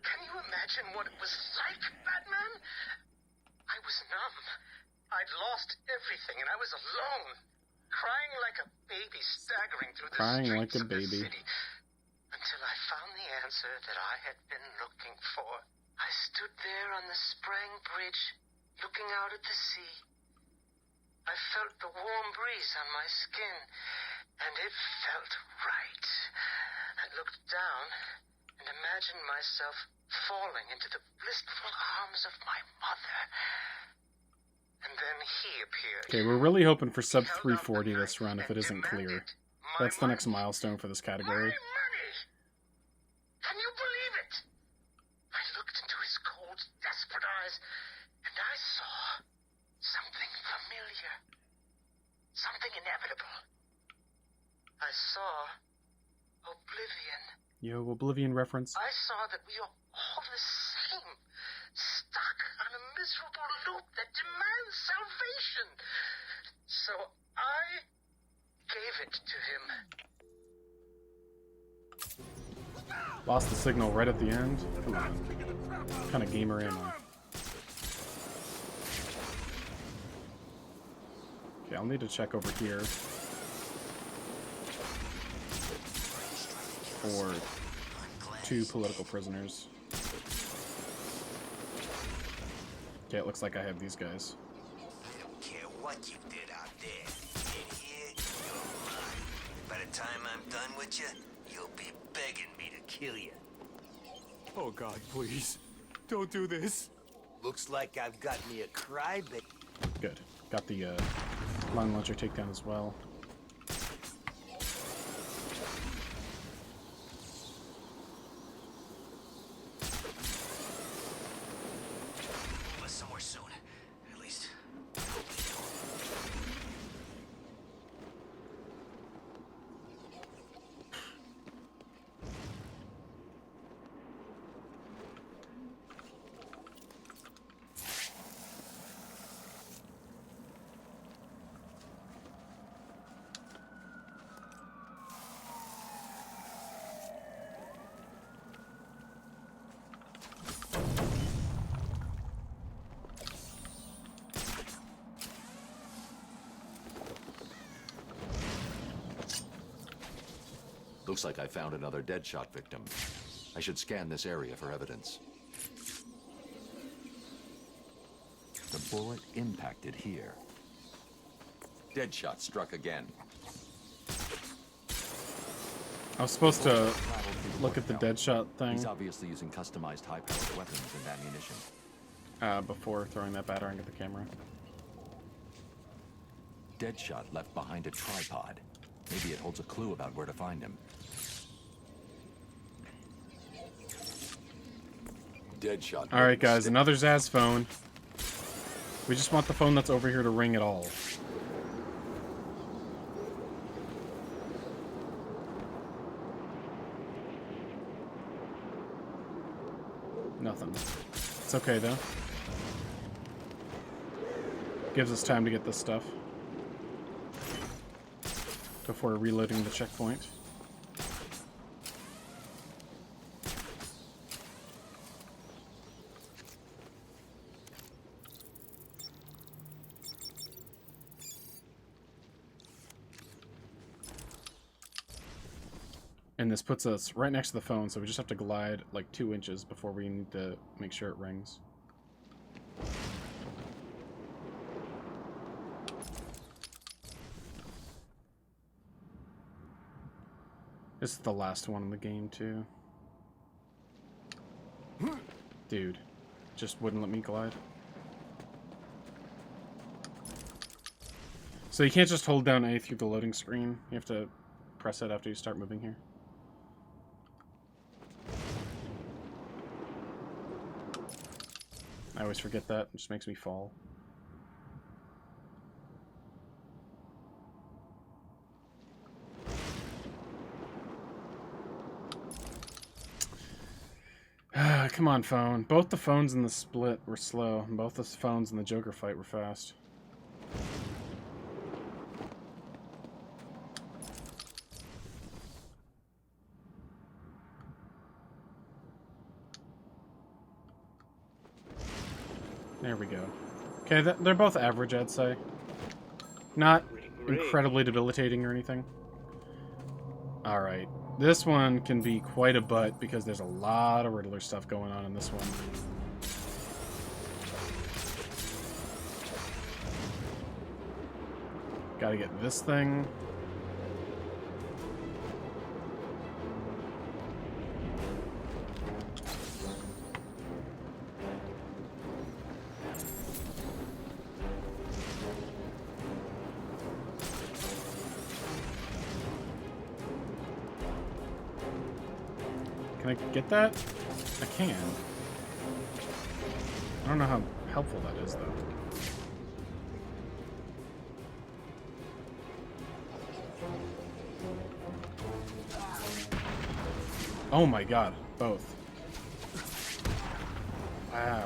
Can you imagine what it was like, Batman? I was numb. I'd lost everything and I was alone, crying like a baby staggering through the Crying like streets a of the baby. city until I found the answer that I had been looking for. I stood there on the Sprang Bridge, looking out at the sea. I felt the warm breeze on my skin, and it felt right. I looked down and imagined myself falling into the blissful arms of my mother. And then he appeared. Okay, we're really hoping for sub 340 this run if it isn't clear. That's the next milestone for this category. Can you believe it? I looked into his cold, desperate eyes, and I saw something familiar. Something inevitable. I saw oblivion. Yo, Oblivion reference. I saw that we are all the same, stuck on a miserable loop that demands salvation. So I gave it to him. Lost the signal right at the end. Come on. What kind of gamer am I? Okay, I'll need to check over here for 2 political prisoners. Okay, it looks like I have these guys. I don't care what you did out there. In here, time I'm done with you, you'll be begging me to kill you. Oh God, please. Don't do this. Looks like I've got me a crybaby. Good. Got the line launcher takedown as well. Somewhere soon, at least. Looks like I found another Deadshot victim. I should scan this area for evidence. The bullet impacted here. Deadshot struck again. I was supposed to look at the Deadshot thing. He's obviously using customized high-powered weapons and ammunition. Before throwing that battering at the camera. Deadshot left behind a tripod. Maybe it holds a clue about where to find him. Deadshot. Alright guys, another Zsasz phone. We just want the phone that's over here to ring at all. Nothing. It's okay though. Gives us time to get this stuff before reloading the checkpoint. And this puts us right next to the phone, so we just have to glide like 2 inches before we need to make sure it rings. This is the last one in the game, too. Dude, just wouldn't let me glide. So you can't just hold down A through the loading screen. You have to press it after you start moving here. I always forget that. It just makes me fall. Come on, phone. Both the phones in the split were slow, and both the phones in the Joker fight were fast. There we go. Okay, they're both average, I'd say. Not incredibly debilitating or anything. Alright. This one can be quite a butt because there's a lot of Riddler stuff going on in this one. Gotta get this thing. Can I get that? I can. I don't know how helpful that is, though. Oh my god, both. Wow.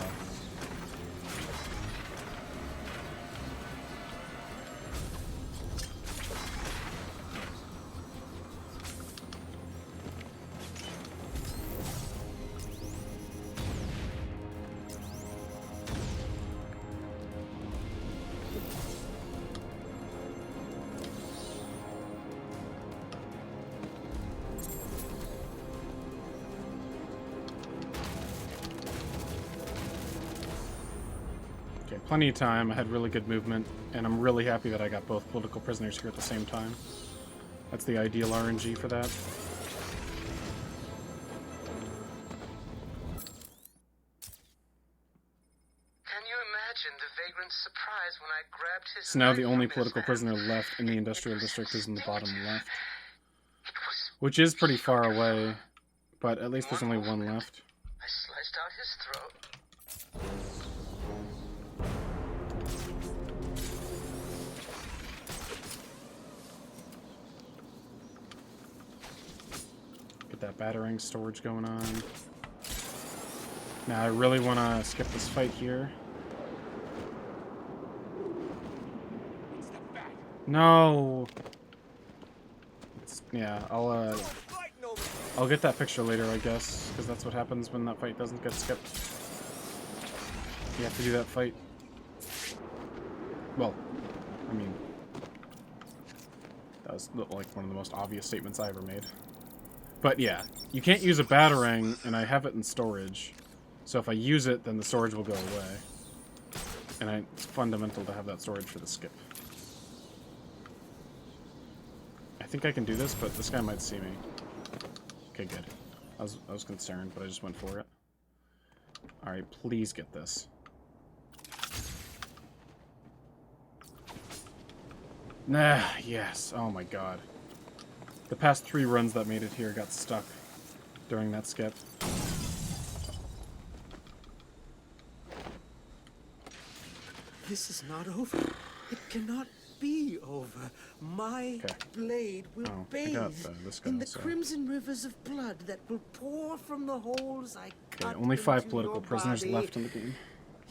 Plenty of time, I had really good movement, and I'm really happy that I got both political prisoners here at the same time. That's the ideal RNG for that. Can you imagine the vagrant's surprise when I grabbed his So now knife the only from his political hand? prisoner left in the industrial district is in the bottom left. Which is pretty far away, but at least there's only one left. I sliced out his throat. Get that batarang storage going on. Now I really want to skip this fight here. No. Yeah, I'll get that picture later, I guess, because that's what happens when that fight doesn't get skipped. You have to do that fight. Well, I mean, that was like one of the most obvious statements I ever made. But yeah, you can't use a batarang, and I have it in storage. So if I use it, then the storage will go away. And it's fundamental to have that storage for the skip. I think I can do this, but this guy might see me. Okay, good. I was concerned, but I just went for it. Alright, please get this. Nah, yes. Oh my god. The past 3 runs that made it here got stuck during that skip. This is not over. It cannot be over. My blade will bathe in the crimson rivers of blood that will pour from the holes I cut. Only 5 into political your prisoners body. left in the game.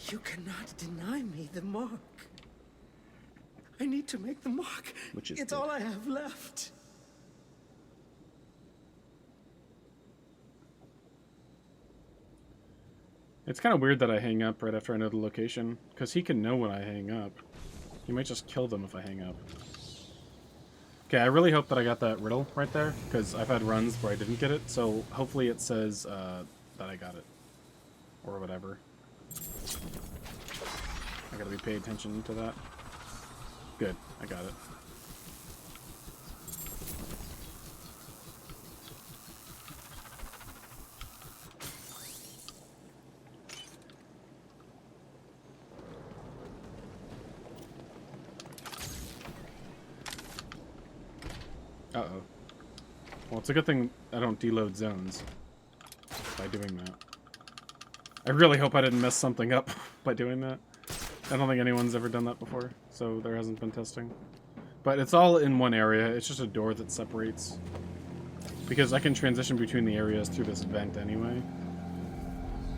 You cannot deny me the mark. I need to make the mark. Which is it's all I have left. It's kind of weird that I hang up right after I know the location, because he can know when I hang up. He might just kill them if I hang up. Okay, I really hope that I got that riddle right there, because I've had runs where I didn't get it, so hopefully it says that I got it. Or whatever. I gotta be paying attention to that. Good, I got it. Uh-oh. Well, it's a good thing I don't deload zones by doing that. I really hope I didn't mess something up by doing that. I don't think anyone's ever done that before, so there hasn't been testing. But it's all in one area. It's just a door that separates. Because I can transition between the areas through this vent anyway.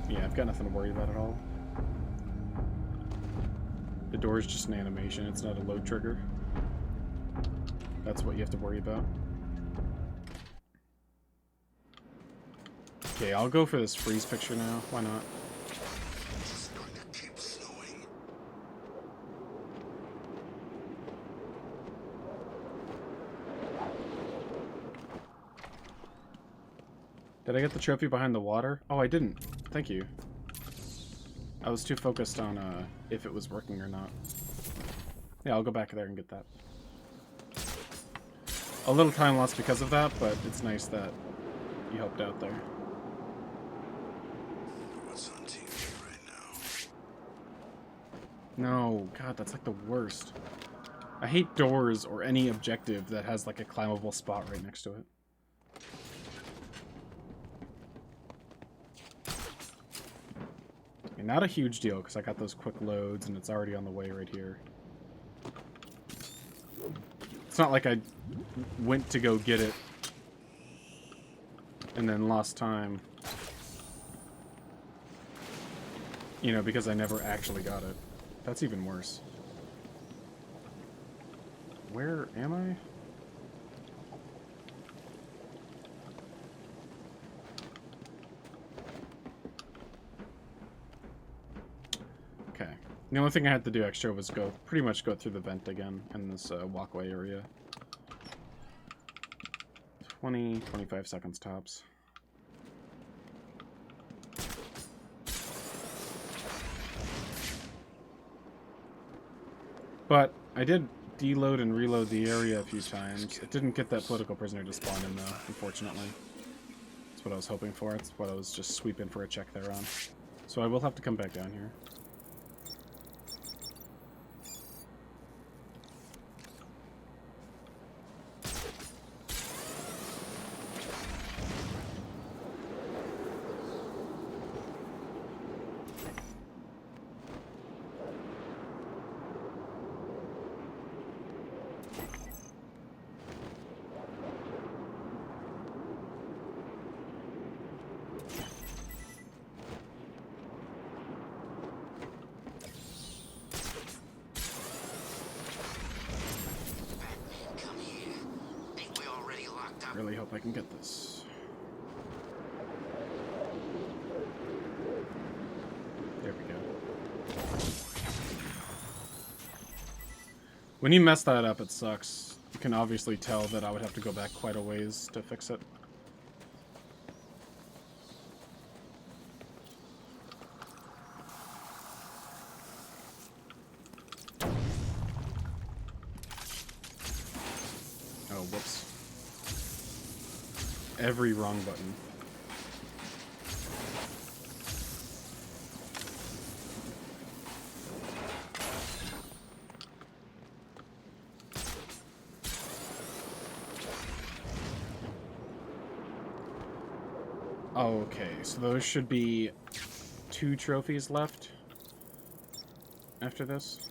Yeah, I've got nothing to worry about at all. The door is just an animation. It's not a load trigger. That's what you have to worry about. Okay, I'll go for this freeze picture now. Why not? Did I get the trophy behind the water? Oh, I didn't. Thank you. I was too focused on if it was working or not. Yeah, I'll go back there and get that. A little time lost because of that, but it's nice that you helped out there. What's on TV right now? No, God, that's like the worst. I hate doors or any objective that has like a climbable spot right next to it. And not a huge deal, because I got those quick loads and it's already on the way right here. It's not like I went to go get it and then lost time. You know, because I never actually got it. That's even worse. Where am I? Okay. The only thing I had to do extra was pretty much go through the vent again in this walkway area. 25 seconds tops. But I did deload and reload the area a few times. It didn't get that political prisoner to spawn in, though, unfortunately. That's what I was hoping for. It's what I was just sweeping for a check there on. So I will have to come back down here. Really hope I can get this. There we go. When you mess that up, it sucks. You can obviously tell that I would have to go back quite a ways to fix it. Oh, whoops. Every wrong button. Okay, so those should be 2 trophies left after this.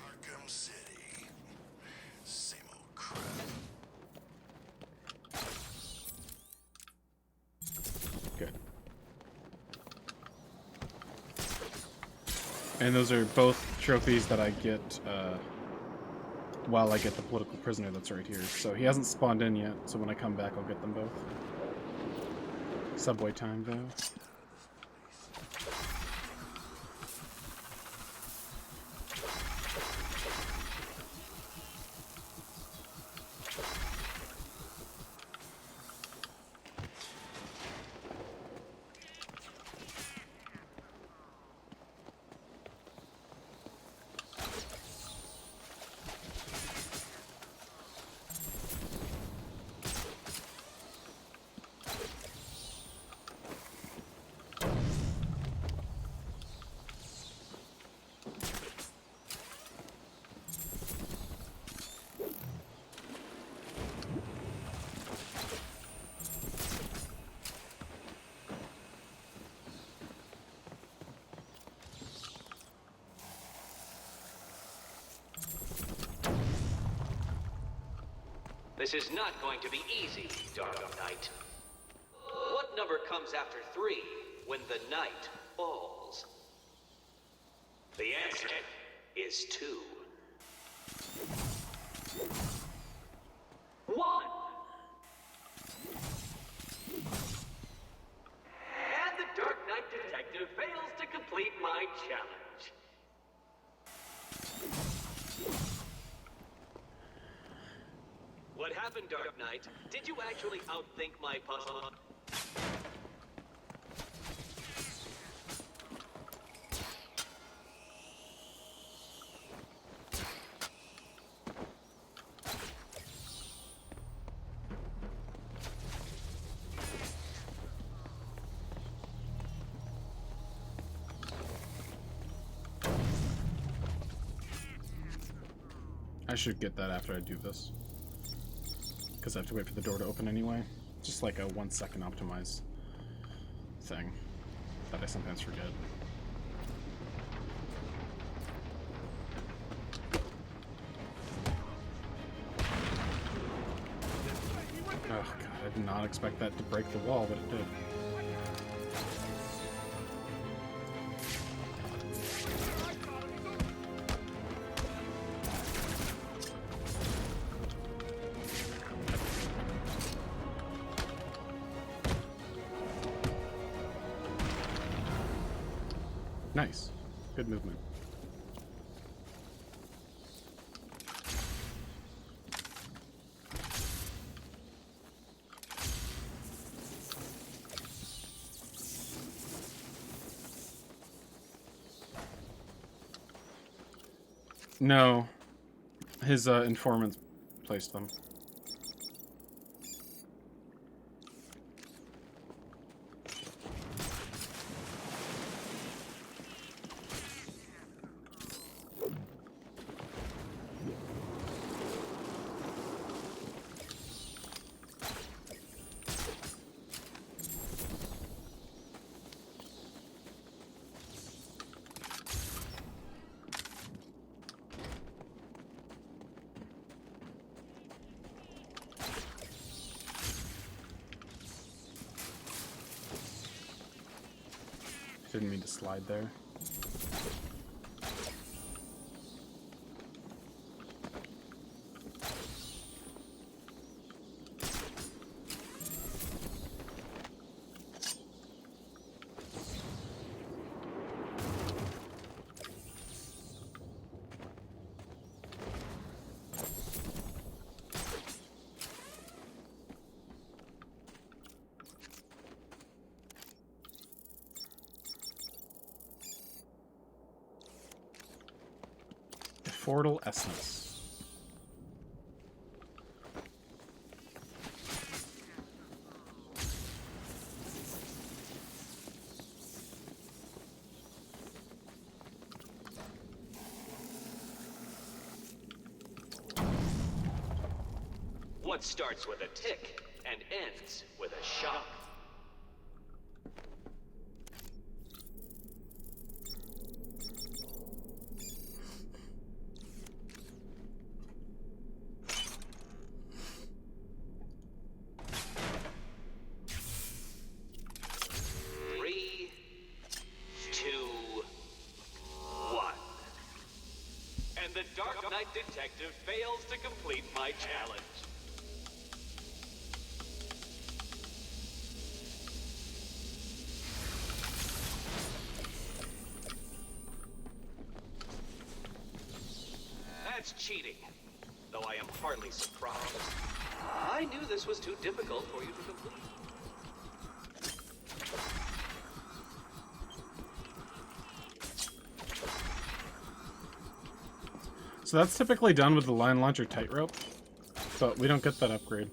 Arkham City. Same old crap. Good. And those are both trophies that I get while I get the political prisoner that's right here. So he hasn't spawned in yet, so when I come back I'll get them both. Subway time, though. This is not going to be easy, Dark Knight. What number comes after 3 when the night falls? The answer is 2. 1. And the Dark Knight detective fails to complete my challenge. What happened, Dark Knight? Did you actually outthink my puzzle? I should get that after I do this. Because I have to wait for the door to open anyway. Just like a 1 second optimize thing that I sometimes forget. Oh god, I did not expect that to break the wall, but it did. Nice. Good movement. No, His informants placed them. Didn't mean to slide there. Fortal essence. What starts with a tick and ends with a shock? Detective fails to complete my challenge. That's cheating, though I am hardly surprised. I knew this was too difficult for you to complete. So that's typically done with the line launcher tightrope, but we don't get that upgrade.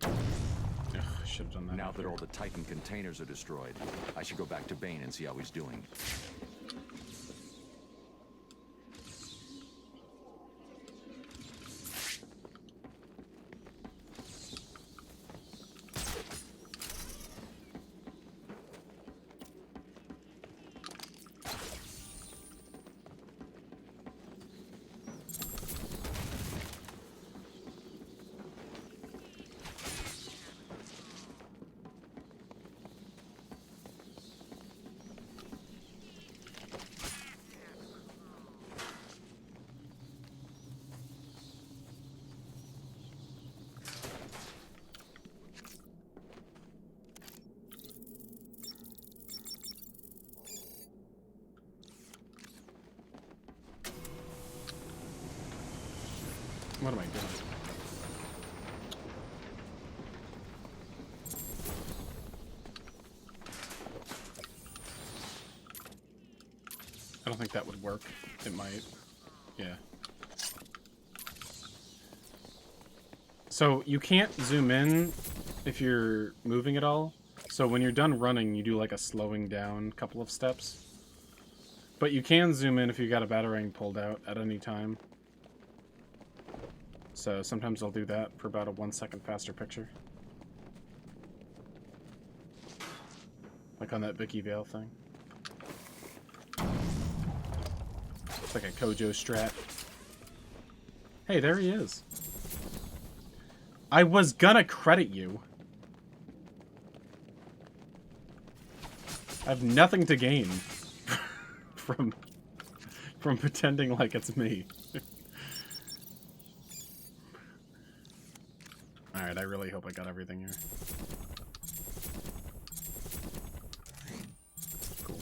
Ugh, I should have done that. Now that all the Titan containers are destroyed, I should go back to Bane and see how he's doing. What am I doing? I don't think that would work. It might. Yeah. So you can't zoom in if you're moving at all. So when you're done running, you do like a slowing down couple of steps. But you can zoom in if you got a batarang pulled out at any time. So sometimes I'll do that for about a 1 second faster picture. Like on that Vicky Vale thing. It's like a Kojo strat. Hey, there he is. I was gonna credit you. I have nothing to gain from pretending like it's me. Alright, I really hope I got everything here. Cool.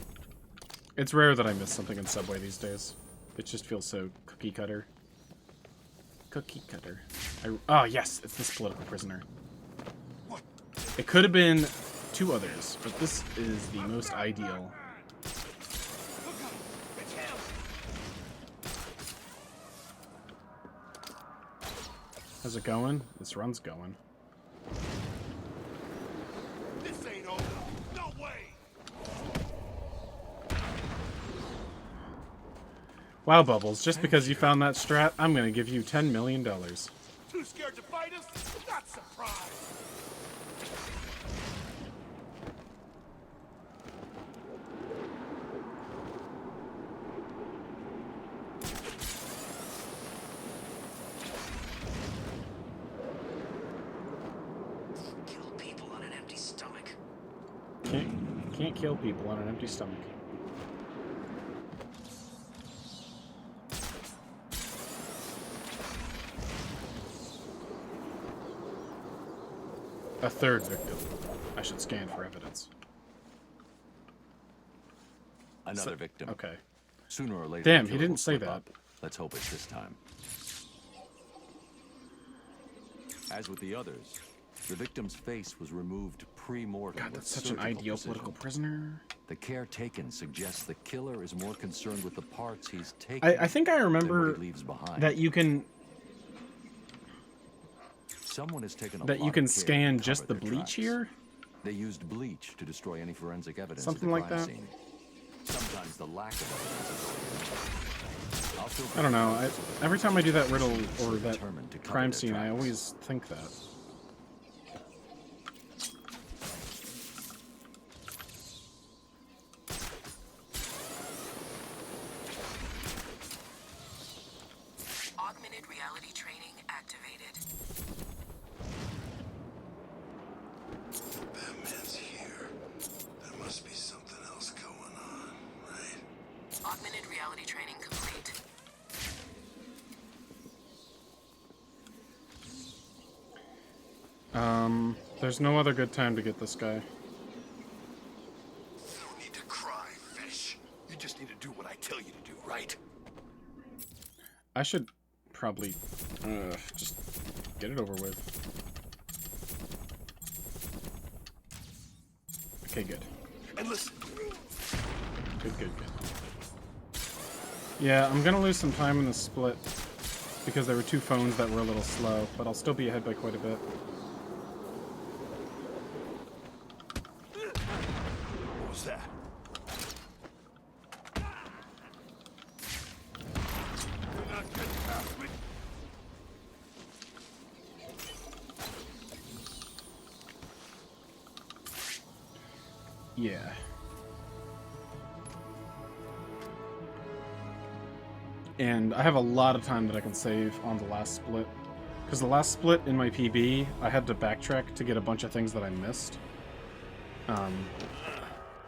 It's rare that I miss something in Subway these days. It just feels so cookie cutter. Cookie cutter. Oh, yes, it's this political prisoner. It could have been 2 others, but this is the most ideal. How's it going? This run's going. This ain't over. No way. Wow, Bubbles, just because you found that strat, I'm gonna give you $10 million. Too scared to fight us? Not surprised. Kill people on an empty stomach. Can't kill people on an empty stomach. A 3rd victim. I should scan for evidence. Another victim. Okay. Sooner or later. Damn, he didn't say that. Up. Let's hope it's this time. As with the others, the victim's face was removed pre-mortem. God, that's such an ideal political prisoner. The care taken suggests the killer is more concerned with the parts he's taken. I think I remember that you can. Someone has taken that you can scan just the bleach here. They used bleach to destroy any forensic evidence. Something like that. Scene. Sometimes the lack of evidence is I don't know. Every time I do that riddle or that crime scene, I always think that. Augmented reality training activated. Batman's here. There must be something else going on, right? Augmented reality training complete. There's no other good time to get this guy. You don't need to cry, fish. You just need to do what I tell you to do, right? I should probably just get it over with. Okay, good. And listen. Good. Yeah, I'm gonna lose some time in the split because there were 2 phones that were a little slow, but I'll still be ahead by quite a bit. What was that? You're not getting past me. Yeah. And I have a lot of time that I can save on the last split. Because the last split in my PB, I had to backtrack to get a bunch of things that I missed.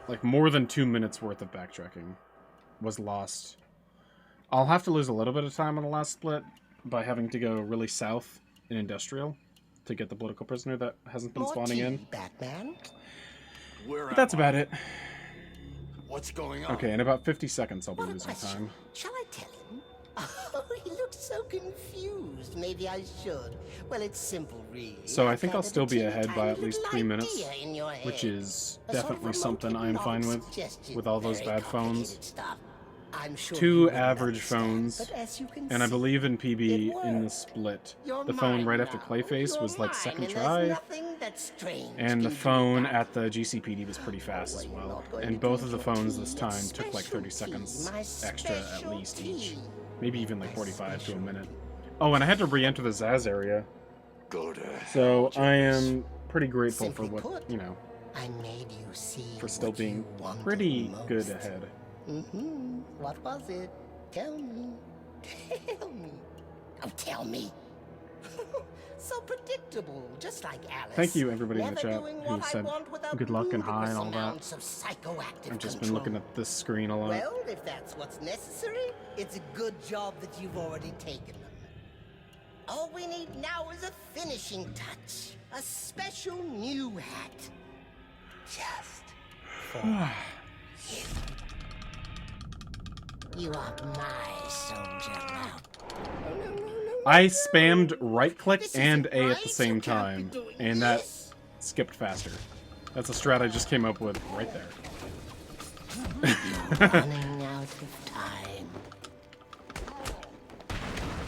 Like more than 2 minutes worth of backtracking was lost. I'll have to lose a little bit of time on the last split by having to go really south in Industrial to get the political prisoner that hasn't been spawning in. Batman? But that's about it. What's going on? Okay, in about 50 seconds I'll be losing time. Shall I tell him? Oh, he looks so confused. Maybe I should. Well, it's simple, really. So I think I'll still be ahead by at least 3 minutes, which is definitely something I'm fine with all those bad phones. I'm sure 2 average phones, and I believe in PB in the split. The phone right after Clayface was like second try, and the phone at the GCPD was pretty fast as well. And both of the phones this time took like 30 seconds extra at least each. Maybe even like 45 to a minute. Oh, and I had to re-enter the Zsasz area. So I am pretty grateful for what, you know, for still being pretty good ahead. What was it? Tell me. Tell me. Oh, tell me. So predictable, just like Alice. Thank you, everybody in the chat who said good luck and hi and all that. I've just been looking at this screen a lot. Well, if that's what's necessary, it's a good job that you've already taken them. All we need now is a finishing touch. A special new hat. Just for you. You are my soldier now. I spammed right-click and A at the same time, and that skipped faster. That's a strat I just came up with right there. Running out of time.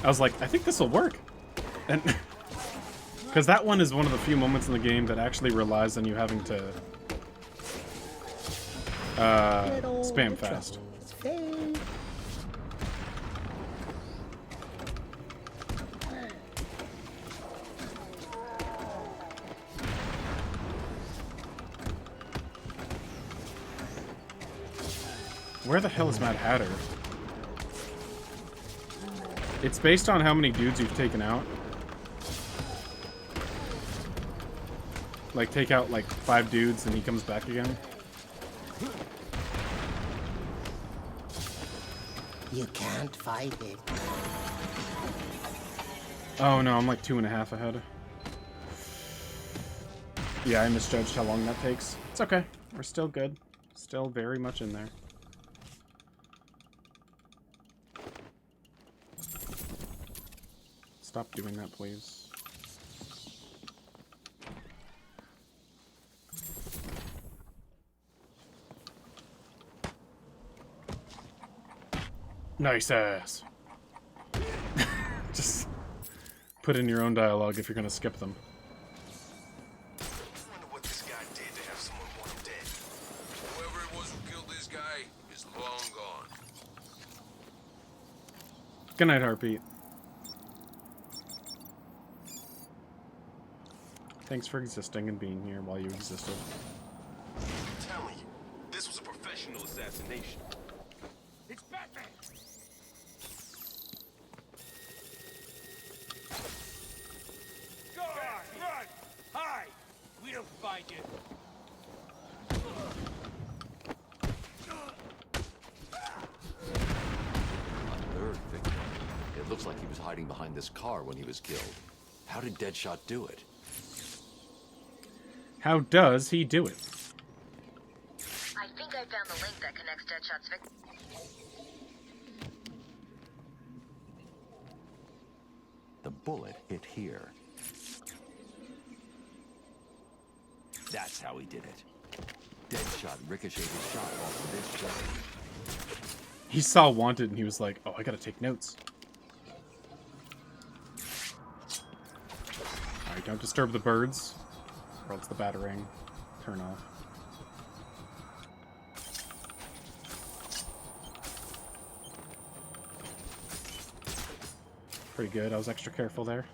I was like, I think this will work. And because that one is one of the few moments in the game that actually relies on you having to spam fast. Where the hell is Mad Hatter? It's based on how many dudes you've taken out. Like, take out, like, 5 dudes and he comes back again. You can't fight it. Oh no, I'm like 2.5 ahead. Yeah, I misjudged how long that takes. It's okay. We're still good. Still very much in there. Stop doing that, please. Nice ass. Just put in your own dialogue if you're gonna skip them. I wonder what this guy did to have someone want him dead. Whoever it was who killed this guy is long gone. Good night, Heartbeat. Thanks for existing and being here while you existed. I'm telling you, this was a professional assassination. It's Batman! Go on, run! Hide! We'll find you. A third victim. It looks like he was hiding behind this car when he was killed. How did Deadshot do it? How does he do it? I think I found the link that connects Deadshot's victim. The bullet hit here. That's how he did it. Deadshot ricocheted his shot off of this gun. He saw Wanted and he was like, oh, I gotta take notes. Alright, don't disturb the birds. Or else the batarang. Turn off. Pretty good. I was extra careful there.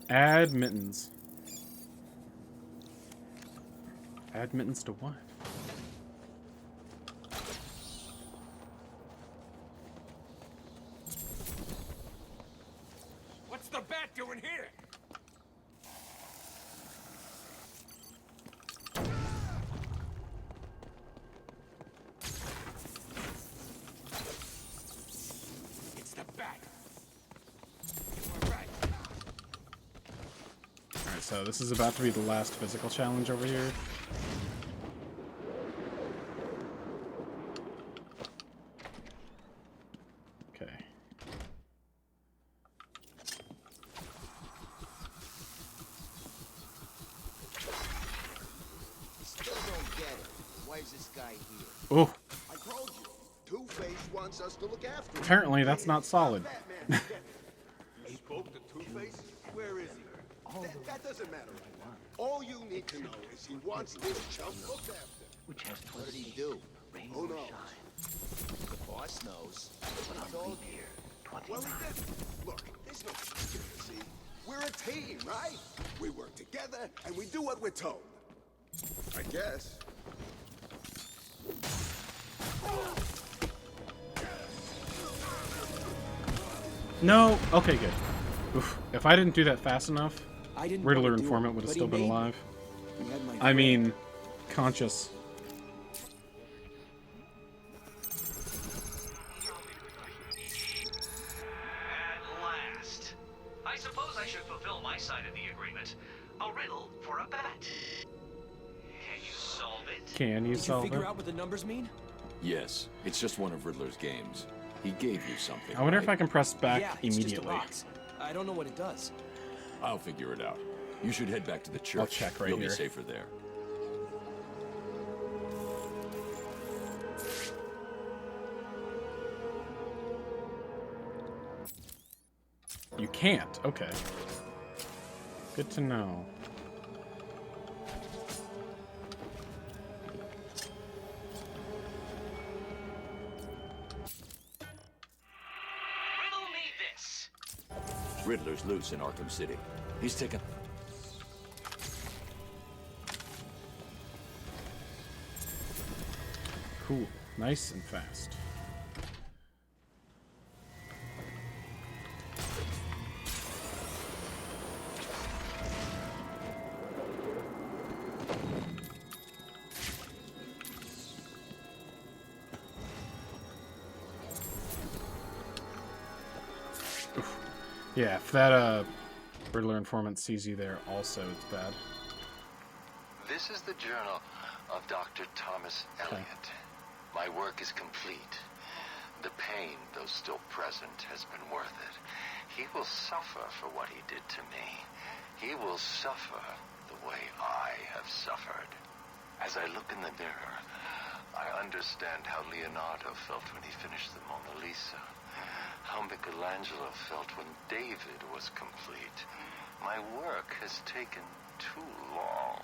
Add mittens. Add mittens to what? What's the bat doing here? It's the bat. You were right. Alright, so this is about to be the last physical challenge over here. Okay. Still don't get it. Why is this guy here? Oh. I told you. Two-Face wants us to look after him. Apparently that's not solid. You spoke to Two-Face? Where is he? That doesn't matter right now. All you need to know is he wants this chump looked after. What did he do? Who knows? The boss knows. But I told you. Well, he didn't. Look, there's no conspiracy. We're a team, right? We work together and we do what we're told. I guess. No. Okay, good. Oof. If I didn't do that fast enough, Riddler want to do Informant it, would have but still he been made alive. He had my I friend. mean, conscious. Can you solve it? Did you figure out what the numbers mean? Yes, it's just one of Riddler's games. He gave you something. I wonder right? if I can press back Yeah, it's just a immediately. box. I don't know what it does. I'll figure it out. You should head back to the church. I'll check right You'll here. be safer there. You can't. Okay. Good to know. Riddle me this. Riddler's loose in Arkham City. He's taken... Cool. Nice and fast. Oof. Yeah, if that Riddler informant sees you there also, it's bad. This is the journal of Dr. Thomas Elliot. My work is complete. The pain, though still present, has been worth it. He will suffer for what he did to me. He will suffer the way I have suffered. As I look in the mirror, I understand how Leonardo felt when he finished the Mona Lisa. How Michelangelo felt when David was complete. My work has taken too long.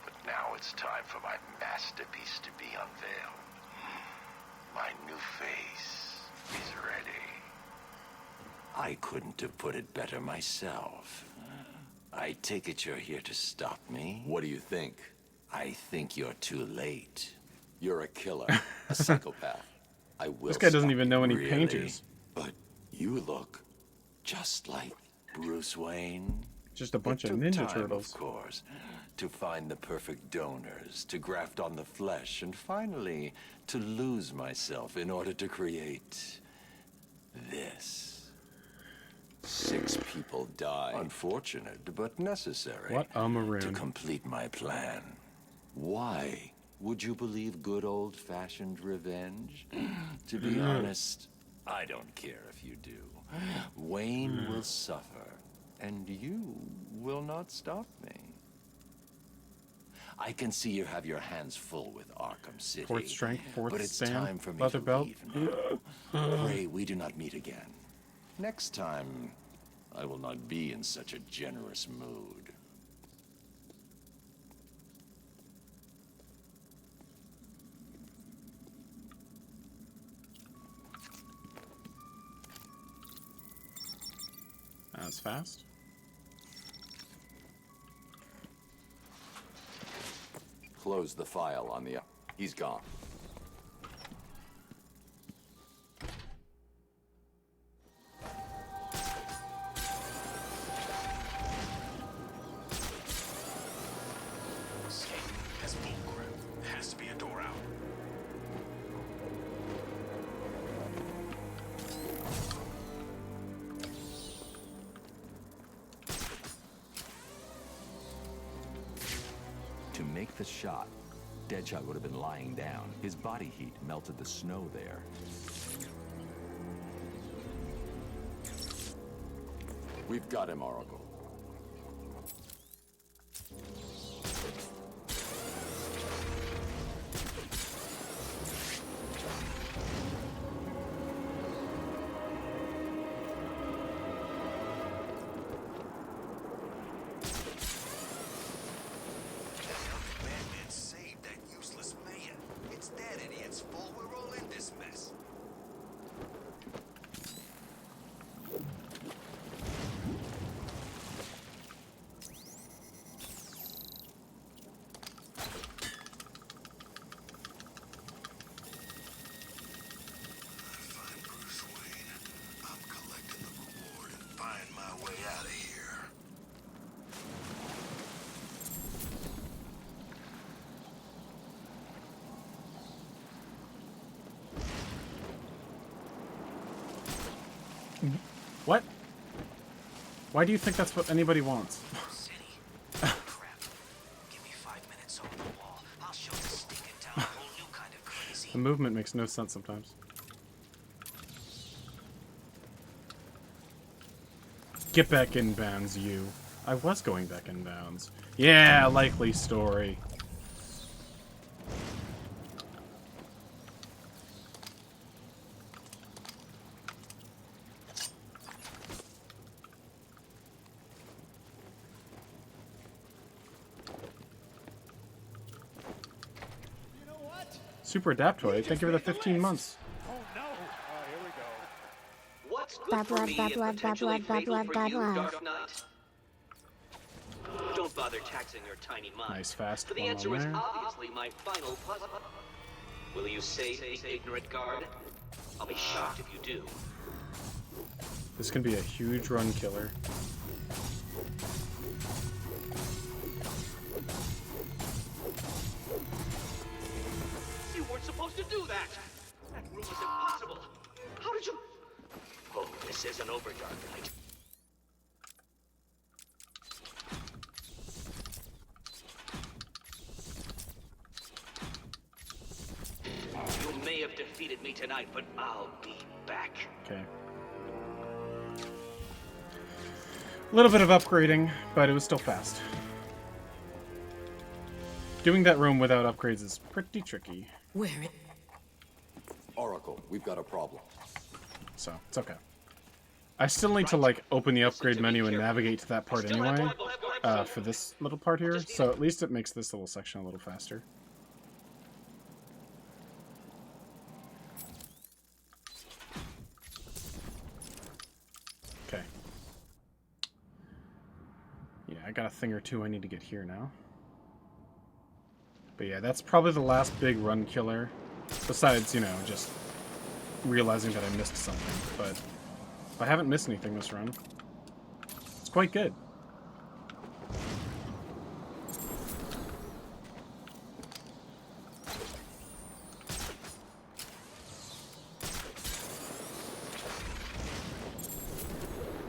But now it's time for my masterpiece to be unveiled. My new face is ready. I couldn't have put it better myself. I take it you're here to stop me? What do you think? I think you're too late. You're a killer, a psychopath. I will. This guy doesn't even know any really? painters. But you look just like Bruce Wayne. Just a bunch It of took Ninja time, Turtles. Of course, to find the perfect donors, to graft on the flesh, and finally to lose myself in order to create this. 6 people died. Unfortunate, but necessary. What a maroon. To complete my plan. Why would you believe good old-fashioned revenge? To be honest, I don't care if you do. Wayne will suffer, and you will not stop me. I can see you have your hands full with Arkham City. Fourth strength, fourth but it's stand, time for me leather to belt. leave now. Pray we do not meet again. Next time, I will not be in such a generous mood. That's fast. Close the file on the... He's gone. That's bullcrap. There has to be a door out. To make the shot, Deadshot would have been lying down. His body heat melted the snow there. We've got him, Oracle. Batman saved that useless mayor. It's that idiot's fault we're all in this mess. Find Bruce Wayne. I'm collecting the reward and buying my way out of here. What? Why do you think that's what anybody wants? City. Crap. Give me 5 minutes on the wall. I'll show the stink movement makes no sense sometimes. Get back in bounds, you. I was going back in bounds. Yeah, likely story. Super Adaptoid, thank you for the 15 months. Oh no! Here we go. What's good for me and potentially fatal for you, Dark Knight? Don't bother taxing your tiny mind. Nice fast For the one answer on is there. obviously my final puzzle. Will you save the ignorant guard? I'll be shocked if you do. This can be a huge run killer. You weren't supposed to do that! That rule is impossible! How did you... Oh, this isn't over, Dark Knight. You may have defeated me tonight, but I'll be back. Okay. A little bit of upgrading, but it was still fast. Doing that room without upgrades is pretty tricky. Where? Oracle, we've got a problem. So, it's okay. I still need to, like, open the upgrade menu and navigate to that part anyway, for this little part here, so at least it makes this little section a little faster. Okay. Yeah, I got a thing or two I need to get here now. But yeah, that's probably the last big run killer, besides, you know, just realizing that I missed something, but I haven't missed anything this run. It's quite good.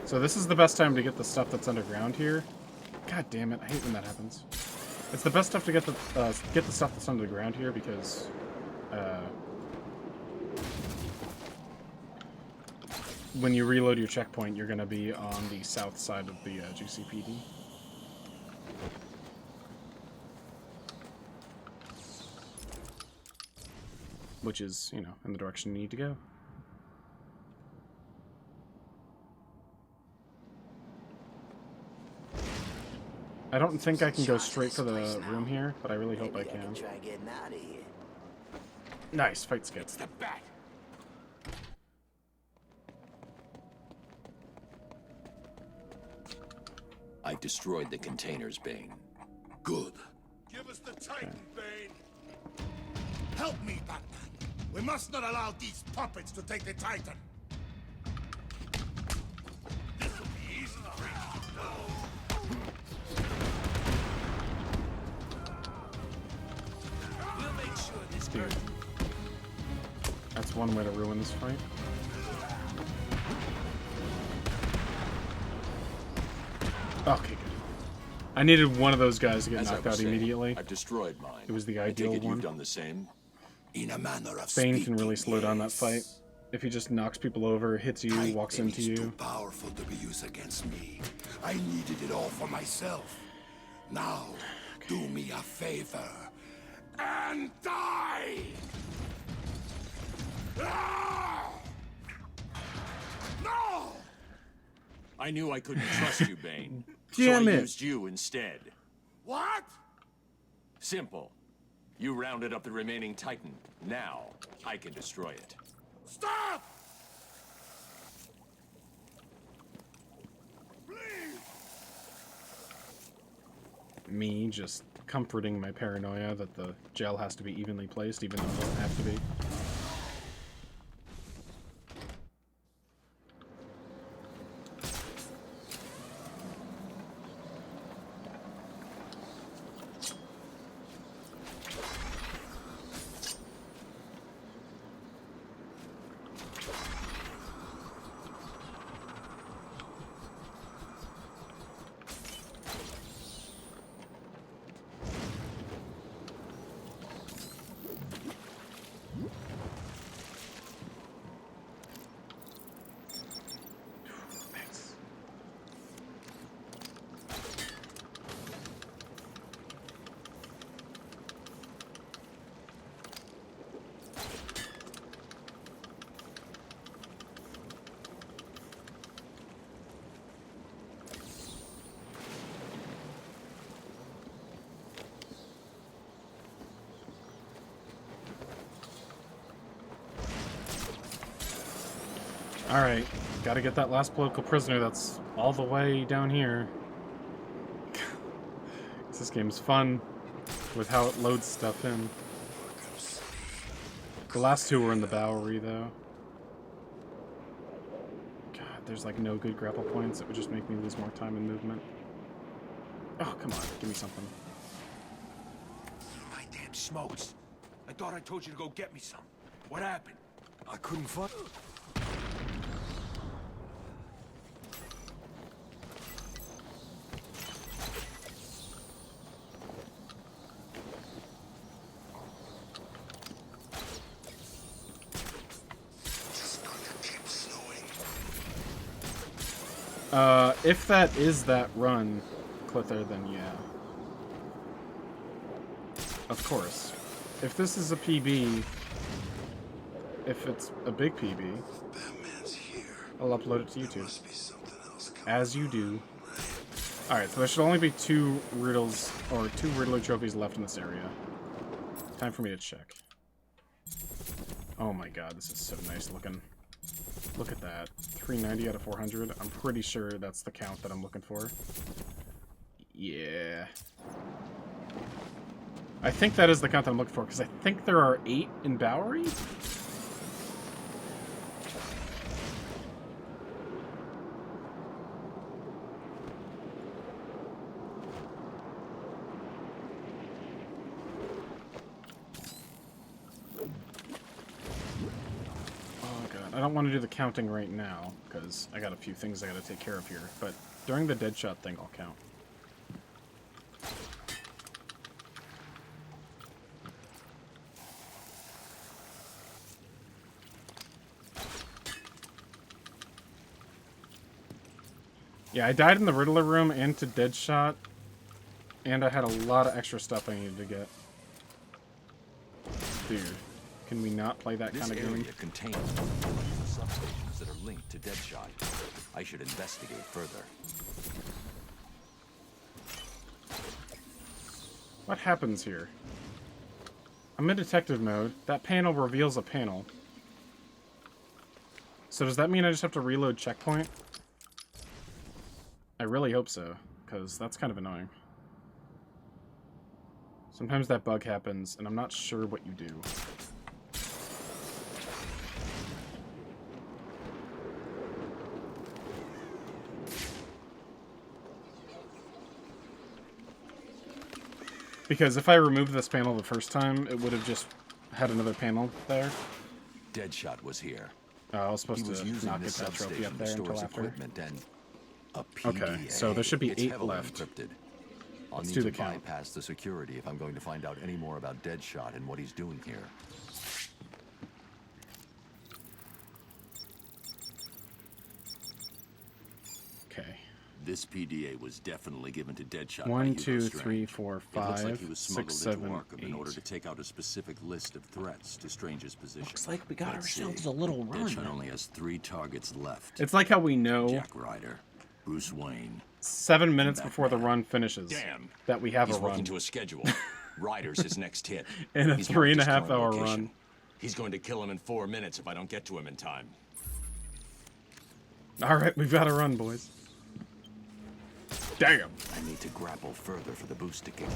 So this is the best time to get the stuff that's underground here. God damn it, I hate when that happens. It's the best stuff to get the stuff that's under the ground here because when you reload your checkpoint, you're going to be on the south side of the GCPD. Which is, you know, in the direction you need to go. I don't think I can go straight for the room here, but I really hope I can. Nice, fight skip. It's the bat. I've destroyed the containers, Bane. Good. Give us the Titan, Bane. Help me, Batman. We must not allow these puppets to take the Titan. This'll be easy to break. We'll make sure this Dude. That's one way to ruin this fight. Okay, good. I needed one of those guys to get knocked out immediately. I've destroyed mine. It was the ideal one. You've done the same. In a manner of Bane can really slow down that fight. If he just knocks people over, hits you, walks into you. Too powerful to be used against me. I needed it all for myself. Now, do me a favor and die. Ah! No! I knew I couldn't trust you, Bane. Damn so I it. used you instead. What? Simple. You rounded up the remaining Titan. Now, I can destroy it. Stop! Me just comforting my paranoia that the gel has to be evenly placed, even though it doesn't have to be. Alright, gotta get that last political prisoner that's all the way down here. This game's fun with how it loads stuff in. The last two were in the Bowery, though. God, there's like no good grapple points. It would just make me lose more time and movement. Oh, come on, give me something. My damn smokes. I thought I told you to go get me some. What happened? I couldn't find... If that is that run, Clither, then yeah. Of course. If this is a PB, if it's a big PB, I'll upload it to YouTube. As you do. Alright, so there should only be 2 Riddles, or 2 Riddler trophies left in this area. Time for me to check. Oh my god, this is so nice looking. Look at that. 390 out of 400. I'm pretty sure that's the count that I'm looking for. Yeah. I think that is the count that I'm looking for, because I think there are 8 in Bowery? I don't want to do the counting right now, because I got a few things I gotta take care of here, but during the Deadshot thing, I'll count. Yeah, I died in the Riddler room and to Deadshot, and I had a lot of extra stuff I needed to get. Dude. Can we not play that kind of game? This area contains substations that are linked to Deadshot. I should investigate further. What happens here? I'm in detective mode. That panel reveals a panel. So does that mean I just have to reload checkpoint? I really hope so, because that's kind of annoying. Sometimes that bug happens, and I'm not sure what you do. Because if I removed this panel the first time, it would have just had another panel there. Deadshot was here. Oh, I was supposed to not get that trophy up there until after. Okay, so there should be 8 left. Let's do the count. Bypass the security if I'm going to find out any more about Deadshot and what he's doing here. Okay. This PDA was definitely given to Deadshot. 1, 2, 3, 4, 5, it looks like he was 6, smuggled 7, into Arkham 8. in order to take out a specific list of threats to Strange's position. Looks like we got ourselves a little run. Deadshot only has 3 targets left. It's like how we know Jack Ryder, Bruce Wayne. 7 minutes before the run finishes. Damn. That we have He's a run. working to a schedule. Ryder's his next hit. In a He's 3.5 hour run. He's going to kill him in 4 minutes if I don't get to him in time. Alright, we've got to run, boys. Damn. I need to grapple further for the boost to kick in.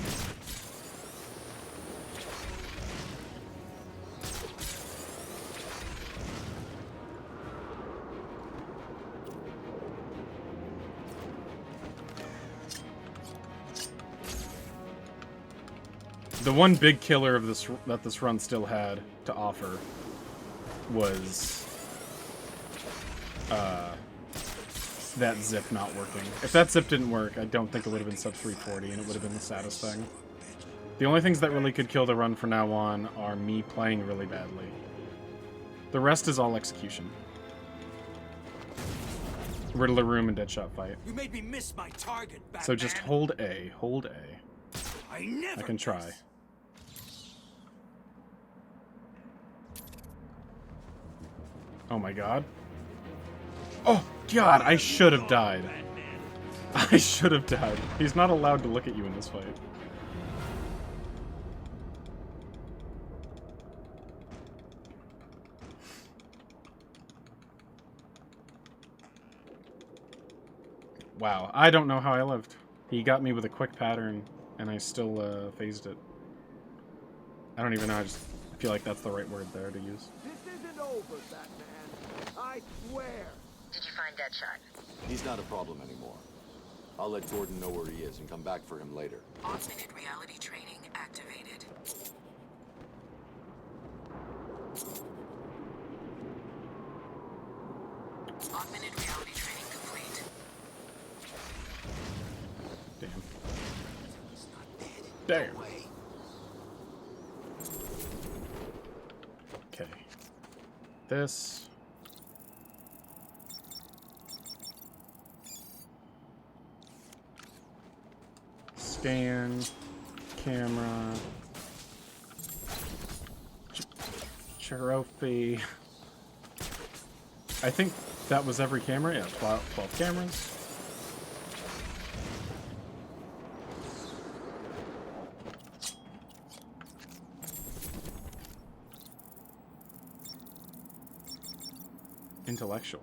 The one big killer of this that this run still had to offer was that zip not working. If that zip didn't work, I don't think it would have been sub 340, and it would have been the saddest thing. The only things that really could kill the run from now on are me playing really badly. The rest is all execution. Riddler room and Deadshot fight. You made me miss my target, Batman. So just hold A, hold A. I can try. Oh my god. Oh god, I should have died. I should have died. He's not allowed to look at you in this fight. Wow, I don't know how I lived. He got me with a quick pattern, and I still phased it. I don't even know, I just feel like that's the right word there to use. This isn't over, Batman. I swear. Did you find Deadshot? He's not a problem anymore. I'll let Gordon know where he is and come back for him later. Augmented reality training activated. Augmented reality training complete. Damn. Okay. This. Scan. Camera. Trophy. I think that was every camera. Yeah, 12 cameras. Intellectual.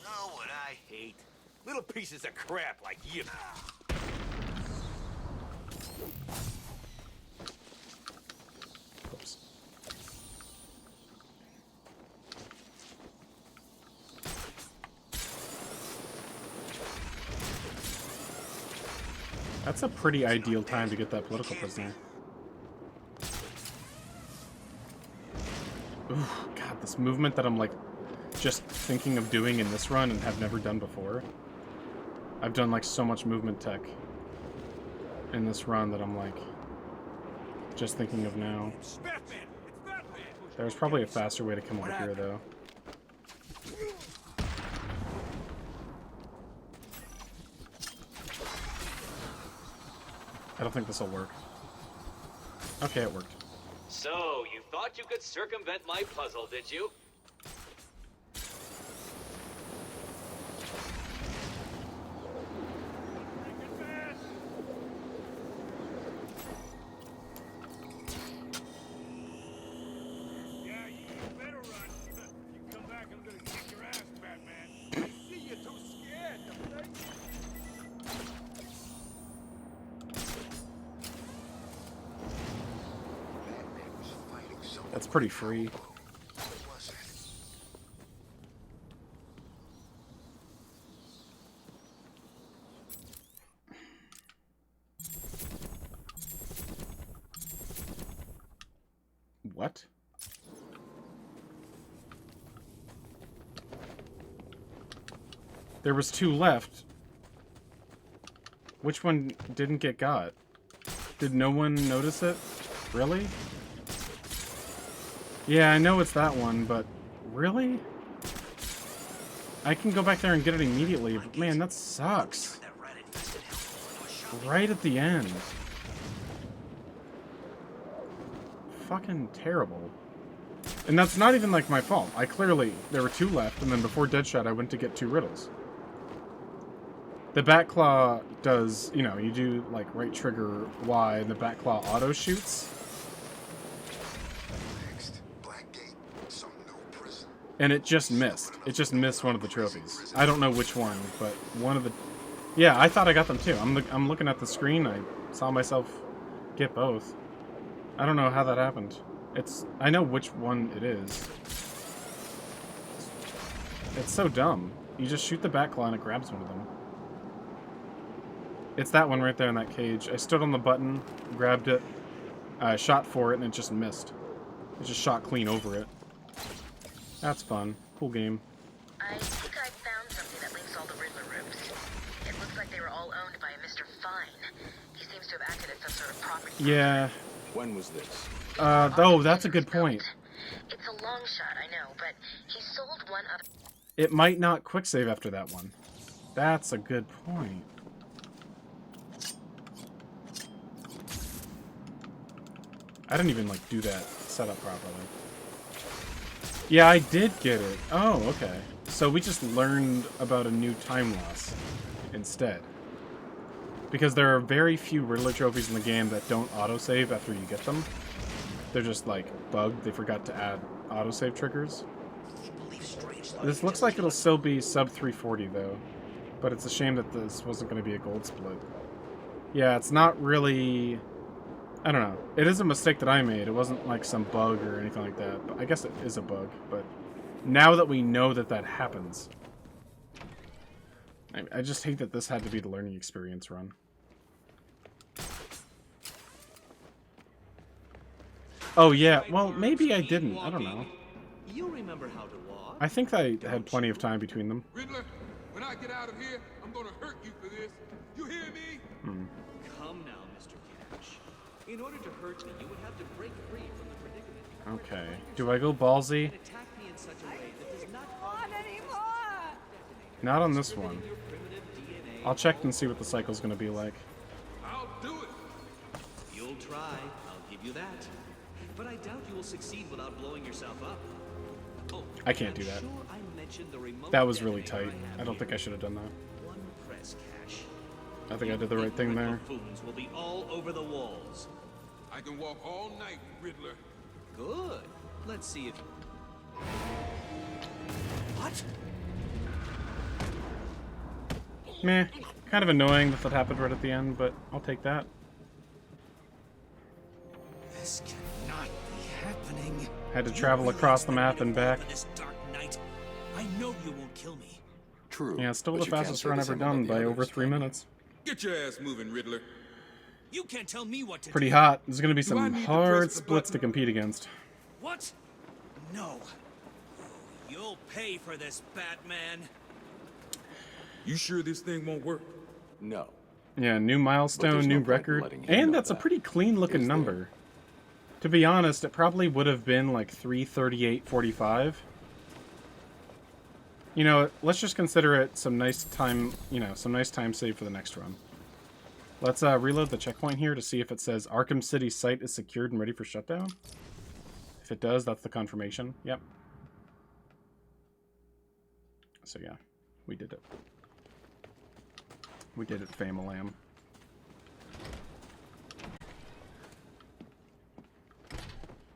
Know what I hate? Little pieces of crap like you. Oops. That's a pretty ideal time to get that political prisoner. Ooh, God, this movement that I'm like just thinking of doing in this run and have never done before. I've done like so much movement tech in this run that I'm like just thinking of now. There's probably a faster way to come over here though. I don't think this will work. Okay, it worked. So, you thought you could circumvent my puzzle, did you? That's pretty free. What? There was 2 left. Which one didn't get got? Did no one notice it? Really? Yeah, I know it's that one, but really? I can go back there and get it immediately, but man, that sucks. Right at the end. Fucking terrible. And that's not even like my fault. There were 2 left, and then before Deadshot I went to get 2 Riddles. The back claw does, you know, you do like right trigger Y, and the back claw auto shoots. And it just missed. It just missed one of the trophies. I don't know which one, but one of the... Yeah, I thought I got them too. I'm looking at the screen. I saw myself get both. I don't know how that happened. I know which one it is. It's so dumb. You just shoot the back claw and it grabs one of them. It's that one right there in that cage. I stood on the button, grabbed it, shot for it, and it just missed. It just shot clean over it. That's fun. Cool game. I think I found something that links all the Riddler rooms. It looks like they were all owned by a Mr. Fine. He seems to have acted as some sort of property. Yeah. When was this? Oh, that's a good point. It's a long shot, I know, but he sold one other... It might not quick save after that one. That's a good point. I didn't even like do that setup properly. Yeah, I did get it. Oh, okay. So we just learned about a new time loss instead. Because there are very few Riddler trophies in the game that don't autosave after you get them. they're just like bugged. They forgot to add autosave triggers. This looks like it'll still be sub 340 though, but it's a shame that this wasn't going to be a gold split. Yeah, it's not really... I don't know. It is a mistake that I made. It wasn't like some bug or anything like that, but I guess it is a bug. But now that we know that that happens, I just hate that this had to be the learning experience run. Oh yeah, well maybe I didn't. I don't know. You remember how to walk. I think I had plenty of time between them. Riddler, when I get out of here, I'm gonna hurt you for this. You hear me? Come now, Mr. Cash. In order to hurt me, you would have to break free from the predicament. Okay. Do I go ballsy? Attack me in such a way that does not want anymore. Not on this one. I'll check and see what the cycle's gonna be like. I'll do it. You'll try. I'll give you that. But I doubt you will succeed without blowing yourself up. Oh, I can't do that. Sure I mentioned the remote That was really detonator tight. I don't think I should have done that. One press, Cash. I think I did the right thing there. Buffoons will be all over the walls. I can walk all night, Riddler. Good. Let's see if... What? Meh. Kind of annoying that happened right at the end, but I'll take that. This cannot be happening. Had to travel across the map and back. This dark night. I know you won't kill me. True. Yeah, still the fastest run ever done by over 3 minutes. Get your ass moving, Riddler. You can't tell me what to Pretty do. hot. There's gonna be Do I some need to hard press the splits to button? compete against. What? No. You'll pay for this, Batman. You sure this thing won't work? No. Yeah, new milestone, new record, and that's a pretty clean looking number. To be honest, it probably would have been like 3:38:45. You know, let's just consider it some nice time, some nice time save for the next run. Let's reload the checkpoint here to see if it says Arkham City site is secured and ready for shutdown. If it does, that's the confirmation. Yep. So yeah, we did it. We did it, Famalam.